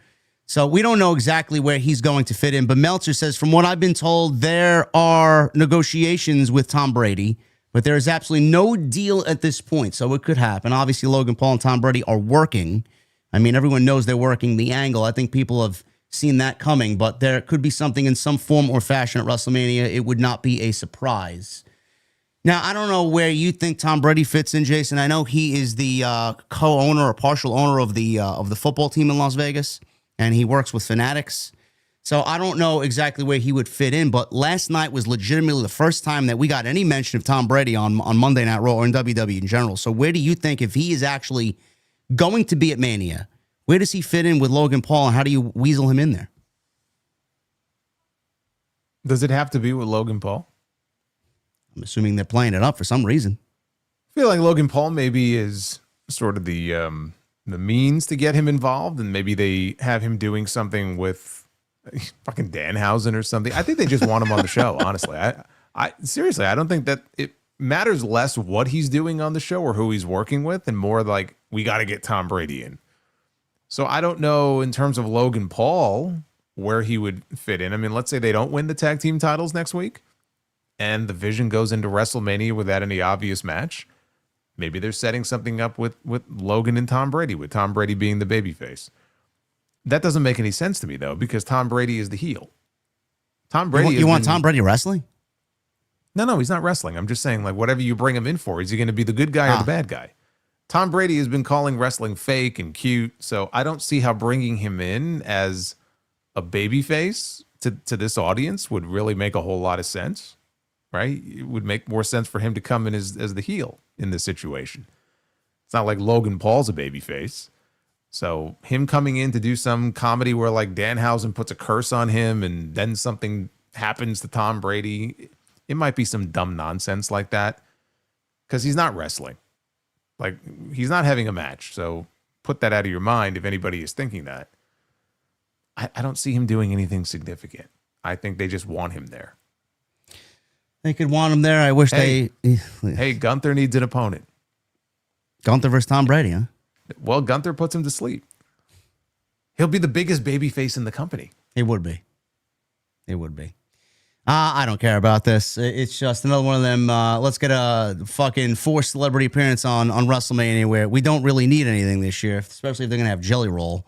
So we don't know exactly where he's going to fit in. But Meltzer says, from what I've been told, there are negotiations with Tom Brady, but there is absolutely no deal at this point. So it could happen. Obviously, Logan Paul and Tom Brady are working. I mean, everyone knows they're working the angle. I think people have seen that coming, but there could be something in some form or fashion at WrestleMania. It would not be a surprise. Now, I don't know where you think Tom Brady fits in, Jason. I know he is the co-owner or partial owner of the football team in Las Vegas, and he works with Fanatics. So I don't know exactly where he would fit in, but last night was legitimately the first time that we got any mention of Tom Brady on Monday Night Raw or in WWE in general. So where do you think, if he is actually going to be at Mania, where does he fit in with Logan Paul, and how do you weasel him in there? Does it have to be with Logan Paul? I'm assuming they're playing it up for some reason. I feel like Logan Paul maybe is sort of the means to get him involved, and maybe they have him doing something with fucking Danhausen or something. I think they just want him on the show, honestly. I seriously, I don't think that it matters less what he's doing on the show or who he's working with, and more like, we got to get Tom Brady in. So I don't know in terms of Logan Paul where he would fit in. I mean, let's say they don't win the tag team titles next week and the Vision goes into WrestleMania without any obvious match. Maybe they're setting something up with Logan and Tom Brady, with Tom Brady being the babyface. That doesn't make any sense to me, though, because Tom Brady is the heel. Tom Brady. You want Tom Brady wrestling? No, he's not wrestling. I'm just saying, like, whatever you bring him in for, is he going to be the good guy or the bad guy? Tom Brady has been calling wrestling fake and cute, so I don't see how bringing him in as a babyface to this audience would really make a whole lot of sense, right? It would make more sense for him to come in as the heel in this situation. It's not like Logan Paul's a babyface. So him coming in to do some comedy where like Danhausen puts a curse on him and then something happens to Tom Brady, it might be some dumb nonsense like that. because he's not wrestling. Like, he's not having a match. So put that out of your mind if anybody is thinking that. I don't see him doing anything significant. I think they just want him there. They could want him there. I wish Hey, Gunther needs an opponent. Gunther versus Tom Brady, huh? Well, Gunther puts him to sleep. He'll be the biggest babyface in the company. It would be. It would be. I don't care about this. It's just another one of them. Let's get a fucking forced celebrity appearance on WrestleMania where we don't really need anything this year, especially if they're going to have Jelly Roll.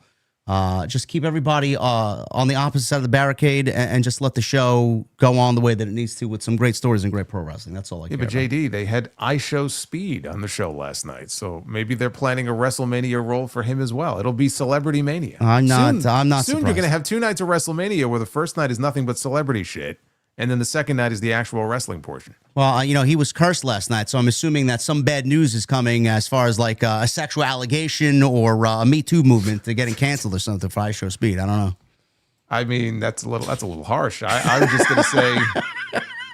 Just keep everybody on the opposite side of the barricade and just let the show go on the way that it needs to with some great stories and great pro wrestling. That's all I care about. Yeah, but JD, they had I Show Speed on the show last night, so maybe they're planning a WrestleMania role for him as well. It'll be Celebrity Mania. I'm not Soon surprised. You're going to have 2 nights of WrestleMania where the first night is nothing but celebrity shit, and then the second night is the actual wrestling portion. Well, he was cursed last night, so I'm assuming that some bad news is coming as far as like a sexual allegation or a Me Too movement to getting canceled or something for I Show Speed. I don't know. I mean, that's a little harsh. I was just going to say,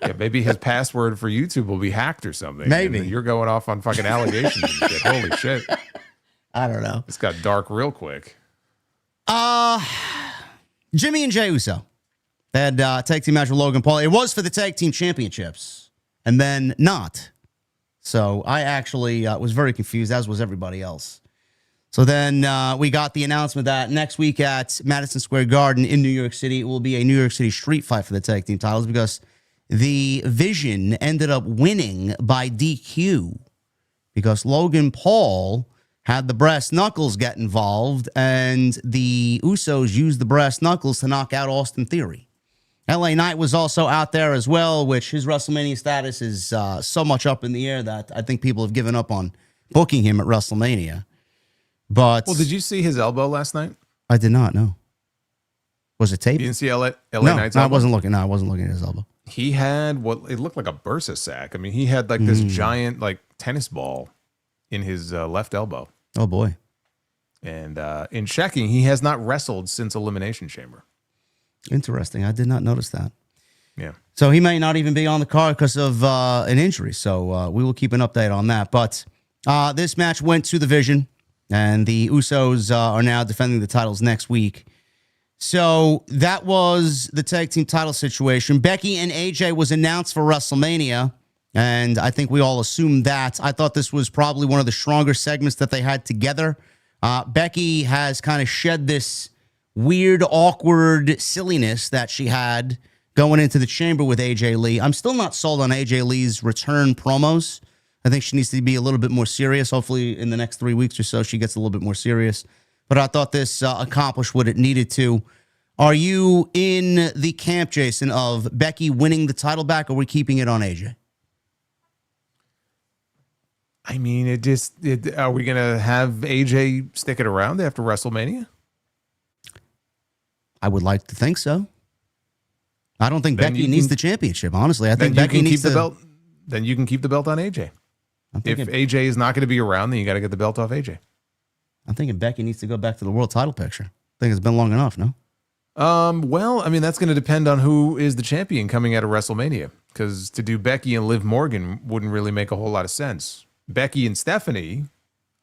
yeah, maybe his password for YouTube will be hacked or something. Maybe. And you're going off on fucking allegations and shit. Holy shit. I don't know. It's got dark real quick. Jimmy and Jey Uso had a tag team match with Logan Paul. It was for the tag team championships, and then not. So I actually was very confused, as was everybody else. So then we got the announcement that next week at Madison Square Garden in New York City, it will be a New York City street fight for the tag team titles because the Vision ended up winning by DQ because Logan Paul had the brass knuckles get involved, and the Usos used the brass knuckles to knock out Austin Theory. LA Knight was also out there as well, which his WrestleMania status is so much up in the air that I think people have given up on booking him at WrestleMania. But well, did you see his elbow last night? I did not know. Was it tape? You didn't see LA No, Knight's I elbow? wasn't looking. No, I wasn't looking at his elbow. He had what it looked like a bursa sack. I mean, he had like this giant like tennis ball in his left elbow. Oh boy! And in checking, he has not wrestled since Elimination Chamber. Interesting. I did not notice that. Yeah. So he may not even be on the card because of an injury. So we will keep an update on that. But this match went to the Vision, and the Usos are now defending the titles next week. So that was the tag team title situation. Becky and AJ was announced for WrestleMania, and I think we all assumed that. I thought this was probably one of the stronger segments that they had together. Becky has kind of shed this weird, awkward silliness that she had going into the chamber with AJ Lee. I'm still not sold on AJ Lee's return promos. I think she needs to be a little bit more serious. Hopefully in the next 3 weeks or so, she gets a little bit more serious. But I thought this accomplished what it needed to. Are you in the camp, Jason, of Becky winning the title back, or are we keeping it on AJ? I mean, are we going to have AJ stick it around after WrestleMania? I would like to think so. I don't think Becky needs the championship, honestly. I think Becky needs the belt. Then you can keep the belt on AJ. If AJ is not going to be around, then you got to get the belt off AJ. I'm thinking Becky needs to go back to the world title picture. I think it's been long enough, no? Well, I mean, that's going to depend on who is the champion coming out of WrestleMania. Because to do Becky and Liv Morgan wouldn't really make a whole lot of sense. Becky and Stephanie,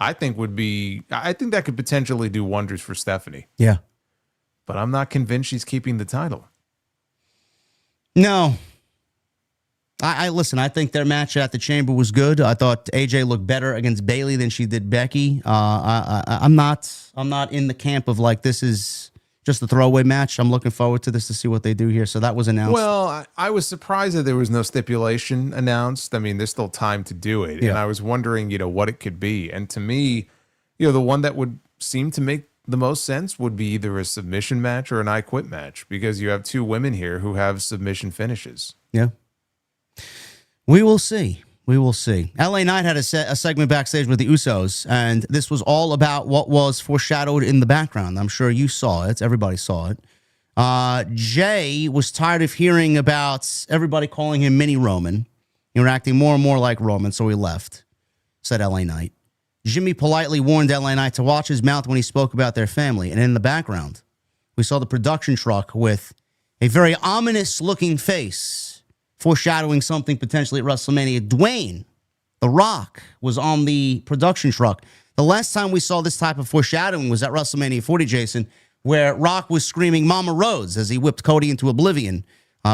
I think that could potentially do wonders for Stephanie. Yeah. But I'm not convinced she's keeping the title. No. I listen, I think their match at the Chamber was good. I thought AJ looked better against Bayley than she did Becky. I'm not in the camp of like this is just a throwaway match. I'm looking forward to this to see what they do here. So that was announced. Well, I was surprised that there was no stipulation announced. I mean, there's still time to do it. Yeah. And I was wondering, what it could be. And to me, the one that would seem to make the most sense would be either a submission match or an I Quit match, because you have 2 women here who have submission finishes. Yeah. We will see. We will see. LA Knight had a segment backstage with the Usos, and this was all about what was foreshadowed in the background. I'm sure you saw it. Everybody saw it. Jay was tired of hearing about everybody calling him Mini Roman. He was acting more and more like Roman, so he left, said LA Knight. Jimmy politely warned LA Knight to watch his mouth when he spoke about their family. And in the background, we saw the production truck with a very ominous-looking face foreshadowing something potentially at WrestleMania. Dwayne, The Rock was on the production truck. The last time we saw this type of foreshadowing was at WrestleMania 40, Jason, where Rock was screaming Mama Rhodes as he whipped Cody into oblivion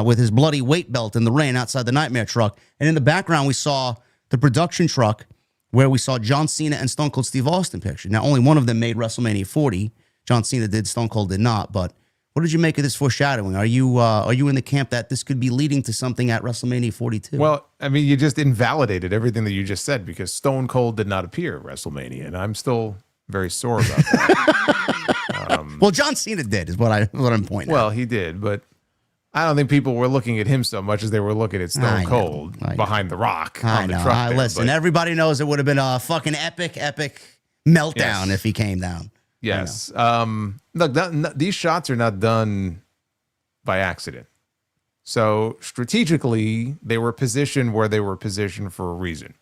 with his bloody weight belt in the rain outside the Nightmare truck. And in the background, we saw the production truck where we saw John Cena and Stone Cold Steve Austin pictured. Now, only one of them made WrestleMania 40. John Cena did, Stone Cold did not. But what did you make of this foreshadowing? Are you in the camp that this could be leading to something at WrestleMania 42? Well, I mean, you just invalidated everything that you just said because Stone Cold did not appear at WrestleMania, and I'm still very sore about that. Well, John Cena did, is what I'm pointing out. Well, he did, but I don't think people were looking at him so much as they were looking at Stone Cold behind the Rock on the truck there. Listen, everybody knows it would have been a fucking epic meltdown if he came down. Yes. Look, these shots are not done by accident. So strategically, they were positioned where they were positioned for a reason.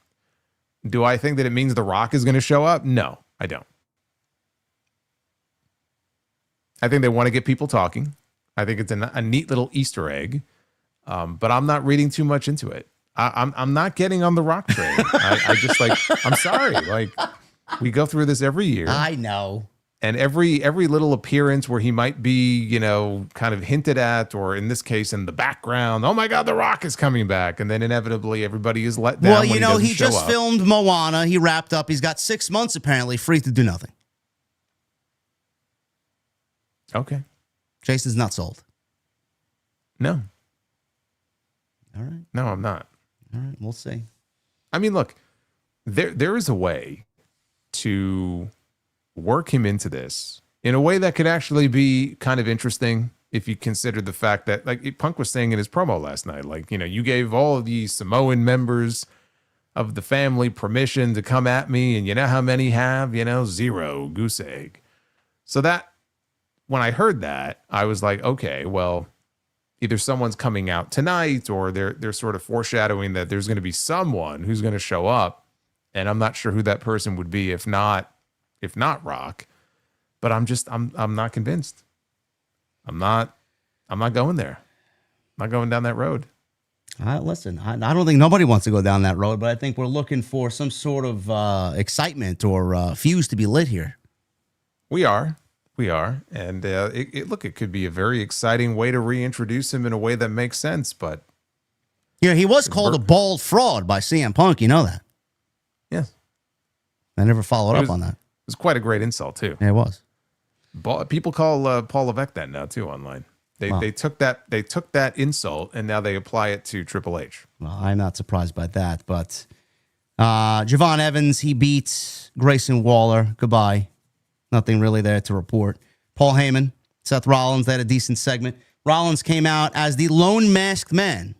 Do I think that it means The Rock is going to show up? No, I don't. I think they want to get people talking. I think it's a neat little Easter egg, but I'm not reading too much into it. I'm not getting on the Rock train. I just I'm sorry. Like, we go through this every year. I know. And every little appearance where he might be, kind of hinted at, or in this case, in the background, oh my God, The Rock is coming back. And then inevitably everybody is let down. Well, he just filmed Moana. He wrapped up. He's got 6 months apparently free to do nothing. Okay. Jason's not sold. No. All right. No, I'm not. All right. We'll see. I mean, look, there is a way to work him into this in a way that could actually be kind of interesting if you consider the fact that, like Punk was saying in his promo last night, you gave all of these Samoan members of the family permission to come at me, and you know how many have, 0, goose egg. So that, when I heard that, I was like, okay, well, either someone's coming out tonight or they're sort of foreshadowing that there's going to be someone who's going to show up, and I'm not sure who that person would be if not Rock. But I'm not convinced. I'm not going there. I'm not going down that road. Listen, I don't think nobody wants to go down that road, but I think we're looking for some sort of excitement or fuse to be lit here. We are. And it could be a very exciting way to reintroduce him in a way that makes sense. But he was called a bald fraud by CM Punk. You know that. Yes. I never followed up on that. It was quite a great insult too. Yeah, it was. People call Paul Levesque that now too online. They took that insult and now they apply it to Triple H. Well, I'm not surprised by that, but Javon Evans, he beats Grayson Waller. Goodbye. Nothing really there to report. Paul Heyman, Seth Rollins, they had a decent segment. Rollins came out as the lone masked man.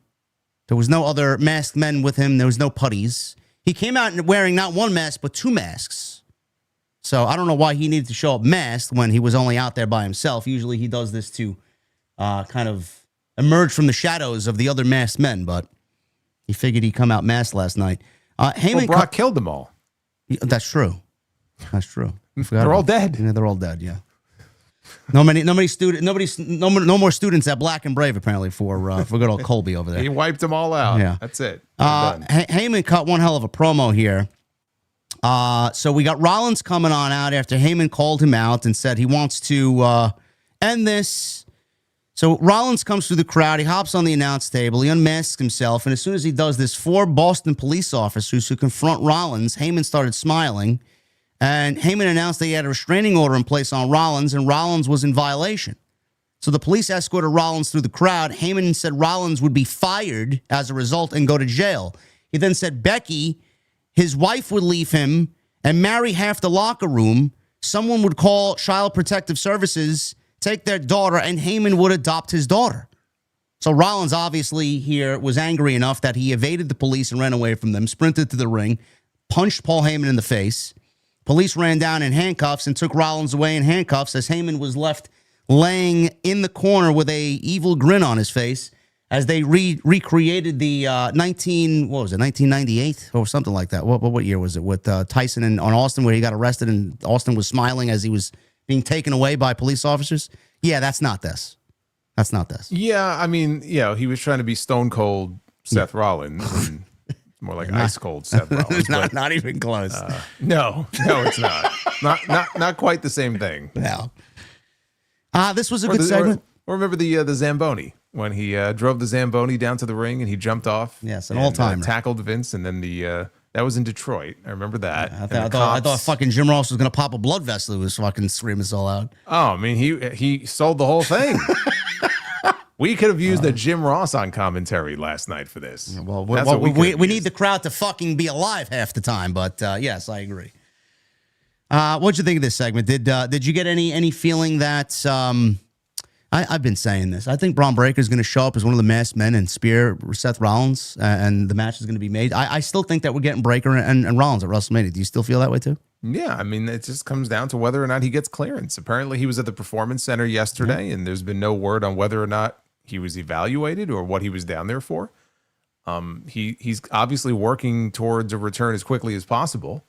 There was no other masked men with him. There was no putties. He came out wearing not one mask, but 2 masks. So I don't know why he needed to show up masked when he was only out there by himself. Usually he does this to kind of emerge from the shadows of the other masked men, but he figured he'd come out masked last night. Heyman Brock killed them all. That's true. That's true. They're all dead. Yeah, they're all dead. Yeah. No more students at Black and Brave apparently for good old Colby over there. He wiped them all out. Yeah, that's it. Heyman cut one hell of a promo here. So we got Rollins coming on out after Heyman called him out and said he wants to end this. So Rollins comes through the crowd. He hops on the announce table. He unmasks himself, and as soon as he does this, 4 Boston police officers who confront Rollins. Heyman started smiling. And Heyman announced that he had a restraining order in place on Rollins, and Rollins was in violation. So the police escorted Rollins through the crowd. Heyman said Rollins would be fired as a result and go to jail. He then said Becky, his wife, would leave him and marry half the locker room. Someone would call Child Protective Services, take their daughter, and Heyman would adopt his daughter. So Rollins obviously here was angry enough that he evaded the police and ran away from them, sprinted to the ring, punched Paul Heyman in the face. Police ran down in handcuffs and took Rollins away in handcuffs as Heyman was left laying in the corner with a evil grin on his face as they recreated the 1998 or something like that. What year was it with Tyson and on Austin where he got arrested and Austin was smiling as he was being taken away by police officers? Yeah, that's not this. That's not this. Yeah, I mean, he was trying to be Stone Cold Seth Rollins. And It's more like ice cold Seth Rollins. not even close. No, it's not. Not quite the same thing. No. This was a good segment. Or remember the Zamboni when he drove the Zamboni down to the ring and he jumped off. Yes, an all-timer. Tackled Vince, and then that was in Detroit. I remember that. I thought fucking Jim Ross was gonna pop a blood vessel. He was fucking screaming so loud. Oh, I mean, he sold the whole thing. We could have used a Jim Ross on commentary last night for this. Well, we need the crowd to fucking be alive half the time. But yes, I agree. What'd you think of this segment? Did you get any feeling that I've been saying this? I think Braun Breaker is going to show up as one of the masked men and spear Seth Rollins, and the match is going to be made. I still think that we're getting Breaker and Rollins at WrestleMania. Do you still feel that way too? Yeah, I mean, it just comes down to whether or not he gets clearance. Apparently, he was at the Performance Center yesterday, and there's been no word on whether or not he was evaluated or what he was down there for. He's obviously working towards a return as quickly as possible.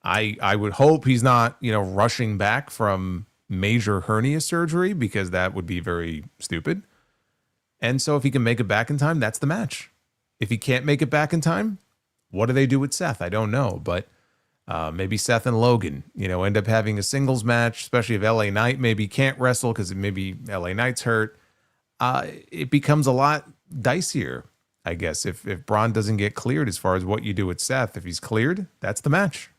I would hope he's not, rushing back from major hernia surgery, because that would be very stupid. And so if he can make it back in time, that's the match. If he can't make it back in time, what do they do with Seth? I don't know, but maybe Seth and Logan, end up having a singles match, especially if LA Knight maybe can't wrestle because maybe LA Knight's hurt. It becomes a lot dicier, I guess, if Braun doesn't get cleared as far as what you do with Seth. If he's cleared, that's the match.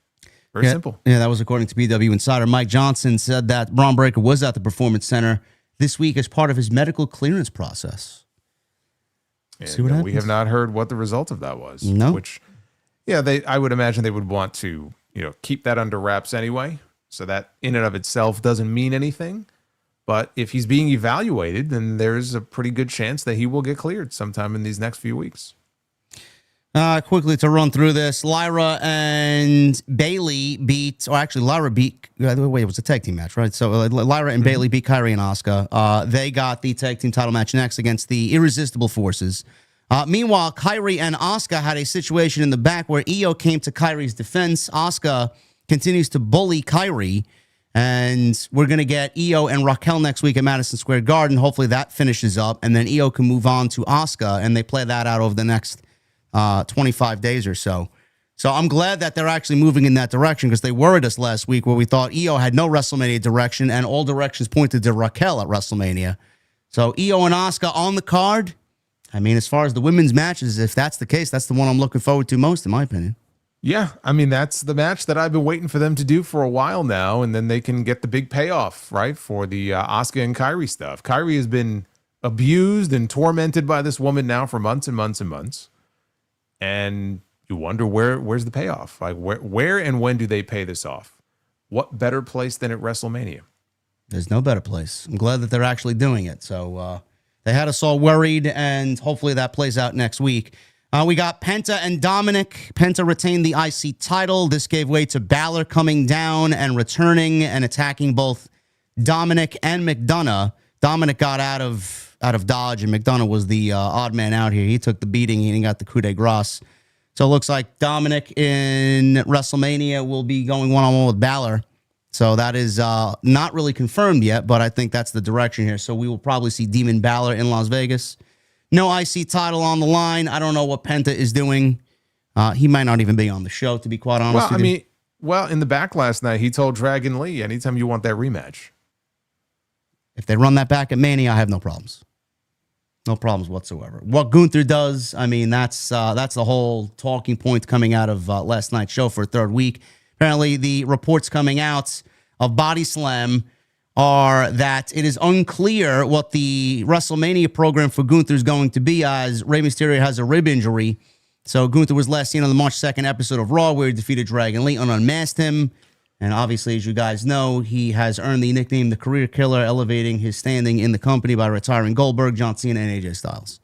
Very simple. Yeah, that was according to BW Insider. Mike Johnson said that Braun Breaker was at the Performance Center this week as part of his medical clearance process. And, see what happens? We have not heard what the result of that was. No. Which, I would imagine they would want to, keep that under wraps anyway. So that in and of itself doesn't mean anything. But if he's being evaluated, then there's a pretty good chance that he will get cleared sometime in these next few weeks. Quickly to run through this, Lyra and Bayley Lyra beat, it was a tag team match, right? So Lyra and Bayley beat Kairi and Asuka. They got the tag team title match next against the Irresistible Forces. Meanwhile, Kairi and Asuka had a situation in the back where Io came to Kairi's defense. Asuka continues to bully Kairi, and we're going to get Io and Raquel next week at Madison Square Garden. Hopefully that finishes up, and then Io can move on to Asuka, and they play that out over the next 25 days or so. So I'm glad that they're actually moving in that direction, because they worried us last week where we thought Io had no WrestleMania direction and all directions pointed to Raquel at WrestleMania. So Io and Asuka on the card. I mean, as far as the women's matches, if that's the case, that's the one I'm looking forward to most, in my opinion. Yeah, I mean, that's the match that I've been waiting for them to do for a while now, and then they can get the big payoff, right, for the Asuka and Kairi stuff. Kairi has been abused and tormented by this woman now for months and months and months. And you wonder where's the payoff? Like where and when do they pay this off? What better place than at WrestleMania? There's no better place. I'm glad that they're actually doing it. So they had us all worried, and hopefully that plays out next week. We got Penta and Dominic. Penta retained the IC title. This gave way to Balor coming down and returning and attacking both Dominic and McDonough. Dominic got out of Dodge, and McDonough was the odd man out here. He took the beating. He got the coup de grace. So it looks like Dominic in WrestleMania will be going one-on-one with Balor. So that is not really confirmed yet, but I think that's the direction here. So we will probably see Demon Balor in Las Vegas. No IC title on the line. I don't know what Penta is doing. He might not even be on the show, to be quite honest with you. In the back last night, he told Dragon Lee, anytime you want that rematch. If they run that back at Mania, I have no problems. No problems whatsoever. What Gunther does, I mean, that's the whole talking point coming out of last night's show for a third week. Apparently, the reports coming out of Body Slam are that it is unclear what the WrestleMania program for Gunther is going to be, as Rey Mysterio has a rib injury. So Gunther was last seen on the March 2nd episode of Raw, where he defeated Dragon Lee and unmasked him. And obviously, as you guys know, he has earned the nickname the Career Killer, elevating his standing in the company by retiring Goldberg, John Cena, and AJ Styles.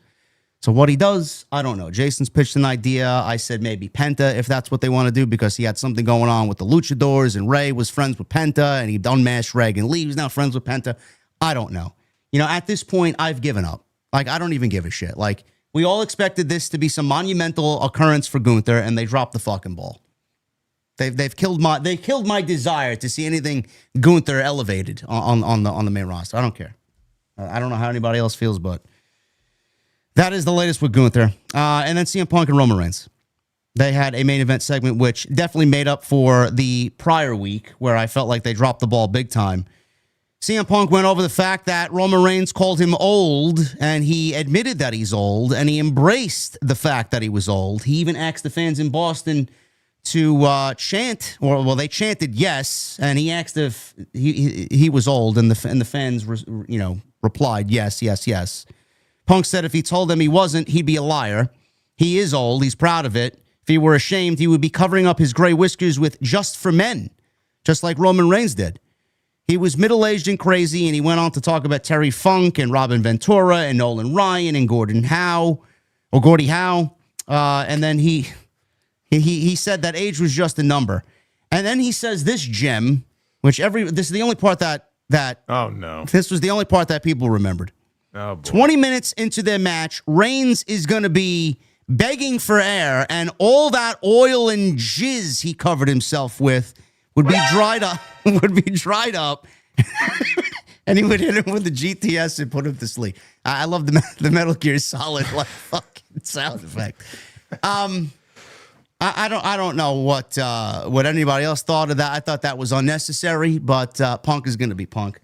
So what he does, I don't know. Jason's pitched an idea. I said maybe Penta, if that's what they want to do, because he had something going on with the Luchadors, and Ray was friends with Penta, and he unmasked Dragon Lee. He's now friends with Penta. I don't know. At this point, I've given up. Like, I don't even give a shit. Like, we all expected this to be some monumental occurrence for Gunther, and they dropped the fucking ball. They've killed my desire to see anything Gunther elevated on the main roster. I don't care. I don't know how anybody else feels, but that is the latest with Gunther. And then CM Punk and Roman Reigns. They had a main event segment, which definitely made up for the prior week where I felt like they dropped the ball big time. CM Punk went over the fact that Roman Reigns called him old, and he admitted that he's old, and he embraced the fact that he was old. He even asked the fans in Boston to chant, or well, they chanted yes, and he asked if he was old, and the fans replied yes, yes, yes. Punk said if he told them he wasn't, he'd be a liar. He is old. He's proud of it. If he were ashamed, he would be covering up his gray whiskers with Just for Men, just like Roman Reigns did. He was middle-aged and crazy, and he went on to talk about Terry Funk and Robin Ventura and Nolan Ryan and Gordie Howe. And then he said that age was just a number. And then he says this gem, which this is the only part that oh no, this was the only part that people remembered. Oh boy. 20 minutes into their match, Reigns is going to be begging for air, and all that oil and jizz he covered himself with would be dried up. And he would hit him with the GTS and put him to sleep. I love the Metal Gear Solid like fucking sound effect. I don't know what anybody else thought of that. I thought that was unnecessary, but Punk is going to be Punk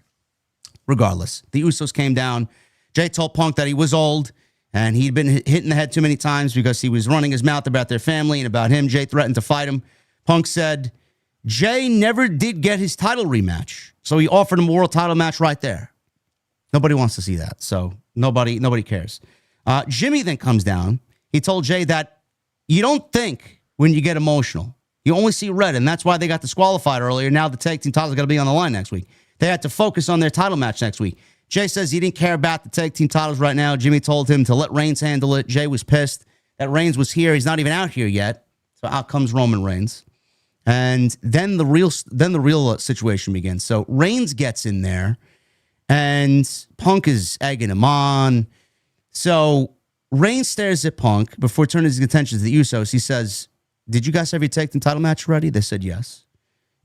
regardless. The Usos came down. Jay told Punk that he was old and he'd been hit in the head too many times because he was running his mouth about their family and about him. Jay threatened to fight him. Punk said Jay never did get his title rematch, so he offered him a world title match right there. Nobody wants to see that, so nobody cares. Jimmy then comes down. He told Jay that you don't think when you get emotional. You only see red, and that's why they got disqualified earlier. Now the tag team titles are going to be on the line next week. They had to focus on their title match next week. Jay says he didn't care about the tag team titles right now. Jimmy told him to let Reigns handle it. Jay was pissed that Reigns was here. He's not even out here yet. So out comes Roman Reigns. And then the real situation begins. So Reigns gets in there, and Punk is egging him on. So Reigns stares at Punk before turning his attention to the Usos. He says, "Did you guys have your tag team title match ready?" They said yes.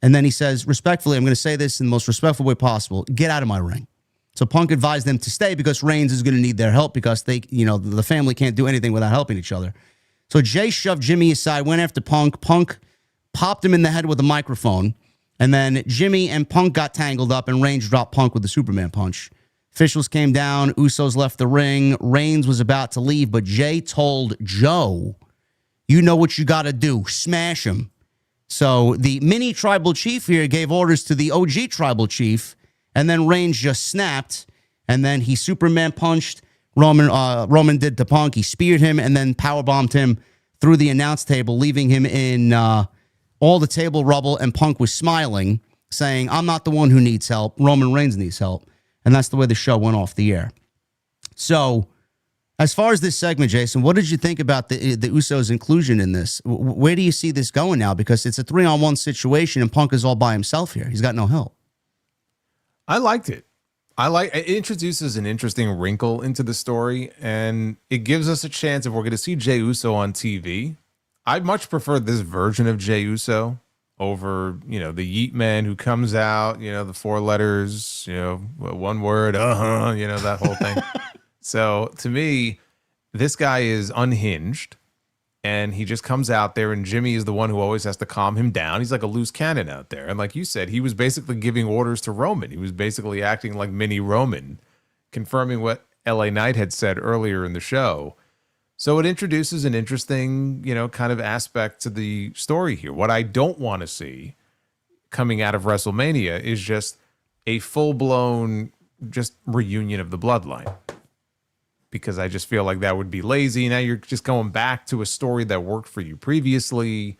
And then he says, respectfully, I'm going to say this in the most respectful way possible, get out of my ring. So Punk advised them to stay because Reigns is going to need their help because the family can't do anything without helping each other. So Jay shoved Jimmy aside, went after Punk. Punk popped him in the head with a microphone. And then Jimmy and Punk got tangled up, and Reigns dropped Punk with the Superman punch. Officials came down. Usos left the ring. Reigns was about to leave, but Jay told Joe, you know what you got to do. Smash him. So the mini tribal chief here gave orders to the OG tribal chief, and then Reigns just snapped, and then he Superman punched Roman. Roman did to Punk. He speared him and then powerbombed him through the announce table, leaving him in all the table rubble, and Punk was smiling, saying, I'm not the one who needs help. Roman Reigns needs help. And that's the way the show went off the air. So as far as this segment, Jason, what did you think about the Usos' inclusion in this? Where do you see this going now? Because it's a 3-on-1 situation, and Punk is all by himself here. He's got no help. I liked it. It introduces an interesting wrinkle into the story, and it gives us a chance if we're going to see Jey Uso on TV. I'd much prefer this version of Jey Uso over, the Yeet Man who comes out, the 4 letters, one word, that whole thing. So to me, this guy is unhinged, and he just comes out there, and Jimmy is the one who always has to calm him down. He's like a loose cannon out there. And like you said, he was basically giving orders to Roman. He was basically acting like mini Roman, confirming what LA Knight had said earlier in the show. So it introduces an interesting, kind of aspect to the story here. What I don't want to see coming out of WrestleMania is just a full-blown just reunion of the bloodline. Because I just feel like that would be lazy. Now you're just going back to a story that worked for you previously.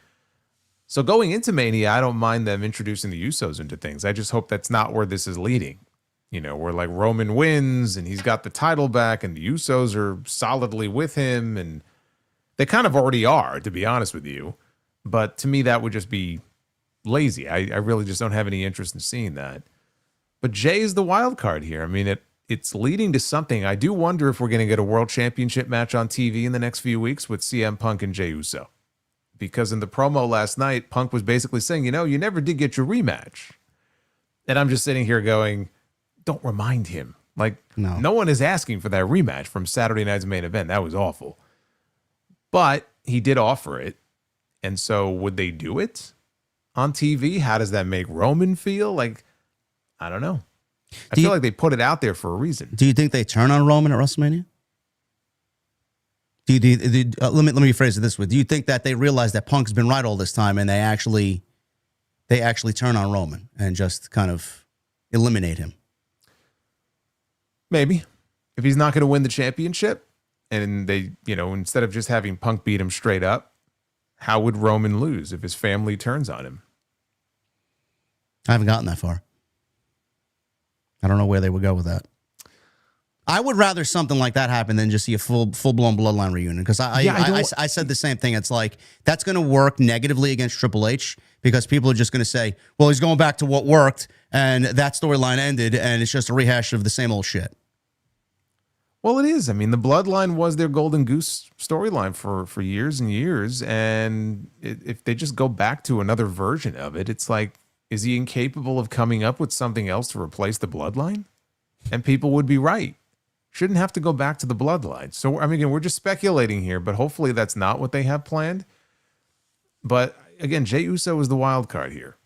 So going into Mania, I don't mind them introducing the Usos into things. I just hope that's not where this is leading. Where like Roman wins and he's got the title back and the Usos are solidly with him. And they kind of already are, to be honest with you. But to me, that would just be lazy. I really just don't have any interest in seeing that. But Jay is the wild card here. I mean, it's leading to something. I do wonder if we're going to get a world championship match on TV in the next few weeks with CM Punk and Jey Uso. Because in the promo last night, Punk was basically saying, you never did get your rematch. And I'm just sitting here going, don't remind him. Like, no one is asking for that rematch from Saturday night's main event. That was awful. But he did offer it. And so would they do it on TV? How does that make Roman feel? Like, I don't know. I feel like they put it out there for a reason. Do you think they turn on Roman at WrestleMania? Let me rephrase it this way. Do you think that they realize that Punk's been right all this time and they actually turn on Roman and just kind of eliminate him? Maybe. If he's not going to win the championship and they, instead of just having Punk beat him straight up, how would Roman lose if his family turns on him? I haven't gotten that far. I don't know where they would go with that. I would rather something like that happen than just see a full-blown bloodline reunion, because I said the same thing. It's like, that's going to work negatively against Triple H, because people are just going to say, well, he's going back to what worked, and that storyline ended, and it's just a rehash of the same old shit. Well, it is. I mean, the bloodline was their golden goose storyline for years and years, and if they just go back to another version of it, it's like, is he incapable of coming up with something else to replace the bloodline? And people would be right. Shouldn't have to go back to the bloodline. So, I mean, again, we're just speculating here, but hopefully that's not what they have planned. But again, Jey Uso is the wild card here.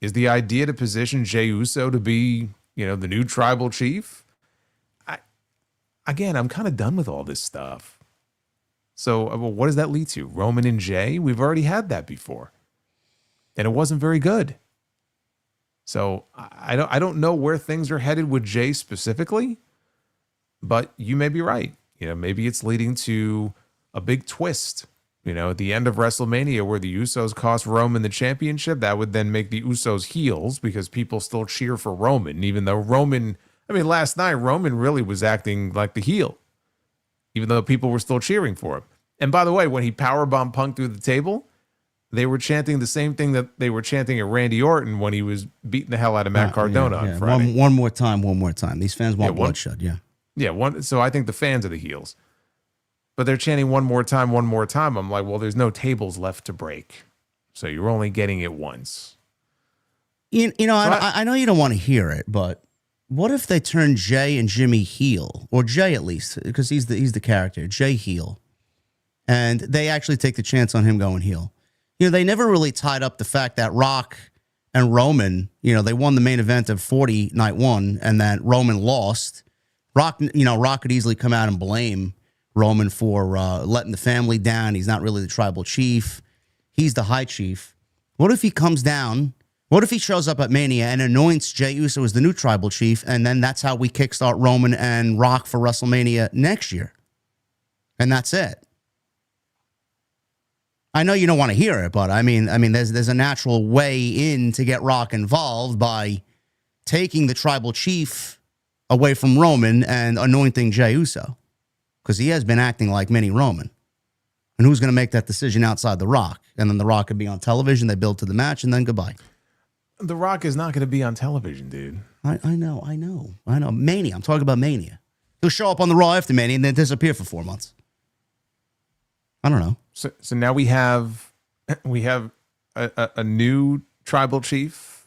Is the idea to position Jey Uso to be, the new tribal chief? I'm kind of done with all this stuff. So, what does that lead to? Roman and Jey? We've already had that before, and it wasn't very good. So, I don't know where things are headed with Jey specifically. But you may be right. Maybe it's leading to a big twist, at the end of WrestleMania, where the Usos cost Roman the championship. That would then make the Usos heels, because people still cheer for Roman, even though last night Roman really was acting like the heel, even though people were still cheering for him. And by the way, when he powerbombed Punk through the table, they were chanting the same thing that they were chanting at Randy Orton when he was beating the hell out of Matt Cardona on Friday. One more time. These fans want bloodshed, Yeah, so I think the fans are the heels. But they're chanting one more time. I'm like, well, there's no tables left to break. So you're only getting it once. I know you don't want to hear it, but what if they turn Jey and Jimmy heel, or Jey at least, because he's the character, Jey heel, and they actually take the chance on him going heel? They never really tied up the fact that Rock and Roman, they won the main event of 40 night one, and that Roman lost. Rock could easily come out and blame Roman for letting the family down. He's not really the tribal chief. He's the high chief. What if he comes down? What if he shows up at Mania and anoints Jey Uso as the new tribal chief, and then that's how we kickstart Roman and Rock for WrestleMania next year? And that's it. I know you don't want to hear it, but I mean, there's a natural way in to get Rock involved by taking the tribal chief away from Roman and anointing Jey Uso, because he has been acting like mini Roman. And who's going to make that decision outside The Rock? And then The Rock could be on television. They build to the match, and then goodbye. The Rock is not going to be on television, dude. I know. Mania. I'm talking about Mania. He'll show up on the Raw after Mania and then disappear for 4 months. I don't know. So now we have a new tribal chief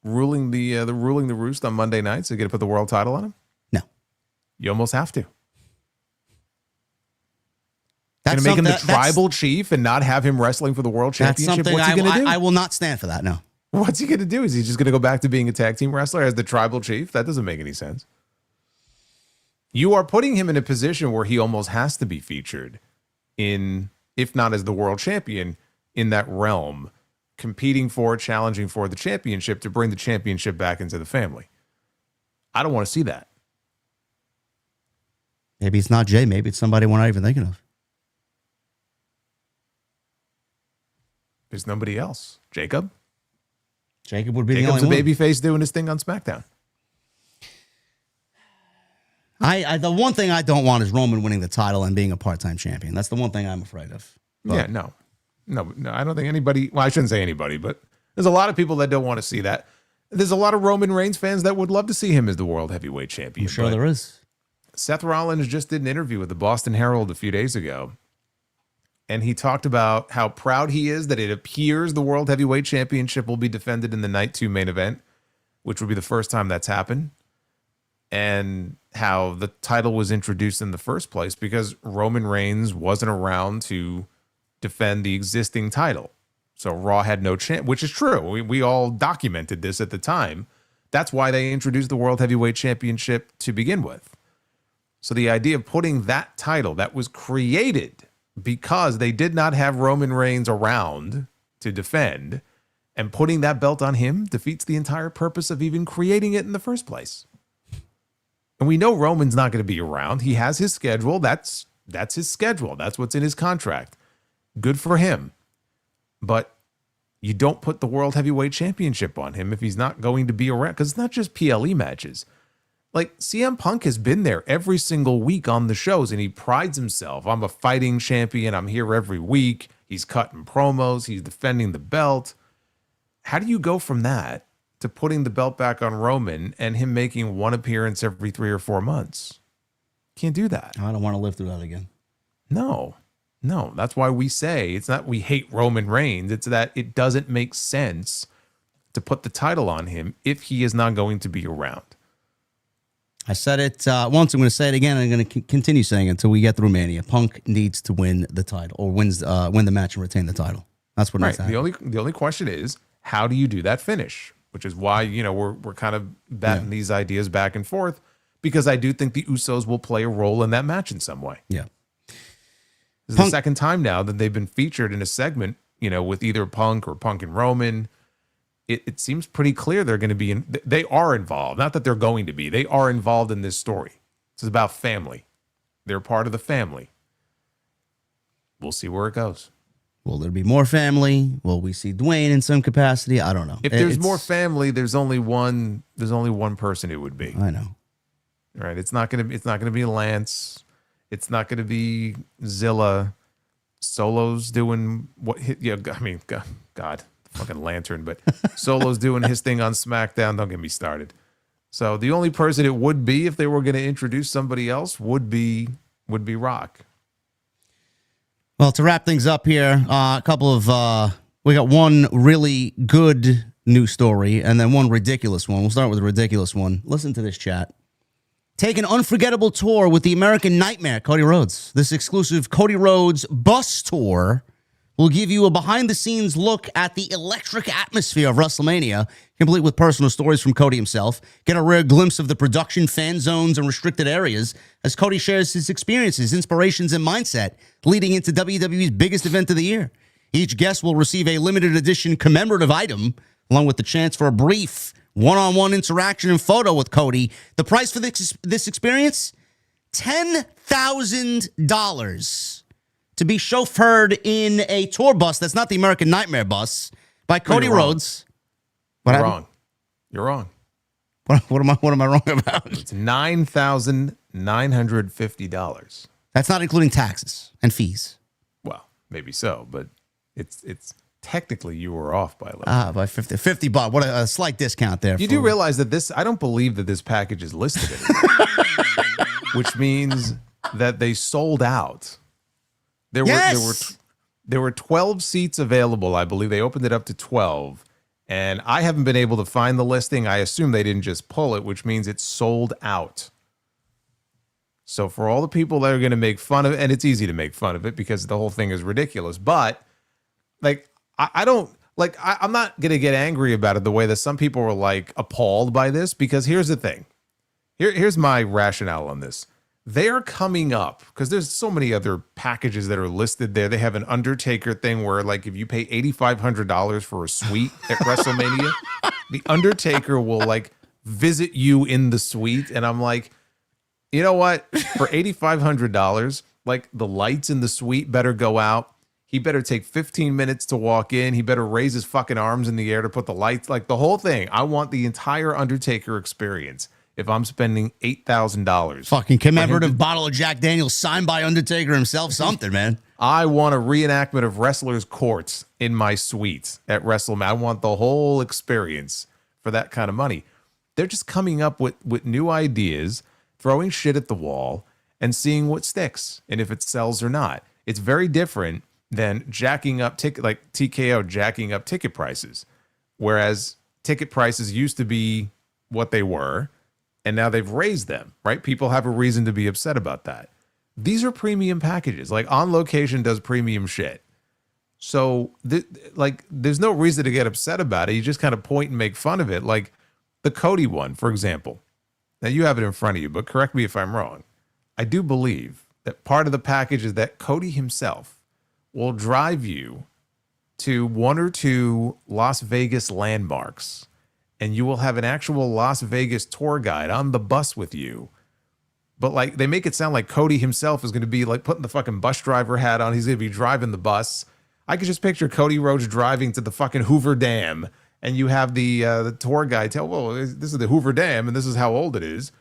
ruling the roost on Monday nights. So you're going to put the world title on him? No. You almost have to. Going to make him the tribal chief and not have him wrestling for the world championship? What's he going to do? I will not stand for that, no. What's he going to do? Is he just going to go back to being a tag team wrestler as the tribal chief? That doesn't make any sense. You are putting him in a position where he almost has to be featured in, if not as the world champion, in that realm, challenging for the championship to bring the championship back into the family. I don't want to see that. Maybe it's not Jey. Maybe it's somebody we're not even thinking of. There's nobody else. Jacob would be the only one. Jacob's a babyface doing his thing on SmackDown. The one thing I don't want is Roman winning the title and being a part-time champion. That's the one thing I'm afraid of. But No, I don't think anybody, well, I shouldn't say anybody, but there's a lot of people that don't want to see that. There's a lot of Roman Reigns fans that would love to see him as the world heavyweight champion. I'm sure there is. Seth Rollins just did an interview with the Boston Herald a few days ago, and he talked about how proud he is that it appears the world heavyweight championship will be defended in the night 2 main event, which would be the first time that's happened, and how the title was introduced in the first place because Roman Reigns wasn't around to defend the existing title. So Raw had no chance, which is true. We all documented this at the time. That's why they introduced the World Heavyweight Championship to begin with. So the idea of putting that title that was created because they did not have Roman Reigns around to defend, and putting that belt on him defeats the entire purpose of even creating it in the first place. And we know Roman's not going to be around. He has his schedule. That's his schedule. That's what's in his contract. Good for him. But you don't put the World Heavyweight Championship on him if he's not going to be around. Because it's not just PLE matches. Like, CM Punk has been there every single week on the shows, and he prides himself. I'm a fighting champion. I'm here every week. He's cutting promos. He's defending the belt. How do you go from that to putting the belt back on Roman and him making one appearance every 3 or 4 months? Can't do that. I don't want to live through that again. No. That's why we say it's not we hate Roman Reigns. It's that it doesn't make sense to put the title on him if he is not going to be around. I said it once. I'm going to say it again. I'm going to continue saying it until we get through Mania. Punk needs to win the title or win the match and retain the title. That's what needs to happen. The only question is, how do you do that finish? Which is why, we're kind of batting these ideas back and forth, because I do think the Usos will play a role in that match in some way. Yeah. This is the second time now that they've been featured in a segment, with either Punk or Punk and Roman. It seems pretty clear they're going to be they are involved. Not that they're going to be. They are involved in this story. This is about family. They're part of the family. We'll see where it goes. Will there be more family? Will we see Dwayne in some capacity? I don't know. If there's more family, there's only one person it would be. I know. All right. It's not gonna be Lance. It's not gonna be Zilla. Solo's doing what God, fucking Lantern, but Solo's doing his thing on SmackDown. Don't get me started. So the only person it would be if they were gonna introduce somebody else would be Rock. Well, to wrap things up here, a couple of we got one really good news story and then one ridiculous one. We'll start with the ridiculous one. Listen to this, chat. Take an unforgettable tour with the American Nightmare, Cody Rhodes. This exclusive Cody Rhodes bus tour will give you a behind-the-scenes look at the electric atmosphere of WrestleMania, complete with personal stories from Cody himself. Get a rare glimpse of the production, fan zones, and restricted areas as Cody shares his experiences, inspirations, and mindset leading into WWE's biggest event of the year. Each guest will receive a limited edition commemorative item, along with the chance for a brief one-on-one interaction and photo with Cody. The price for this experience? $10,000. To be chauffeured in a tour bus that's not the American Nightmare bus by Cody Rhodes. You're wrong. What am I wrong about? It's $9,950. That's not including taxes and fees. Well, maybe so, but it's technically you were off by a little. By 50 bucks. What a slight discount there. You do realize that I don't believe that this package is listed anymore, which means that they sold out. There were 12 seats available. I believe they opened it up to 12, and I haven't been able to find the listing. I assume they didn't just pull it, which means it's sold out. So for all the people that are going to make fun of it, and it's easy to make fun of it because the whole thing is ridiculous, but like I'm not going to get angry about it the way that some people were like appalled by this, because here's the thing. Here's my rationale on this. They're coming up because there's so many other packages that are listed there. They have an Undertaker thing where, like, if you pay $8,500 for a suite at WrestleMania, the Undertaker will like visit you in the suite. And I'm like, you know what? For $8,500, like, the lights in the suite better go out. He better take 15 minutes to walk in. He better raise his fucking arms in the air to put the lights, like the whole thing. I want the entire Undertaker experience. If I'm spending $8,000. Fucking commemorative bottle of Jack Daniels signed by Undertaker himself, something, man. I want a reenactment of Wrestlers Courts in my suite at WrestleMania. I want the whole experience for that kind of money. They're just coming up with new ideas, throwing shit at the wall, and seeing what sticks and if it sells or not. It's very different than jacking up like TKO jacking up ticket prices, whereas ticket prices used to be what they were. And now they've raised them, right? People have a reason to be upset about that. These are premium packages. Like, On Location does premium shit. So, there's no reason to get upset about it. You just kind of point and make fun of it. Like the Cody one, for example. Now, you have it in front of you, but correct me if I'm wrong. I do believe that part of the package is that Cody himself will drive you to 1 or 2 Las Vegas landmarks, and you will have an actual Las Vegas tour guide on the bus with you. But like they make it sound like Cody himself is going to be like putting the fucking bus driver hat on. He's going to be driving the bus. I could just picture Cody Rhodes driving to the fucking Hoover Dam, and you have the tour guide tell, well, this is the Hoover Dam, and this is how old it is.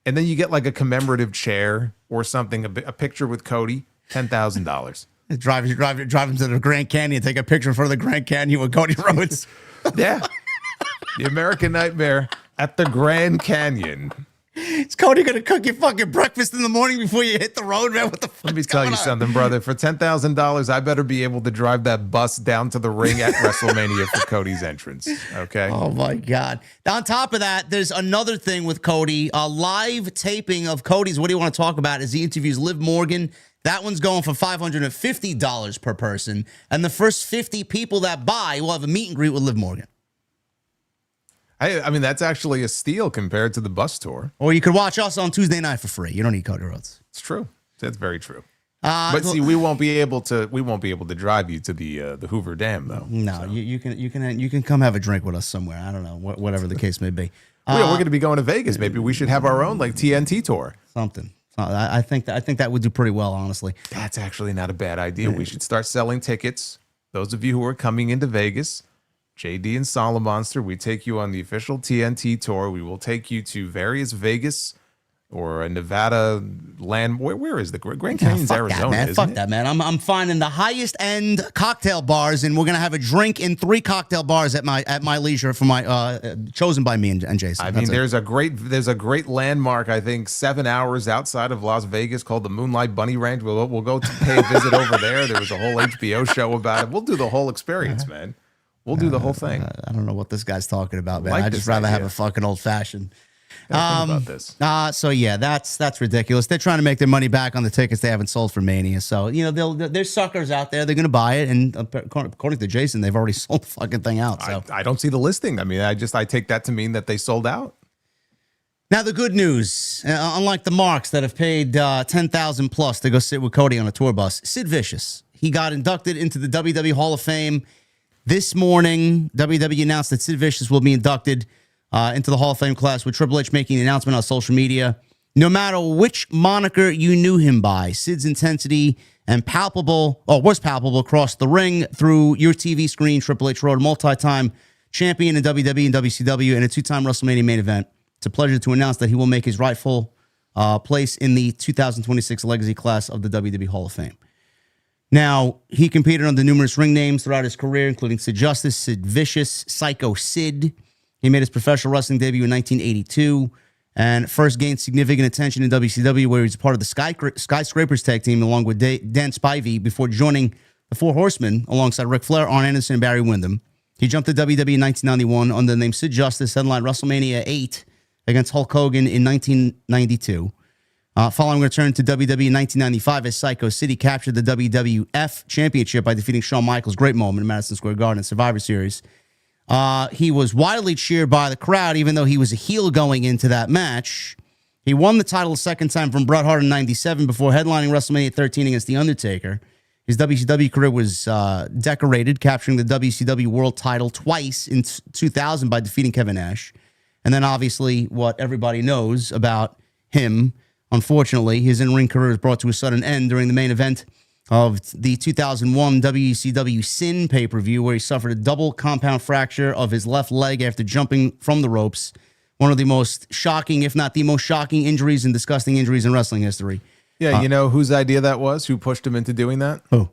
And then you get like a commemorative chair or something, a picture with Cody, $10,000. Drive him to the Grand Canyon, take a picture in front of the Grand Canyon with Cody Rhodes. Yeah. The American Nightmare at the Grand Canyon. Is Cody going to cook you fucking breakfast in the morning before you hit the road, man? What the fuck? Let me tell you something, brother. For $10,000, I better be able to drive that bus down to the ring at WrestleMania for Cody's entrance. Okay. Oh my God. On top of that, there's another thing with Cody. A live taping of Cody's What Do You Want to Talk About is he interviews Liv Morgan. That one's going for $550 per person. And the first 50 people that buy will have a meet and greet with Liv Morgan. I mean, that's actually a steal compared to the bus tour. Or you could watch us on Tuesday night for free. You don't need Cody Rhodes. It's true. That's very true. But see, we won't be able to drive you to the Hoover Dam, though. No, so. you can come have a drink with us somewhere. I don't know, whatever the case may be. We're going to be going to Vegas. Maybe we should have our own like TNT tour. Something. I think that would do pretty well, honestly. That's actually not a bad idea. We should start selling tickets. Those of you who are coming into Vegas, JD and Solomonster, we take you on the official TNT tour. We will take you to various Vegas or a Nevada land. Where is the Grand Canyon's Arizona? That, man. Fuck that, man. I'm finding the highest end cocktail bars, and we're gonna have a drink in 3 cocktail bars at my leisure for my chosen by me and Jason. I mean, there's a great landmark. I think 7 hours outside of Las Vegas called the Moonlight Bunny Ranch. We'll go to pay a visit over there. There was a whole HBO show about it. We'll do the whole experience, man. We'll do the whole thing. I don't know what this guy's talking about, man. I'd just rather have a fucking old fashioned. About this. So yeah, that's ridiculous. They're trying to make their money back on the tickets they haven't sold for Mania. So there's suckers out there. They're going to buy it, and according to Jason, they've already sold the fucking thing out. So I don't see the listing. I mean, I take that to mean that they sold out. Now the good news, unlike the marks that have paid $10,000 plus to go sit with Cody on a tour bus, Sid Vicious, he got inducted into the WWE Hall of Fame. This morning, WWE announced that Sid Vicious will be inducted into the Hall of Fame class, with Triple H making the announcement on social media. No matter which moniker you knew him by, Sid's intensity was palpable across the ring through your TV screen. Triple H wrote a multi-time champion in WWE and WCW and a 2-time WrestleMania main event. It's a pleasure to announce that he will make his rightful place in the 2026 Legacy class of the WWE Hall of Fame. Now, he competed under numerous ring names throughout his career, including Sid Justice, Sid Vicious, Psycho Sid. He made his professional wrestling debut in 1982 and first gained significant attention in WCW, where he was part of the Skyscrapers tag team along with Dan Spivey before joining the Four Horsemen alongside Ric Flair, Arn Anderson, and Barry Windham. He jumped to WWE in 1991 under the name Sid Justice, headlined WrestleMania 8 against Hulk Hogan in 1992. Following a return to WWE in 1995 as Psycho Sid, captured the WWF Championship by defeating Shawn Michaels. Great moment in Madison Square Garden in Survivor Series. He was widely cheered by the crowd, even though he was a heel going into that match. He won the title a second time from Bret Hart in 97 before headlining WrestleMania 13 against The Undertaker. His WCW career was decorated, capturing the WCW World title twice in 2000 by defeating Kevin Nash. And then obviously what everybody knows about him. Unfortunately, his in-ring career was brought to a sudden end during the main event of the 2001 WCW Sin pay-per-view, where he suffered a double compound fracture of his left leg after jumping from the ropes. One of the most shocking, if not the most shocking injuries and disgusting injuries in wrestling history. Yeah, you know whose idea that was? Who pushed him into doing that? Who?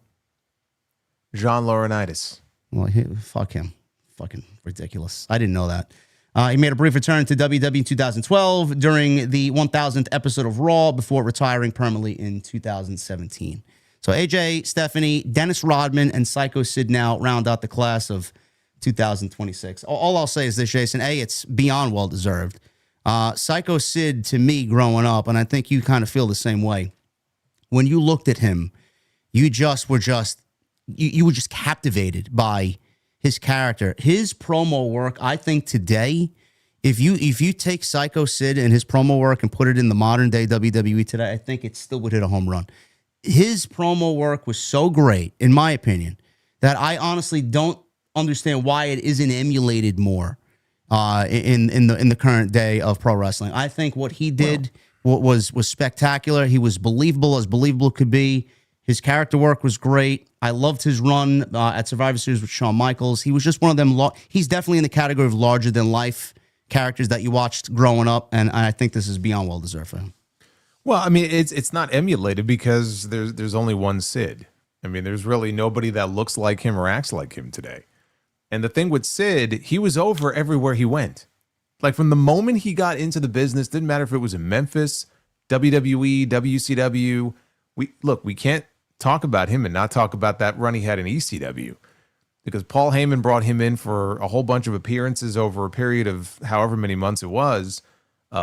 John Laurinaitis. Well, fuck him. Fucking ridiculous. I didn't know that. He made a brief return to WWE in 2012 during the 1000th episode of Raw before retiring permanently in 2017. So AJ, Stephanie, Dennis Rodman, and Psycho Sid now round out the class of 2026. All I'll say is this, Jason. A, it's beyond well-deserved. Psycho Sid, to me, growing up, and I think you kind of feel the same way, when you looked at him, you just were just you were just captivated by his character. His promo work, I think today, if you take Psycho Sid and his promo work and put it in the modern day WWE today, I think it still would hit a home run. His promo work was so great, in my opinion, that I honestly don't understand why it isn't emulated more in the current day of pro wrestling. I think what he did was spectacular. He was believable as believable could be. His character work was great. I loved his run at Survivor Series with Shawn Michaels. He was just one of them. He's definitely in the category of larger than life characters that you watched growing up, and I think this is beyond well deserved for him. Well, I mean, it's not emulated because there's only one Sid. I mean, there's really nobody that looks like him or acts like him today. And the thing with Sid, he was over everywhere he went. Like from the moment he got into the business, didn't matter if it was in Memphis, WWE, WCW. We can't talk about him and not talk about that run he had in ECW, because Paul Heyman brought him in for a whole bunch of appearances over a period of however many months it was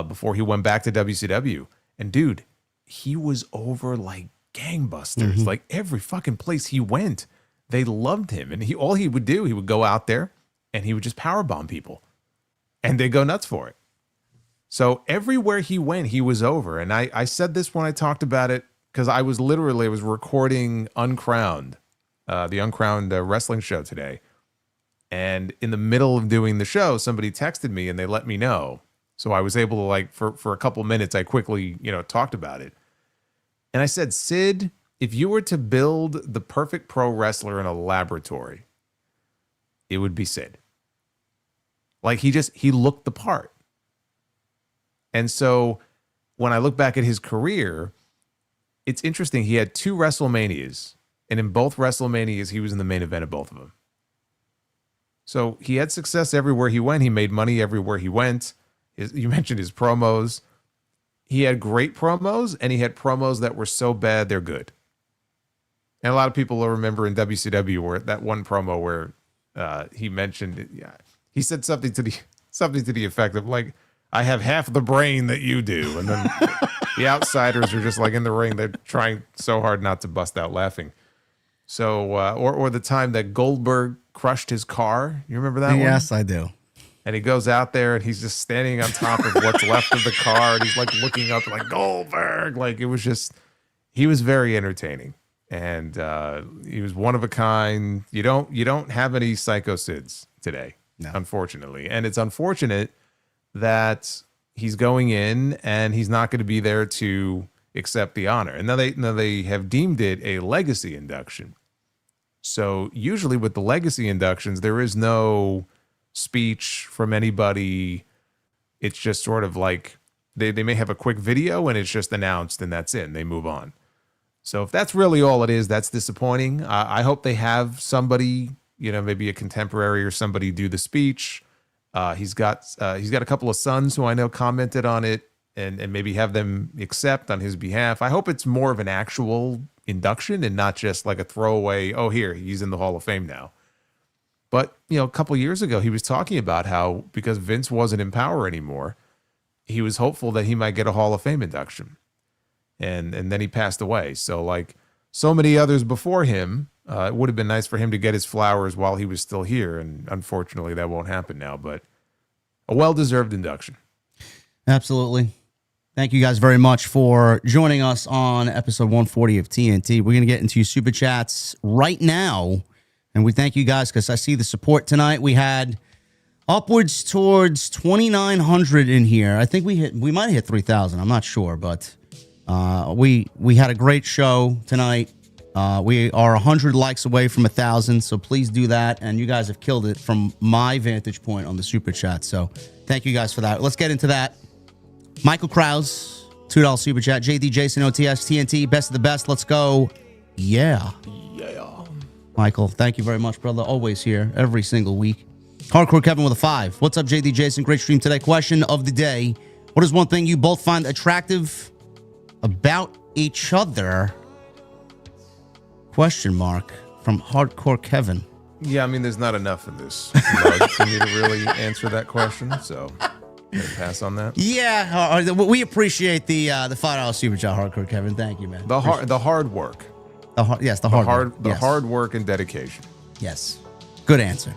before he went back to WCW. And dude, he was over like gangbusters. Like every fucking place he went, they loved him. And all he would do, he would go out there and he would just powerbomb people. And they go nuts for it. So everywhere he went, he was over. And I said this when I talked about it, because I was recording Uncrowned, the Uncrowned wrestling show today. And in the middle of doing the show, somebody texted me and they let me know. So I was able to, like, for a couple minutes, I quickly, talked about it. And I said, Sid, if you were to build the perfect pro wrestler in a laboratory, it would be Sid. Like, he looked the part. And so when I look back at his career, it's interesting. He had 2 WrestleManias, and in both WrestleManias, he was in the main event of both of them. So he had success everywhere he went. He made money everywhere he went. You mentioned his promos. He had great promos, and he had promos that were so bad they're good. And a lot of people will remember in WCW where that one promo where he mentioned, he said something to the effect of, like, I have half the brain that you do. And then the outsiders are just like in the ring. They're trying so hard not to bust out laughing. So, or the time that Goldberg crushed his car. You remember that one? Yes, I do. And he goes out there and he's just standing on top of what's left of the car. And he's like looking up like Goldberg. Like it was just, he was very entertaining. And he was one of a kind. You don't have any Psycho Sids today, unfortunately. And it's unfortunate that he's going in and he's not going to be there to accept the honor. And now they have deemed it a legacy induction. So usually with the legacy inductions, there is no speech from anybody. It's just sort of like they may have a quick video and it's just announced and that's it, and they move on. So if that's really all it is, that's disappointing. I hope they have somebody, maybe a contemporary or somebody do the speech. He's got a couple of sons who I know commented on it and maybe have them accept on his behalf. I hope it's more of an actual induction and not just like a throwaway, oh, here, he's in the Hall of Fame now. But, a couple years ago, he was talking about how because Vince wasn't in power anymore, he was hopeful that he might get a Hall of Fame induction. And then he passed away. So like so many others before him, it would have been nice for him to get his flowers while he was still here. And unfortunately, that won't happen now. But a well-deserved induction. Absolutely. Thank you guys very much for joining us on episode 140 of TNT. We're going to get into super chats right now. And we thank you guys because I see the support tonight. We had upwards towards 2,900 in here. I think we might have hit 3,000. I'm not sure, but we had a great show tonight. We are 100 likes away from 1,000, so please do that. And you guys have killed it from my vantage point on the super chat. So thank you guys for that. Let's get into that. Michael Krause, $2 super chat. JD Jason OTS TNT, best of the best. Let's go. Yeah. Michael, thank you very much, brother. Always here every single week. Hardcore Kevin with a 5. What's up, JD Jason? Great stream today. Question of the day. What is one thing you both find attractive about each other? Question mark from Hardcore Kevin. Yeah, I mean, there's not enough in this mug for me to really answer that question, so I'm gonna pass on that. Yeah, we appreciate the $5 super chat, Hardcore Kevin. Thank you, man. The hard work. The hard work and dedication. Yes. Good answer.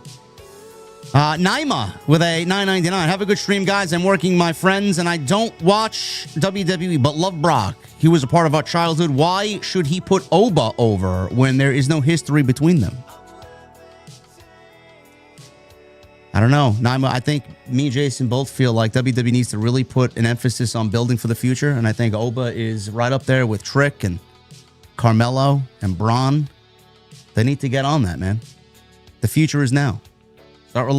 Naima with a $9.99. Have a good stream, guys. I'm working, my friends, and I don't watch WWE, but love Brock. He was a part of our childhood. Why should he put Oba over when there is no history between them? I don't know. Naima, I think me and Jason both feel like WWE needs to really put an emphasis on building for the future, and I think Oba is right up there with Trick and Carmelo and Braun. They need to get on that, man. The future is now.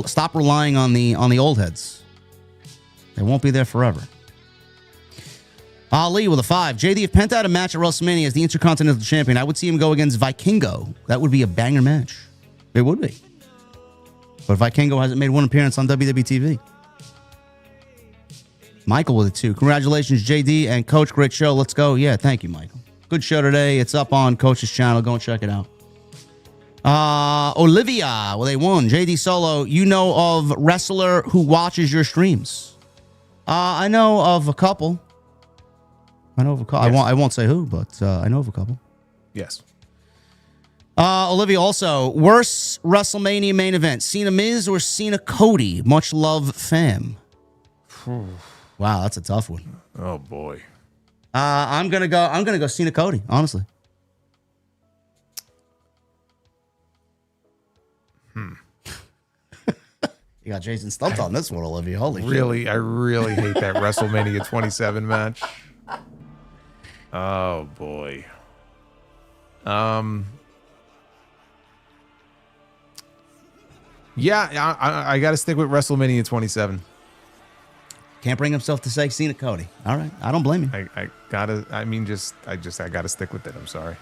Stop relying on the old heads. They won't be there forever. Ali with a 5. JD, if Penta had a match at WrestleMania as the Intercontinental Champion, I would see him go against Vikingo. That would be a banger match. It would be. But Vikingo hasn't made one appearance on WWE TV. Michael with a 2. Congratulations, JD and Coach. Great show. Let's go. Yeah, thank you, Michael. Good show today. It's up on Coach's channel. Go and check it out. Olivia with a 1. JD Solo, you know of wrestler who watches your streams? I know of a couple. Yes. I won't say who, but I know of a couple. Yes. Olivia also, worst WrestleMania main event, Cena Miz or Cena Cody? Much love, fam. Wow, that's a tough one. Oh boy. I'm gonna go Cena Cody, honestly. You got Jason stumped on this one, Olivia. Holy shit. I really hate that WrestleMania 27 match. Oh boy. Yeah, I got to stick with WrestleMania 27. Can't bring himself to say Cena Cody. All right, I don't blame you. I gotta stick with it. I'm sorry.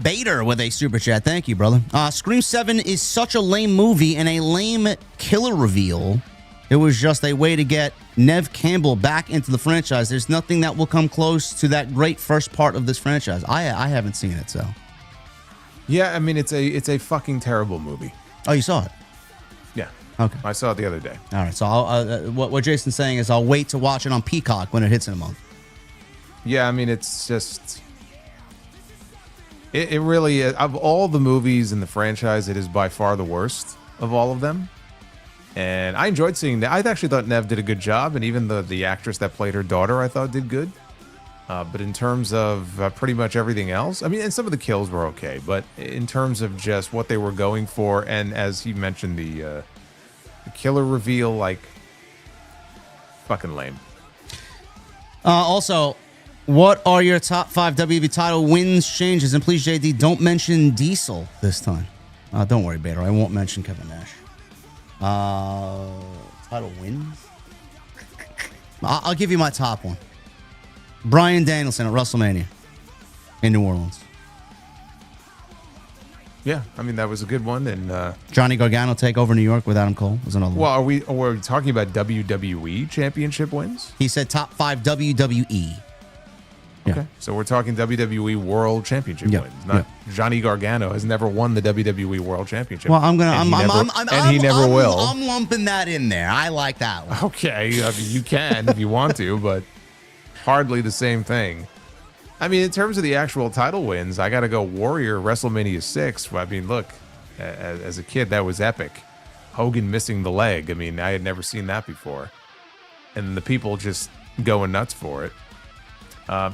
Bader with a super chat. Thank you, brother. Scream 7 is such a lame movie and a lame killer reveal. It was just a way to get Nev Campbell back into the franchise. There's nothing that will come close to that great first part of this franchise. I haven't seen it, so. Yeah, I mean, it's a fucking terrible movie. Oh, you saw it? Yeah. Okay. I saw it the other day. All right, so what Jason's saying is I'll wait to watch it on Peacock when it hits in a month. Yeah, I mean, it's just... It really is. Of all the movies in the franchise, it is by far the worst of all of them. And I enjoyed seeing that. I actually thought Nev did a good job, and even the actress that played her daughter, I thought did good. But in terms of pretty much everything else, I mean, and some of the kills were okay, but in terms of just what they were going for, and as he mentioned, the killer reveal, like, fucking lame. Also, what are your top 5 WWE title wins, changes? And please, JD, don't mention Diesel this time. Don't worry, Bader. I won't mention Kevin Nash. Title wins? I'll give you my top one. Bryan Danielson at WrestleMania in New Orleans. Yeah, I mean, that was a good one. And Johnny Gargano take over New York with Adam Cole was another one. Well, are we talking about WWE championship wins? He said top 5 WWE. Okay, yeah. So we're talking WWE World Championship wins. Not Johnny Gargano has never won the WWE World Championship. Well, he never will. I'm lumping that in there. I like that one. Okay, I mean, you can if you want to, but hardly the same thing. I mean, in terms of the actual title wins, I got to go Warrior WrestleMania 6. I mean, look, as a kid, that was epic. Hogan missing the leg. I mean, I had never seen that before, and the people just going nuts for it.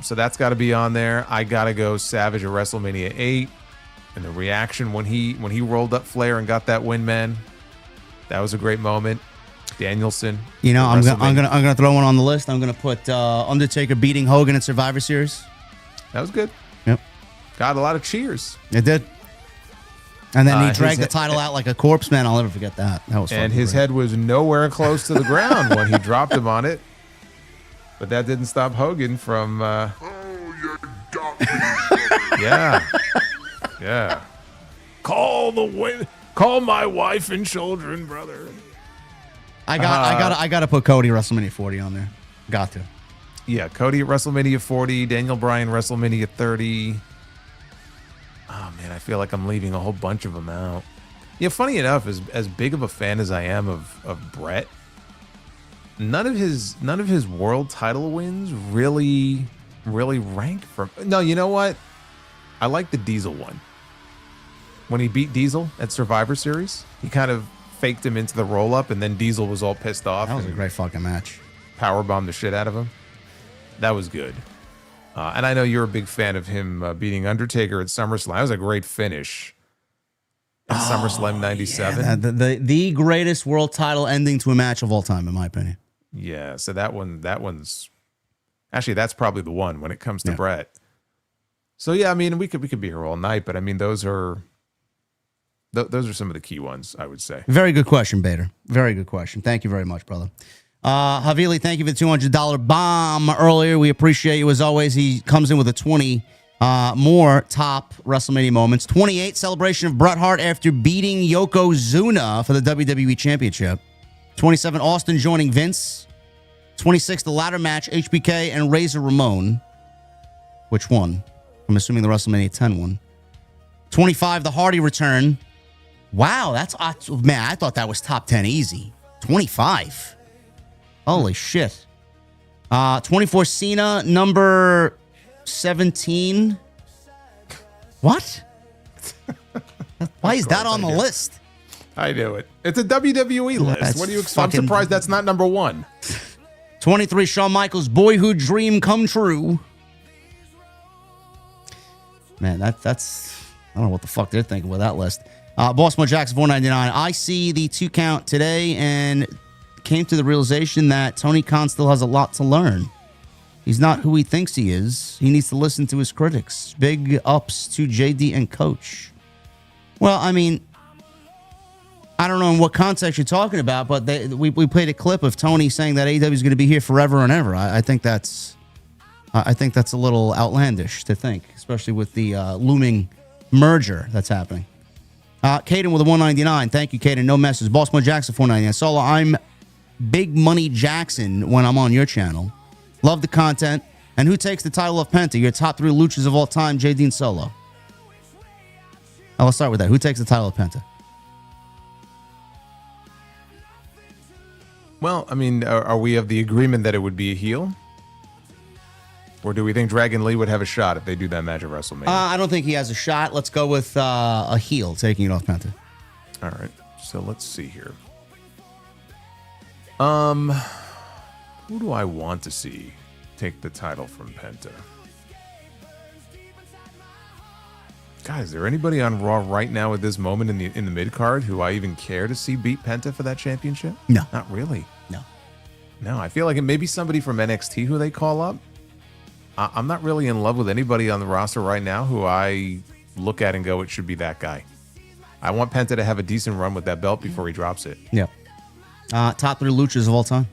So that's got to be on there. I got to go Savage at WrestleMania 8. And the reaction when he rolled up Flair and got that win, man, that was a great moment. Danielson. You know, I'm gonna throw one on the list. I'm gonna put Undertaker beating Hogan in Survivor Series. That was good. Yep. Got a lot of cheers. It did. And then he dragged the title out like a corpse, man. I'll never forget that. That was fun. And his head was nowhere close to the ground when he dropped him on it. But that didn't stop Hogan from... Oh, you got me. Yeah. Call my wife and children, brother. I got to put Cody WrestleMania 40 on there. Got to. Yeah, Cody at WrestleMania 40, Daniel Bryan WrestleMania 30. Oh man, I feel like I'm leaving a whole bunch of them out. Yeah, funny enough, as big of a fan as I am of Brett, none of his world title wins really rank from. No, you know what? I like the Diesel one. When he beat Diesel at Survivor Series, he kind of faked him into the roll-up, and then Diesel was all pissed off. That was a great fucking match. Powerbombed the shit out of him. That was good. And I know you're a big fan of him beating Undertaker at SummerSlam. That was a great finish at SummerSlam 97. Yeah, the greatest world title ending to a match of all time, in my opinion. Yeah, so that one's actually, that's probably the one when it comes to Brett. So yeah, I mean, we could be here all night, but I mean, those are some of the key ones, I would say. Very good question, Bader. Very good question. Thank you very much, brother. Havili, thank you for the $200 bomb earlier. We appreciate you as always. He comes in with a 20 more top WrestleMania moments. 28, celebration of Bret Hart after beating Yokozuna for the WWE Championship. 27, Austin joining Vince. 26, the ladder match, HBK and Razor Ramon. Which one? I'm assuming the WrestleMania 10 one. 25, the Hardy return. Wow, man, I thought that was top 10 easy. 25. Holy shit. 24, Cena, number 17. What? Why is that on the list? I knew it. It's a WWE list. What do you expect? I'm surprised that's not number 1. 23, Shawn Michaels, boyhood dream come true. Man, that's I don't know what the fuck they're thinking with that list. Bossman Jackson, $4.99. I see the 2 count today and came to the realization that Tony Khan still has a lot to learn. He's not who he thinks he is. He needs to listen to his critics. Big ups to JD and Coach. Well, I mean, I don't know in what context you're talking about, but we played a clip of Tony saying that AEW is going to be here forever and ever. I think that's a little outlandish to think, especially with the looming merger that's happening. Caden with a $1.99. Thank you, Caden. No message. Bossman Jackson, $4.99. Solo, I'm Big Money Jackson when I'm on your channel. Love the content. And who takes the title of Penta? Your top 3 luchas of all time, JD and Solo. Let's start with that. Who takes the title of Penta? Well, I mean, are we of the agreement that it would be a heel? Or do we think Dragon Lee would have a shot if they do that match at WrestleMania? I don't think he has a shot. Let's go with a heel taking it off Penta. All right. So let's see here. Who do I want to see take the title from Penta? Guys, is there anybody on Raw right now at this moment in the mid card who I even care to see beat Penta for that championship? No, not really. No. I feel like it may be somebody from NXT who they call up. I'm not really in love with anybody on the roster right now who I look at and go, it should be that guy. I want Penta to have a decent run with that belt before he drops it. Yeah. Top 3 luchas of all time.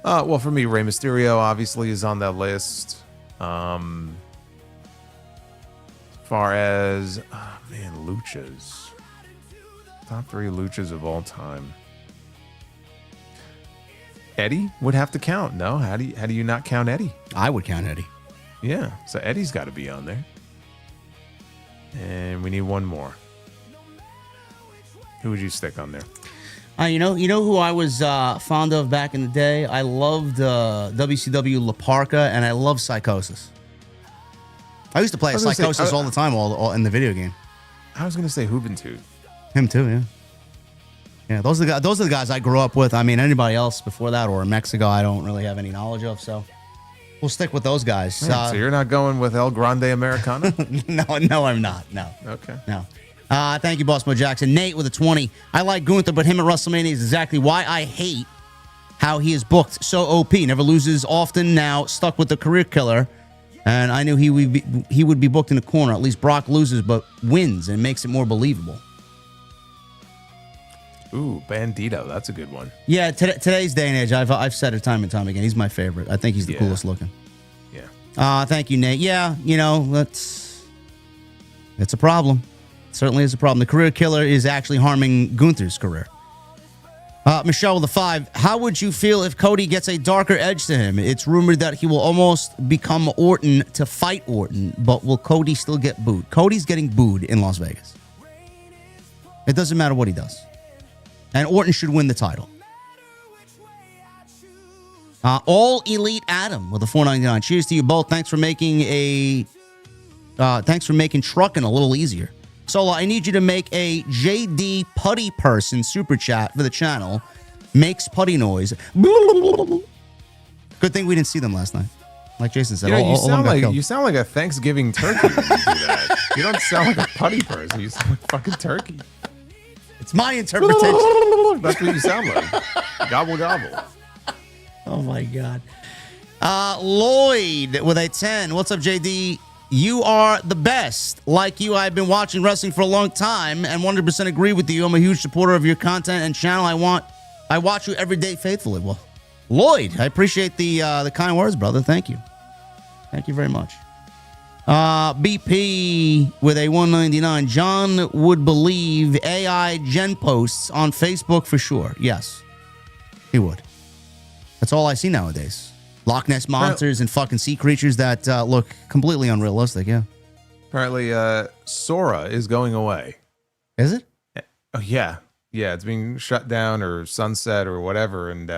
Well, for me, Rey Mysterio obviously is on that list. As far as luchas, top 3 luchas of all time. Eddie would have to count. No, how do you not count Eddie? I would count Eddie. Yeah, so Eddie's got to be on there. And we need one more. Who would you stick on there? You know who I was fond of back in the day? I loved WCW La Parka, and I love Psychosis. I used to play Psychosis all the time, all in the video game. I was going to say Juventud. Him too, yeah. Yeah, those are the guys I grew up with. I mean, anybody else before that or in Mexico, I don't really have any knowledge of. So we'll stick with those guys. Man, so you're not going with El Grande Americano? No, I'm not. No. Okay. No. Thank you, Boss Mo Jackson. Nate with a 20. I like Gunther, but him at WrestleMania is exactly why I hate how he is booked so OP. Never loses often. Now stuck with the career killer. And I knew he would be booked in a corner. At least Brock loses, but wins and makes it more believable. Ooh, Bandito. That's a good one. Yeah, today's day and age, I've said it time and time again. He's my favorite. I think he's the coolest looking. Yeah. Thank you, Nate. Yeah, it's a problem. It certainly is a problem. The career killer is actually harming Gunther's career. Michelle with a 5. How would you feel if Cody gets a darker edge to him? It's rumored that he will almost become Orton to fight Orton, but will Cody still get booed? Cody's getting booed in Las Vegas. It doesn't matter what he does. And Orton should win the title. All Elite Adam with a $4.99. Cheers to you both. Thanks for making Thanks for making trucking a little easier. Solo, I need you to make a JD putty person super chat for the channel. Makes putty noise. Good thing we didn't see them last night. Like Jason said, you sound like a Thanksgiving turkey when you do that. You don't sound like a putty person. You sound like a fucking turkey. It's my interpretation. That's what you sound like. Gobble, gobble. Oh, my God. Lloyd with a 10. What's up, JD? You are the best. Like you, I've been watching wrestling for a long time and 100% agree with you. I'm a huge supporter of your content and channel. I watch you every day faithfully. Well, Lloyd, I appreciate the kind words, brother. Thank you. Thank you very much. BP with a 199. John would believe AI gen posts on Facebook for sure. Yes, he would. That's all I see nowadays. Loch Ness monsters and fucking sea creatures that look completely unrealistic, yeah. Apparently, Sora is going away. Is it? Oh, yeah. Yeah, it's being shut down or sunset or whatever, and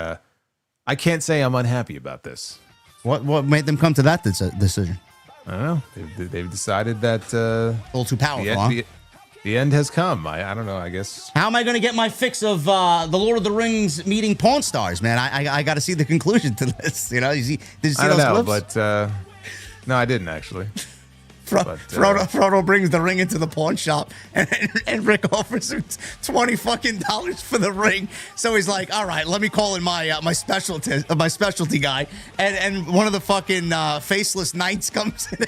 I can't say I'm unhappy about this. What made them come to that decision? I don't know. They've decided that... a little too powerful, the end has come. I don't know, I guess. How am I going to get my fix of the Lord of the Rings meeting Pawn Stars, man? I got to see the conclusion to this. You know, did you see I don't those know, clips? but no, I didn't actually. Frodo brings the ring into the pawn shop, and Rick offers him $20 for the ring. So he's like, "All right, let me call in my specialty guy." And one of the fucking faceless knights comes in.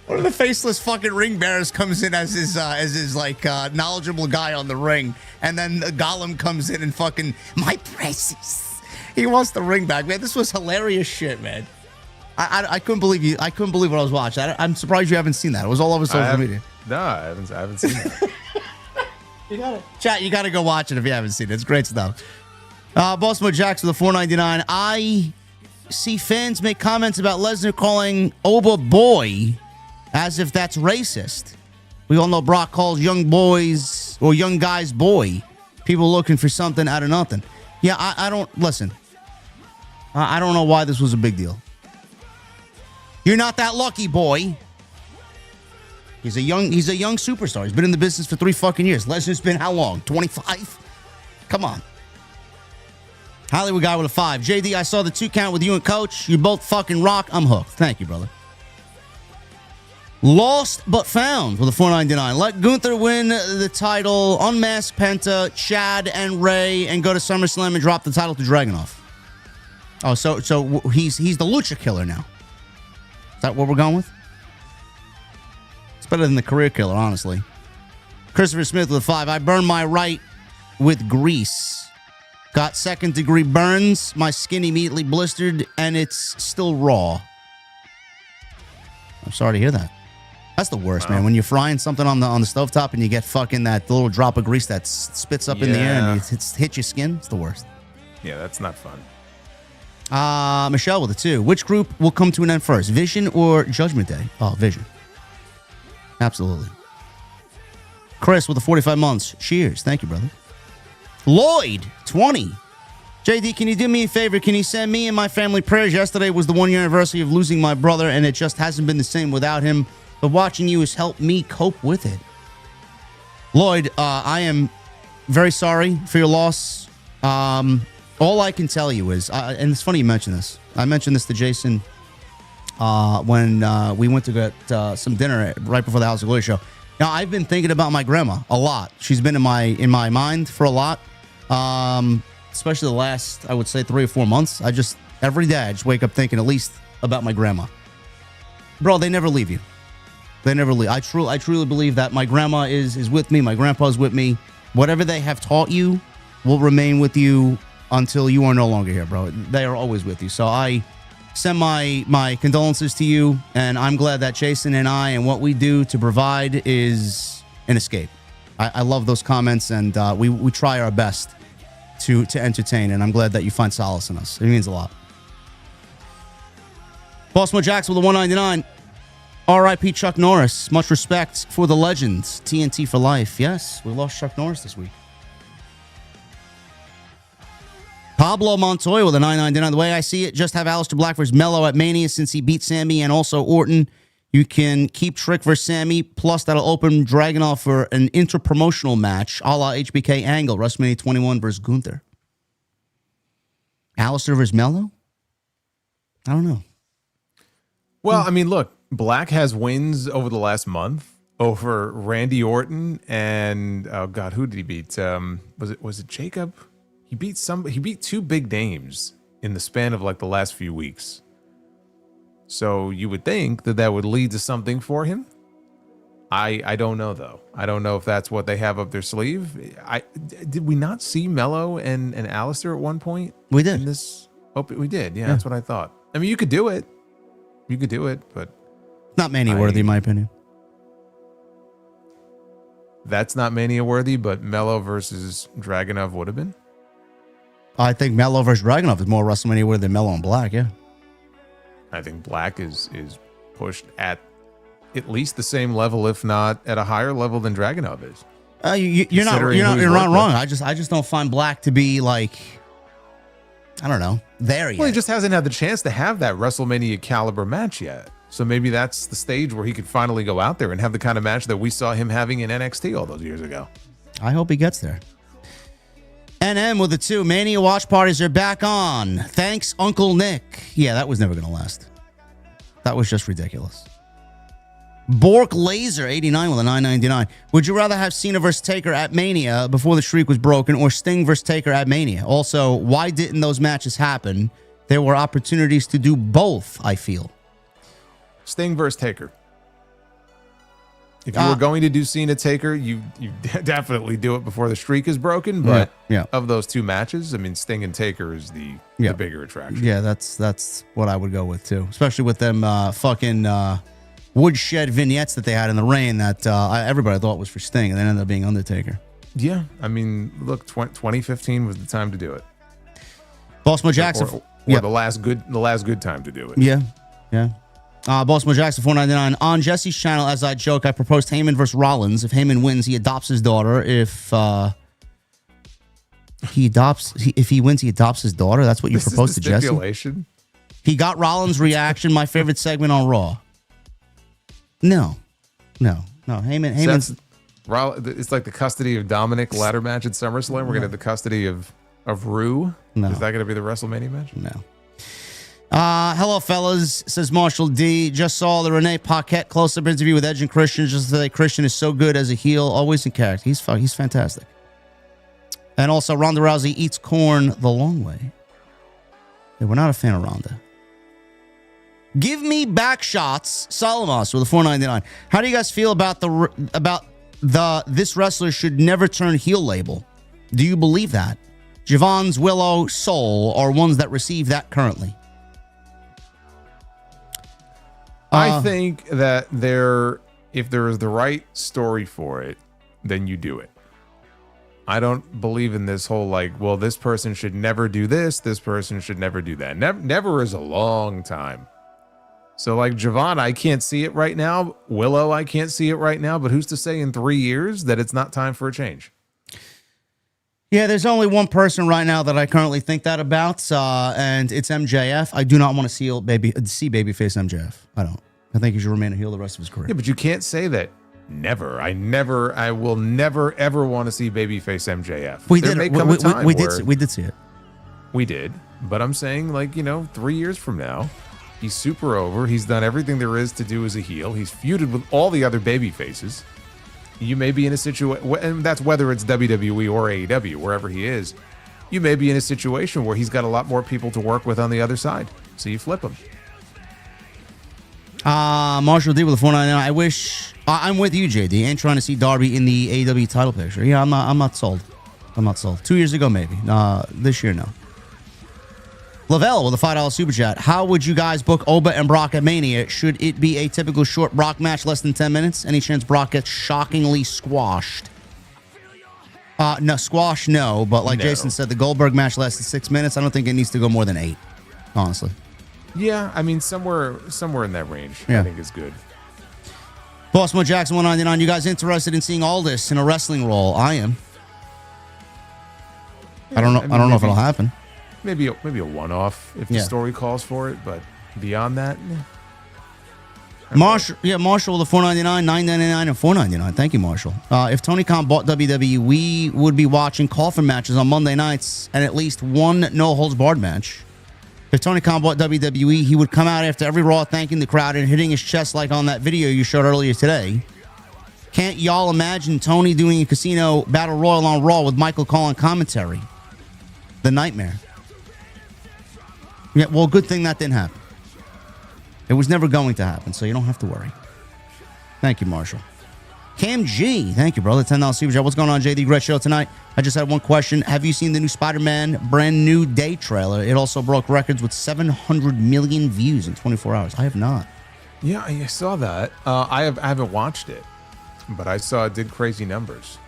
One of the faceless fucking ring bearers comes in as his like knowledgeable guy on the ring, and then Gollum comes in and fucking my precious. He wants the ring back, man. This was hilarious shit, man. I couldn't believe you. I couldn't believe what I was watching. I'm surprised you haven't seen that. It was all over social media. No, I haven't seen that. You gotta go watch it if you haven't seen it. It's great stuff. Baltimore Jacks with a 499. I see fans make comments about Lesnar calling Oba boy as if that's racist. We all know Brock calls young boys or young guys boy. People looking for something out of nothing. Yeah, I don't listen. I don't know why this was a big deal. You're not that lucky, boy. He's a young superstar. He's been in the business for 3 fucking years. Lesnar's been how long? 25? Come on. Hollywood guy with a 5. JD, I saw the 2 count with you and Coach. You both fucking rock. I'm hooked. Thank you, brother. Lost but found with a 499. Let Gunther win the title, unmask Penta, Chad, and Ray, and go to SummerSlam and drop the title to Dragunov. Oh, so he's the Lucha Killer now. Is that what we're going with? It's better than the Career Killer, honestly. Christopher Smith with a 5. I burned my right with grease. Got 2nd-degree burns. My skin immediately blistered, and it's still raw. I'm sorry to hear that. That's the worst, man. When you're frying something on the stovetop and you get fucking that little drop of grease that spits up in the air and it hits your skin. It's the worst. Yeah, that's not fun. Michelle with a 2. Which group will come to an end first, Vision or Judgment Day? Oh, Vision. Absolutely. Chris with the 45 months. Cheers. Thank you, brother. Lloyd, 20. JD, can you do me a favor? Can you send me and my family prayers? Yesterday was the 1-year anniversary of losing my brother, and it just hasn't been the same without him. But watching you has helped me cope with it. Lloyd, I am very sorry for your loss. All I can tell you is, and it's funny you mention this. I mentioned this to Jason when we went to get some dinner right before the House of Glory show. Now, I've been thinking about my grandma a lot. She's been in my mind for a lot, especially the last, I would say, 3 or 4 months. Every day, I just wake up thinking at least about my grandma. Bro, they never leave you. They never leave. I truly believe that my grandma is with me. My grandpa's with me. Whatever they have taught you will remain with you until you are no longer here, bro. They are always with you. So I send my condolences to you, and I'm glad that Jason and I and what we do to provide is an escape. I love those comments, and we try our best to entertain, and I'm glad that you find solace in us. It means a lot. Baltimore Jacks with a 199. R.I.P. Chuck Norris. Much respect for the legends. TNT for life. Yes, we lost Chuck Norris this week. Pablo Montoya with a $9.99. The way I see it, just have Aleister Black versus Melo at Mania since he beat Sammy and also Orton. You can keep Trick versus Sammy, plus that'll open Dragunov for an interpromotional match, a la HBK Angle, WrestleMania 21 versus Gunther. Aleister versus Melo? I don't know. Well, I mean, look, Black has wins over the last month over Randy Orton and oh god, who did he beat? Was it Jacob? He beat two big names in the span of like the last few weeks. So you would think that would lead to something for him. I don't know though. I don't know if that's what they have up their sleeve. Did we not see Melo and Aleister at one point? We did. In this, we did. Yeah, that's what I thought. I mean, you could do it. You could do it, but not Mania worthy, in my opinion. That's not Mania worthy, but Melo versus Dragunov would have been. I think Melo versus Dragunov is more WrestleMania worthy than Melo and Black. Yeah. I think Black is pushed at least the same level, if not at a higher level than Dragunov is. You're not wrong. I just don't find Black to be like, I don't know, there yet. Well, he just hasn't had the chance to have that WrestleMania caliber match yet. So maybe that's the stage where he could finally go out there and have the kind of match that we saw him having in NXT all those years ago. I hope he gets there. NM with the 2. Mania watch parties are back on. Thanks, Uncle Nick. Yeah, that was never going to last. That was just ridiculous. Bork Laser 89 with a $9.99. Would you rather have Cena versus Taker at Mania before the streak was broken or Sting versus Taker at Mania? Also, why didn't those matches happen? There were opportunities to do both, I feel. Sting versus Taker. If you were going to do Cena Taker, you definitely do it before the streak is broken. But of those two matches, I mean, Sting and Taker is the bigger attraction. Yeah, that's what I would go with too, especially with them fucking woodshed vignettes that they had in the rain that everybody thought was for Sting, and then ended up being Undertaker. Yeah, I mean, look, 2015 was the time to do it. Bossmo Jackson, or the last good time to do it. Yeah. Bossmo Jackson, $4.99. On Jesse's channel, as I joke, I proposed Heyman versus Rollins. If Heyman wins, he adopts his daughter. If he wins, he adopts his daughter. That's what you proposed to Jesse. He got Rollins' reaction. My favorite segment on Raw. No. Heyman's. It's like the custody of Dominic ladder match at SummerSlam. We're gonna have the custody of Rue. No. Is that gonna be the WrestleMania match? No. Hello, fellas, says Marshall D. Just saw the Renee Paquette close-up interview with Edge and Christian. Just to say Christian is so good as a heel, always in character. He's fantastic. And also, Ronda Rousey eats corn the long way. Yeah, we're not a fan of Ronda. Give me back shots, Salamos with a $4.99. How do you guys feel about the this wrestler should never turn heel label? Do you believe that? Javon's Willow, Soul are ones that receive that currently. I think that if there is the right story for it, then you do it. I don't believe in this whole well, this person should never do this person should never do that. Never is a long time. So Javon, I can't see it right now. Willow, I can't see it right now. But who's to say in 3 years that it's not time for a change? Yeah, there's only one person right now that I currently think that about, and it's MJF. I do not want to see babyface MJF. I don't. I think he should remain a heel the rest of his career. Yeah, but you can't say that. Never. I will never ever want to see babyface MJF. We did see it. We did, but I'm saying 3 years from now, he's super over. He's done everything there is to do as a heel. He's feuded with all the other baby faces. You may be in a situation, and that's whether it's WWE or AEW, wherever he is, you may be in a situation where he's got a lot more people to work with on the other side. So you flip him. Marshall D with a $4.99. I wish I'm with you, JD. Ain't trying to see Darby in the AEW title picture. Yeah, I'm not sold. 2 years ago, maybe. This year, no. Lavelle with a $5 super chat. How would you guys book Oba and Brock at Mania? Should it be a typical short Brock match, less than 10 minutes? Any chance Brock gets shockingly squashed? No, squash, no. But no. Jason said, the Goldberg match lasted 6 minutes. I don't think it needs to go more than 8, honestly. Yeah, I mean, somewhere in that range, I think is good. Bossmo Jackson 199. You guys interested in seeing Aldis in a wrestling role? I am. I don't know if it'll happen. Maybe a one-off if the story calls for it, but beyond that, Marshall with the $4.99, $9.99, and $4.99. Thank you, Marshall. If Tony Khan bought WWE, we would be watching coffin matches on Monday nights and at least one no-holds-barred match. If Tony Khan bought WWE, he would come out after every Raw thanking the crowd and hitting his chest like on that video you showed earlier today. Can't y'all imagine Tony doing a casino battle royal on Raw with Michael calling commentary? The nightmare. Yeah, well, good thing that didn't happen. It was never going to happen, so you don't have to worry. Thank you, Marshall. Cam G, thank you, brother. $10 super chat. What's going on, JD? Great show tonight. I just had one question. Have you seen the new Spider-Man brand new day trailer? It also broke records with 700 million views in 24 hours. I have not. Yeah, I saw that. I haven't watched it, but I saw it did crazy numbers.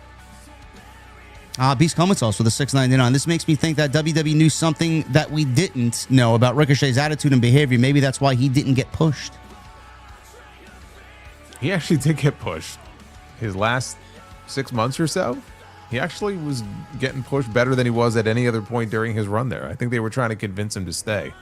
Beast comments also with the $6.99. This makes me think that WWE knew something that we didn't know about Ricochet's attitude and behavior. Maybe that's why he didn't get pushed. He actually did get pushed. His last 6 months or so, he actually was getting pushed better than he was at any other point during his run there. I think they were trying to convince him to stay.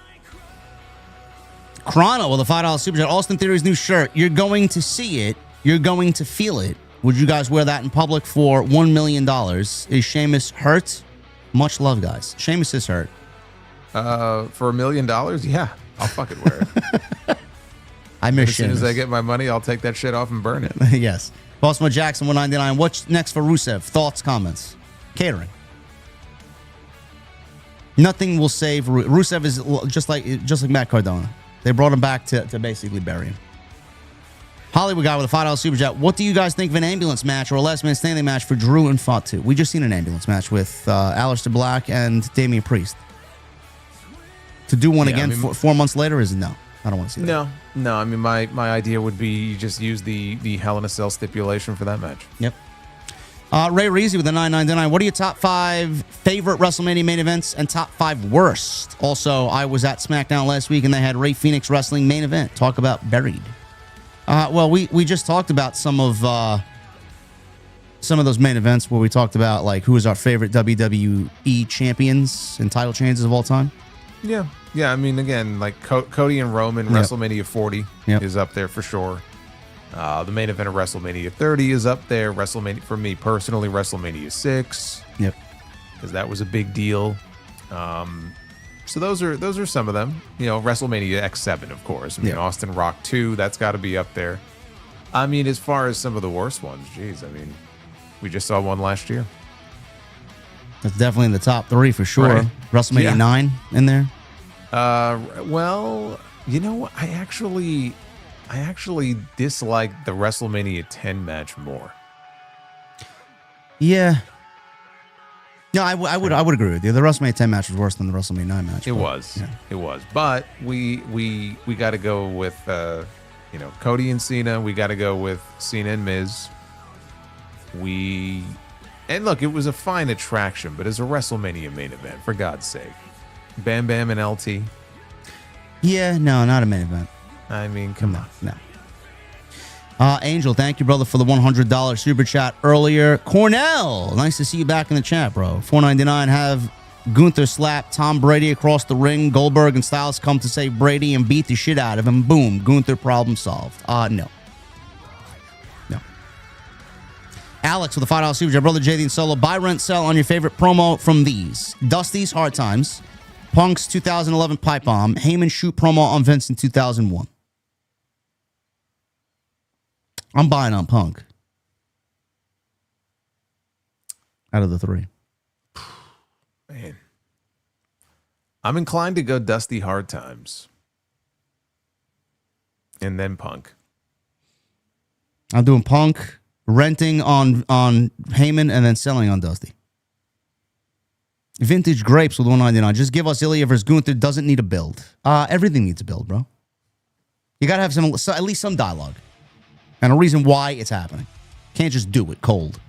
Chrono with a $5 super chat. Austin Theory's new shirt. You're going to see it. You're going to feel it. Would you guys wear that in public for $1 million? Is Sheamus hurt? Much love, guys. Sheamus is hurt. For $1 million? Yeah, I'll fucking wear it. I miss As Sheamus. soon as I get my money, I'll take that shit off and burn it. Yes. Bossmo Jackson, $1.99. What's next for Rusev? Thoughts, comments? Catering. Nothing will save Rusev. Is just like Matt Cardona. They brought him back to basically bury him. Hollywood guy with a $5 super chat. What do you guys think of an ambulance match or a last man standing match for Drew and Fatu? We just seen an ambulance match with Aleister Black and Damian Priest. To do one again 4 months later is no. I don't want to see that. No. I mean, my idea would be you just use the Hell in a Cell stipulation for that match. Yep. Ray Reezy with a $9.99. What are your top 5 favorite WrestleMania main events and top 5 worst? Also, I was at SmackDown last week and they had Ray Phoenix wrestling main event. Talk about buried. Well, we just talked about some of those main events where we talked about like who is our favorite WWE champions and title changes of all time. Yeah. I mean, again, like Cody and Roman, WrestleMania 40 is up there for sure. The main event of WrestleMania 30 is up there. WrestleMania, for me personally, WrestleMania 6. Yep. Because that was a big deal. So those are some of them. You know, WrestleMania X7, of course. I mean, Austin Rock 2, that's got to be up there. I mean, as far as some of the worst ones, geez, I mean, we just saw one last year. That's definitely in the top 3 for sure. Right. WrestleMania 9 in there. Well, you know, I actually dislike the WrestleMania 10 match more. Yeah. No, I would agree with you. The WrestleMania 10 match was worse than the WrestleMania 9 match. It was. But we got to go with Cody and Cena. We got to go with Cena and Miz. And look, it was a fine attraction, but as a WrestleMania main event, for God's sake, Bam Bam and LT. Yeah, no, not a main event. I mean, come on. No. Angel, thank you, brother, for the $100 super chat earlier. Cornell, nice to see you back in the chat, bro. $4.99. Have Gunther slap Tom Brady across the ring. Goldberg and Styles come to save Brady and beat the shit out of him. Boom, Gunther problem solved. No. Alex with a $5 super chat. Brother JD and Solo, buy, rent, sell on your favorite promo from these. Dusty's Hard Times. Punk's 2011 Pipe Bomb. Heyman shoot promo on Vince in 2001. I'm buying on Punk. Out of the 3. Man. I'm inclined to go Dusty Hard Times. And then Punk. I'm doing Punk, renting on Heyman, and then selling on Dusty. Vintage Grapes with $1.99. Just give us Ilya versus Gunther. Doesn't need a build. Everything needs a build, bro. You got to have at least some dialogue. And a reason why it's happening. Can't just do it cold.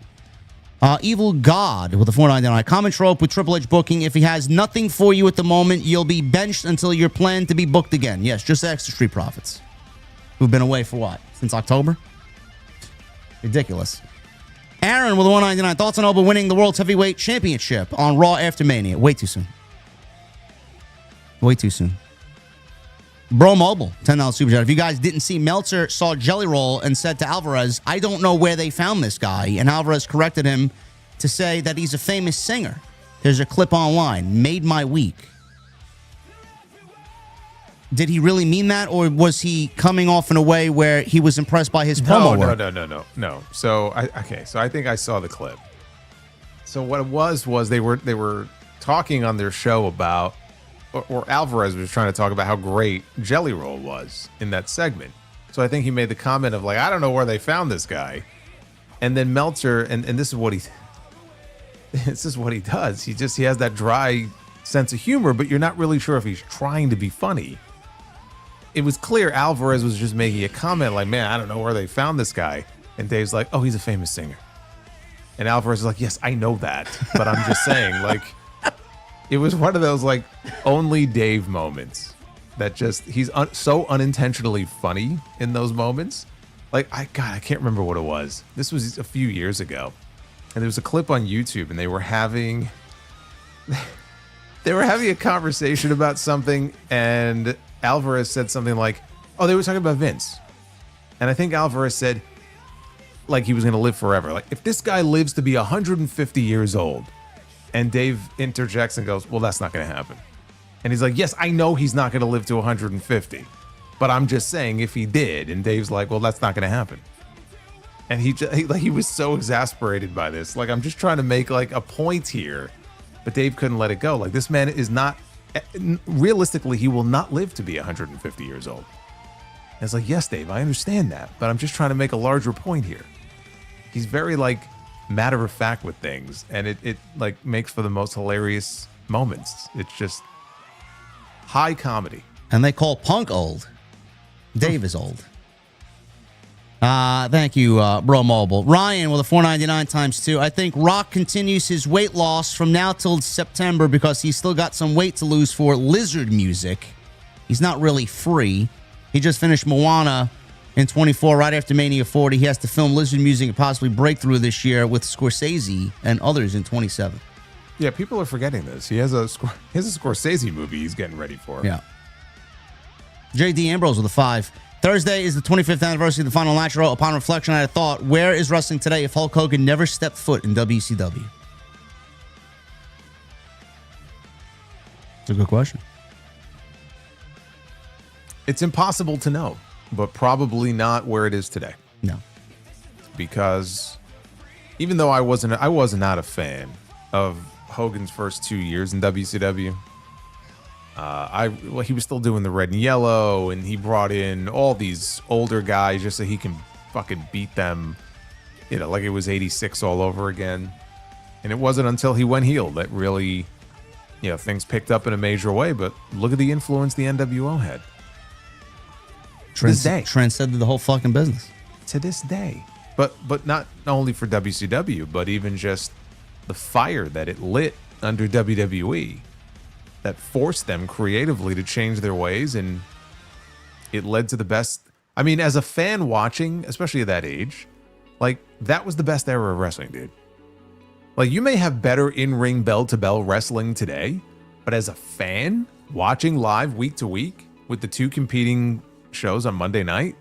Evil God with a $4.99. Common trope with Triple H booking. If he has nothing for you at the moment, you'll be benched until you're planned to be booked again. Yes, just ask the Street Profits. Who've been away for what? Since October? Ridiculous. Aaron with a $1.99. Thoughts on Oba winning the World Heavyweight Championship on Raw after Mania? Way too soon. Way too soon. Bro Mobile, $10 super chat. If you guys didn't see, Meltzer saw Jelly Roll and said to Alvarez, I don't know where they found this guy. And Alvarez corrected him to say that he's a famous singer. There's a clip online. Made my week. Did he really mean that, or was he coming off in a way where he was impressed by his promo work? No. So I think I saw the clip. So what it was they were talking on their show about, or Alvarez was trying to talk about how great Jelly Roll was in that segment. So I think he made the comment of like, I don't know where they found this guy. And then Meltzer, and this is what he does. He has that dry sense of humor, but you're not really sure if he's trying to be funny. It was clear Alvarez was just making a comment like, man, I don't know where they found this guy. And Dave's like, oh, he's a famous singer. And Alvarez is like, yes, I know that, but I'm just saying, like, it was one of those like only Dave moments that just he's so unintentionally funny in those moments. Like I can't remember what it was. This was a few years ago, and there was a clip on YouTube, and they were having a conversation about something, and Alvarez said something like, "Oh, they were talking about Vince," and I think Alvarez said, like he was going to live forever. Like if this guy lives to be 150 years old. And Dave interjects and goes, well, that's not going to happen. And he's like, yes, I know he's not going to live to 150. But I'm just saying if he did. And Dave's like, well, that's not going to happen. And he was so exasperated by this. Like, I'm just trying to make like a point here. But Dave couldn't let it go. Like, this man is not, realistically, he will not live to be 150 years old. And it's like, yes, Dave, I understand that. But I'm just trying to make a larger point here. He's very like, matter of fact with things, and it like makes for the most hilarious moments. It's just high comedy. And they call Punk old. Dave is old. Thank you, Bro Mobile. Ryan with a $4.99 times 2. I think Rock continues his weight loss from now till September because he's still got some weight to lose for Lizard music. He's not really free. He just finished Moana in 24, right after Mania 40. He has to film Lizard music and possibly Breakthrough this year with Scorsese and others in 27. Yeah, people are forgetting this. He has a Scorsese movie he's getting ready for. Yeah. J.D. Ambrose with a 5. Thursday is the 25th anniversary of the Final Nitro. Upon reflection, I had thought, where is wrestling today if Hulk Hogan never stepped foot in WCW? It's a good question. It's impossible to know. But probably not where it is today. No. Because even though I was not a fan of Hogan's first 2 years in WCW, he was still doing the red and yellow, and he brought in all these older guys just so he can fucking beat them, like it was 86 all over again. And it wasn't until he went heel that really, things picked up in a major way. But look at the influence the NWO had. Transcended the whole fucking business. To this day. But not only for WCW, but even just the fire that it lit under WWE that forced them creatively to change their ways, and it led to the best. I mean, as a fan watching, especially at that age, like that was the best era of wrestling, dude. Like you may have better in-ring bell-to-bell wrestling today, but as a fan watching live week to week with the two competing shows on Monday night,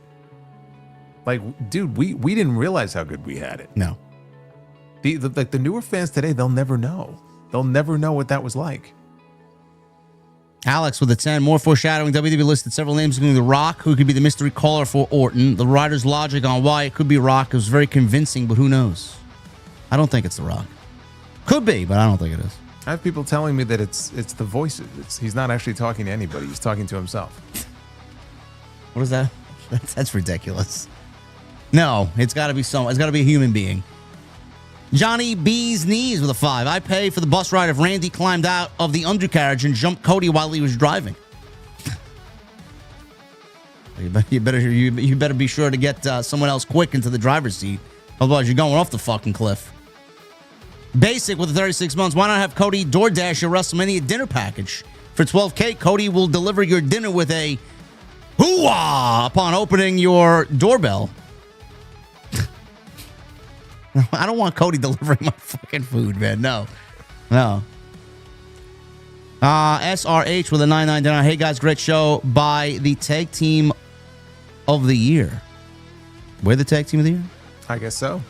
like dude, we didn't realize how good we had it. No. The newer fans today, they'll never know what that was like. Alex with a 10. More foreshadowing. WWE listed several names, including The Rock, who could be the mystery caller for Orton. The writer's logic on why it could be Rock was very convincing, but who knows? I don't think it's The Rock. Could be, but I don't think it is. I have people telling me that it's the voices. He's not actually talking to anybody. He's talking to himself. What is that? That's ridiculous. No, it's got to be it's got to be a human being. Johnny B's Knees with a 5. I pay for the bus ride if Randy climbed out of the undercarriage and jumped Cody while he was driving. You better be sure to get someone else quick into the driver's seat. Otherwise, you're going off the fucking cliff. Basic with the 36 months. Why not have Cody DoorDash your WrestleMania dinner package? For $12K, Cody will deliver your dinner with a hoo-ah upon opening your doorbell. I don't want Cody delivering my fucking food, man. No. SRH with a 999. Hey guys, great show by the tag team of the year. We're the tag team of the year? I guess so.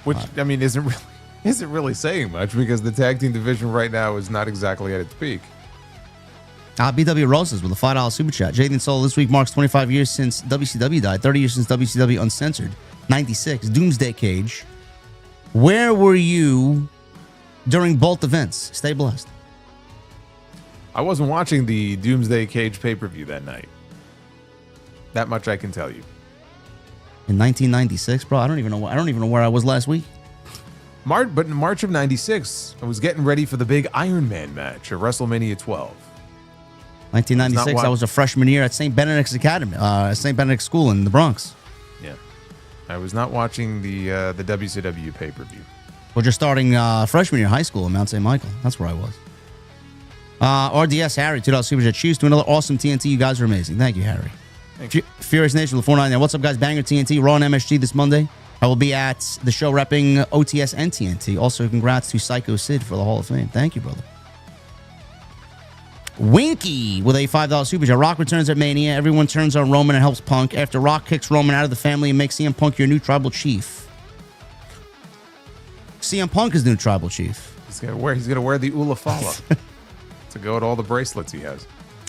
Which I mean isn't really saying much because the tag team division right now is not exactly at its peak. BW Roses with a $5 super chat. Jade and Solo this week marks 25 years since WCW died, 30 years since WCW Uncensored, 96, Doomsday Cage. Where were you during both events? Stay blessed. I wasn't watching the Doomsday Cage pay-per-view that night. That much I can tell you. In 1996, bro, I don't even know where I was last week. But in March of 96, I was getting ready for the big Iron Man match at WrestleMania 12. 1996, I was a freshman year at St. Benedict's Academy, St. Benedict's School in the Bronx. Yeah. I was not watching the WCW pay-per-view. Well, just starting freshman year high school in Mount St. Michael. That's where I was. RDS Harry, $2 super chat. Cheers to another awesome TNT. You guys are amazing. Thank you, Harry. Thank you. Furious Nation with 499. What's up, guys? Banger TNT, Raw and MSG this Monday. I will be at the show repping OTS and TNT. Also, congrats to Psycho Sid for the Hall of Fame. Thank you, brother. Winky with a $5 super chat. Rock returns at Mania. Everyone turns on Roman and helps Punk. After Rock kicks Roman out of the family and makes CM Punk your new tribal chief. CM Punk is the new tribal chief. He's gonna wear the Ulafala to go at all the bracelets he has.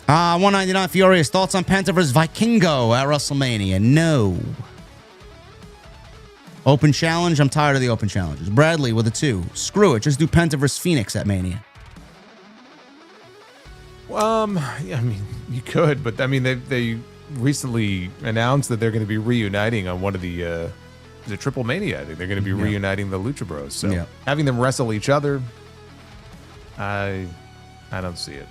199 Furious. Thoughts on Penta vs. Vikingo at WrestleMania? No. Open challenge. I'm tired of the open challenges. Bradley with a 2. Screw it. Just do Penta vs. Phoenix at Mania. Yeah, I mean, you could, but I mean, they recently announced that they're going to be reuniting on one of the Triple Mania. I think they're going to be reuniting the Lucha Bros. So having them wrestle each other, I don't see it.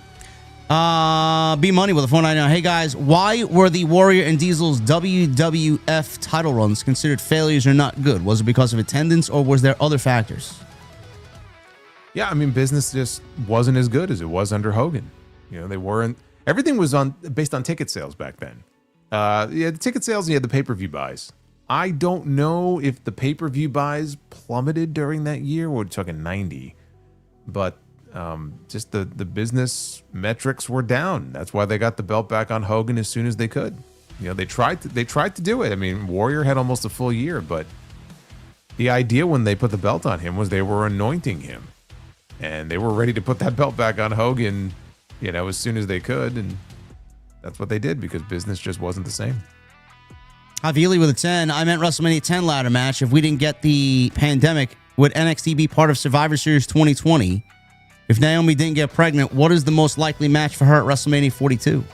B Money with a 499. Hey guys, why were the Warrior and Diesel's WWF title runs considered failures or not good? Was it because of attendance or was there other factors? Yeah, I mean, business just wasn't as good as it was under Hogan. You know, they weren't. Everything was based on ticket sales back then. The ticket sales and you had the pay-per-view buys. I don't know if the pay-per-view buys plummeted during that year. We're talking 90, but just the business metrics were down. That's why they got the belt back on Hogan as soon as they could. You know, they tried to do it. I mean, Warrior had almost a full year, but the idea when they put the belt on him was they were anointing him, and they were ready to put that belt back on Hogan, you know, as soon as they could, and that's what they did because business just wasn't the same. Havili with a 10. I meant WrestleMania 10 ladder match. If we didn't get the pandemic, would NXT be part of Survivor Series 2020? If Naomi didn't get pregnant, what is the most likely match for her at WrestleMania 42?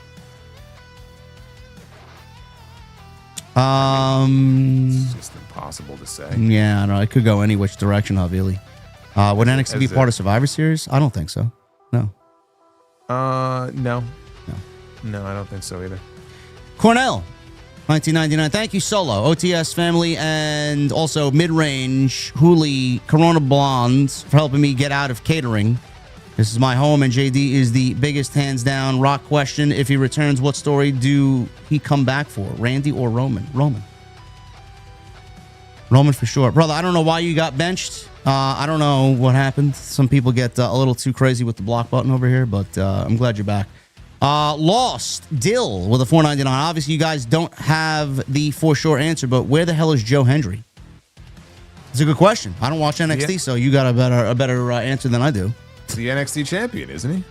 It's just impossible to say. Yeah, I don't know. It could go any which direction, Havili. Would NXT be part of Survivor Series? I don't think so. No. No, I don't think so either. Cornell, 1999. Thank you, Solo, OTS family, and also Midrange, Hooli, Corona Blondes for helping me get out of catering. This is my home, and JD is the biggest hands down. Rock question: if he returns, what story do he come back for? Randy or Roman? Roman for sure, brother. I don't know why you got benched. I don't know what happened. Some people get a little too crazy with the block button over here, but I'm glad you're back. Lost Dill with a 499. Obviously, you guys don't have the for sure answer, but where the hell is Joe Hendry? It's a good question. I don't watch NXT, so you got a better answer than I do. He's the NXT champion, isn't he?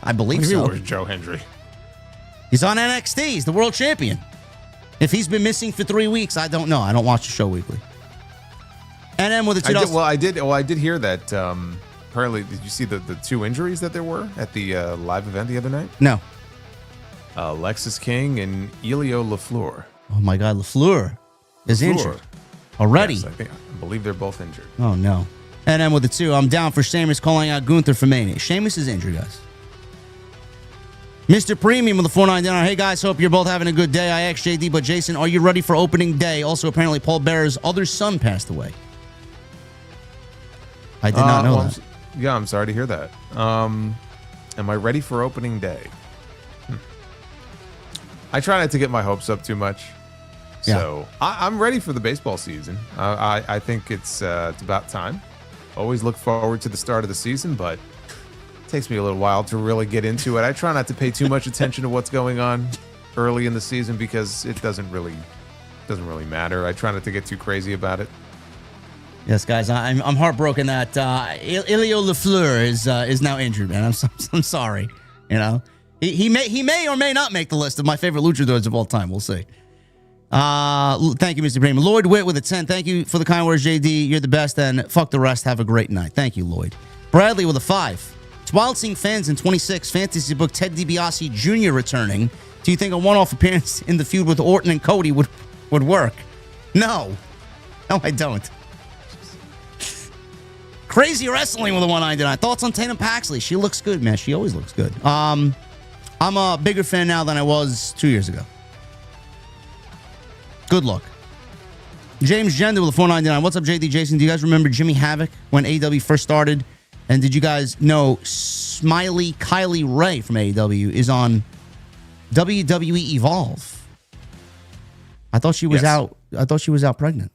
I believe so. Where's Joe Hendry? He's on NXT. He's the world champion. If he's been missing for 3 weeks, I don't know. I don't watch the show weekly. And then with the 2000. I did hear that. Apparently, did you see the 2 injuries that there were at the live event the other night? No. Lexis King and Elio LaFleur. Oh my God, LaFleur is injured already. Yes, I believe they're both injured. Oh no. And then with the 2, I'm down for Sheamus calling out Gunther for Mania. Sheamus is injured, guys. Mr. Premium with the 499. Hey guys, hope you're both having a good day. I asked JD, but Jason, are you ready for opening day? Also, apparently, Paul Bearer's other son passed away. I did not know that. Yeah, I'm sorry to hear that. Am I ready for opening day? I try not to get my hopes up too much. So I'm ready for the baseball season. I think it's about time. Always look forward to the start of the season, but takes me a little while to really get into it. I try not to pay too much attention to what's going on early in the season because it doesn't really matter. I try not to get too crazy about it. Yes, guys, I'm heartbroken that Ilio LaFleur is now injured, man. I'm sorry. You know, he may or may not make the list of my favorite luchadors of all time. We'll see. Thank you, Mr. Bremer. Lloyd Witt with a 10. Thank you for the kind words, JD. You're the best, and fuck the rest. Have a great night. Thank you, Lloyd. Bradley with a 5. It's wild seeing fans in 26 fantasy book Ted DiBiase Jr. returning. Do you think a one-off appearance in the feud with Orton and Cody would work? No, I don't. Crazy wrestling with a 199. Thoughts on Tatum Paxley? She looks good, man. She always looks good. I'm a bigger fan now than I was 2 years ago. Good luck. James Gender with a 499. What's up, JD Jason? Do you guys remember Jimmy Havoc when AEW first started? And did you guys know Smiley Kylie Ray from AEW is on WWE Evolve? I thought she was out. I thought she was out pregnant.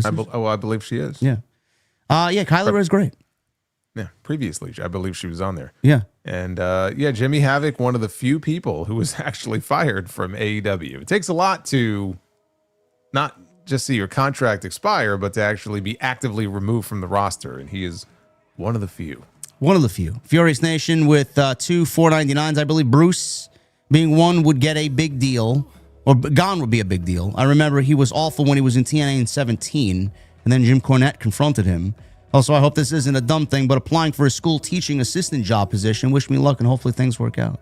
I believe she is. Yeah. Kylie Ray is great. Yeah, previously, I believe she was on there. Yeah. And Jimmy Havoc, one of the few people who was actually fired from AEW. It takes a lot to not just see your contract expire, but to actually be actively removed from the roster. And he is one of the few. One of the few. Furious Nation with 2 499s. I believe Bruce being one would get a big deal, or gone would be a big deal. I remember he was awful when he was in TNA in 17, and then Jim Cornette confronted him. Also, I hope this isn't a dumb thing, but applying for a school teaching assistant job position. Wish me luck, and hopefully things work out.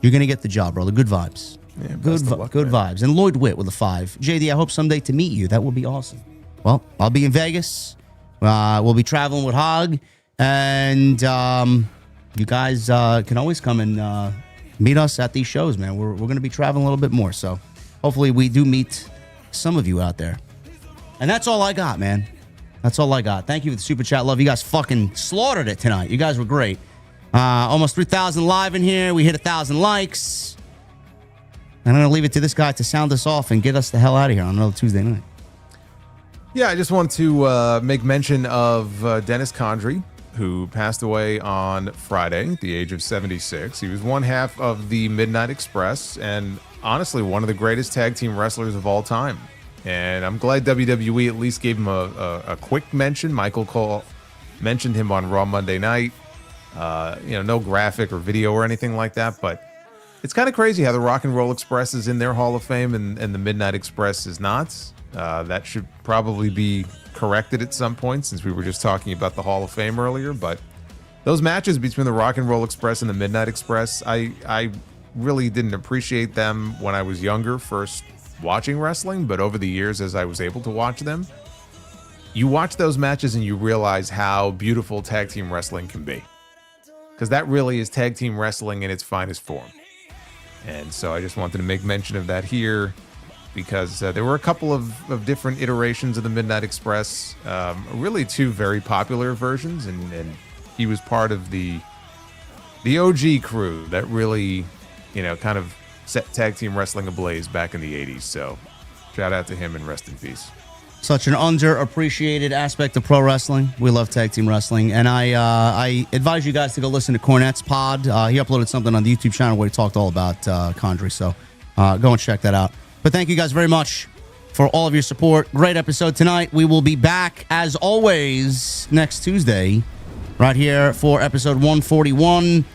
You're going to get the job, brother. Good vibes. Yeah, good vibes. And Lloyd Witt with a 5. JD, I hope someday to meet you. That would be awesome. Well, I'll be in Vegas. We'll be traveling with Hog. And you guys can always come and meet us at these shows, man. We're going to be traveling a little bit more. So hopefully we do meet some of you out there. And that's all I got, man. That's all I got. Thank you for the super chat. Love you guys. Fucking slaughtered it tonight. You guys were great. Almost 3,000 live in here. We hit 1,000 likes. And I'm going to leave it to this guy to sound us off and get us the hell out of here on another Tuesday night. Yeah, I just want to make mention of Dennis Condrey, who passed away on Friday at the age of 76. He was one half of the Midnight Express and honestly one of the greatest tag team wrestlers of all time. And I'm glad WWE at least gave him a quick mention. Michael Cole mentioned him on Raw Monday night. No graphic or video or anything like that, but it's kind of crazy how the Rock and Roll Express is in their Hall of Fame and the Midnight Express is not. That should probably be corrected at some point since we were just talking about the Hall of Fame earlier. But those matches between the Rock and Roll Express and the Midnight Express, I really didn't appreciate them when I was younger, first watching wrestling, but over the years as I was able to watch them, you watch those matches and you realize how beautiful tag team wrestling can be. Because that really is tag team wrestling in its finest form. And so I just wanted to make mention of that here because there were a couple of different iterations of the Midnight Express, really 2 very popular versions, and he was part of the OG crew that really, kind of set tag team wrestling ablaze back in the 80s. So shout out to him and rest in peace. Such an underappreciated aspect of pro wrestling. We love tag team wrestling. And I advise you guys to go listen to Cornette's pod. He uploaded something on the YouTube channel where he talked all about Condrey. So go and check that out. But thank you guys very much for all of your support. Great episode tonight. We will be back, as always, next Tuesday right here for episode 141.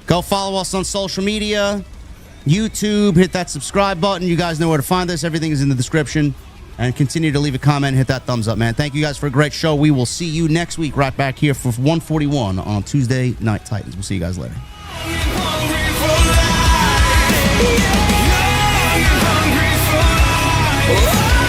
Go follow us on social media, YouTube. Hit that subscribe button. You guys know where to find us. Everything is in the description. And continue to leave a comment, hit that thumbs up, man. Thank you guys for a great show. We will see you next week right back here for 141 on Tuesday Night Titans. We'll see you guys later. Hungry for life.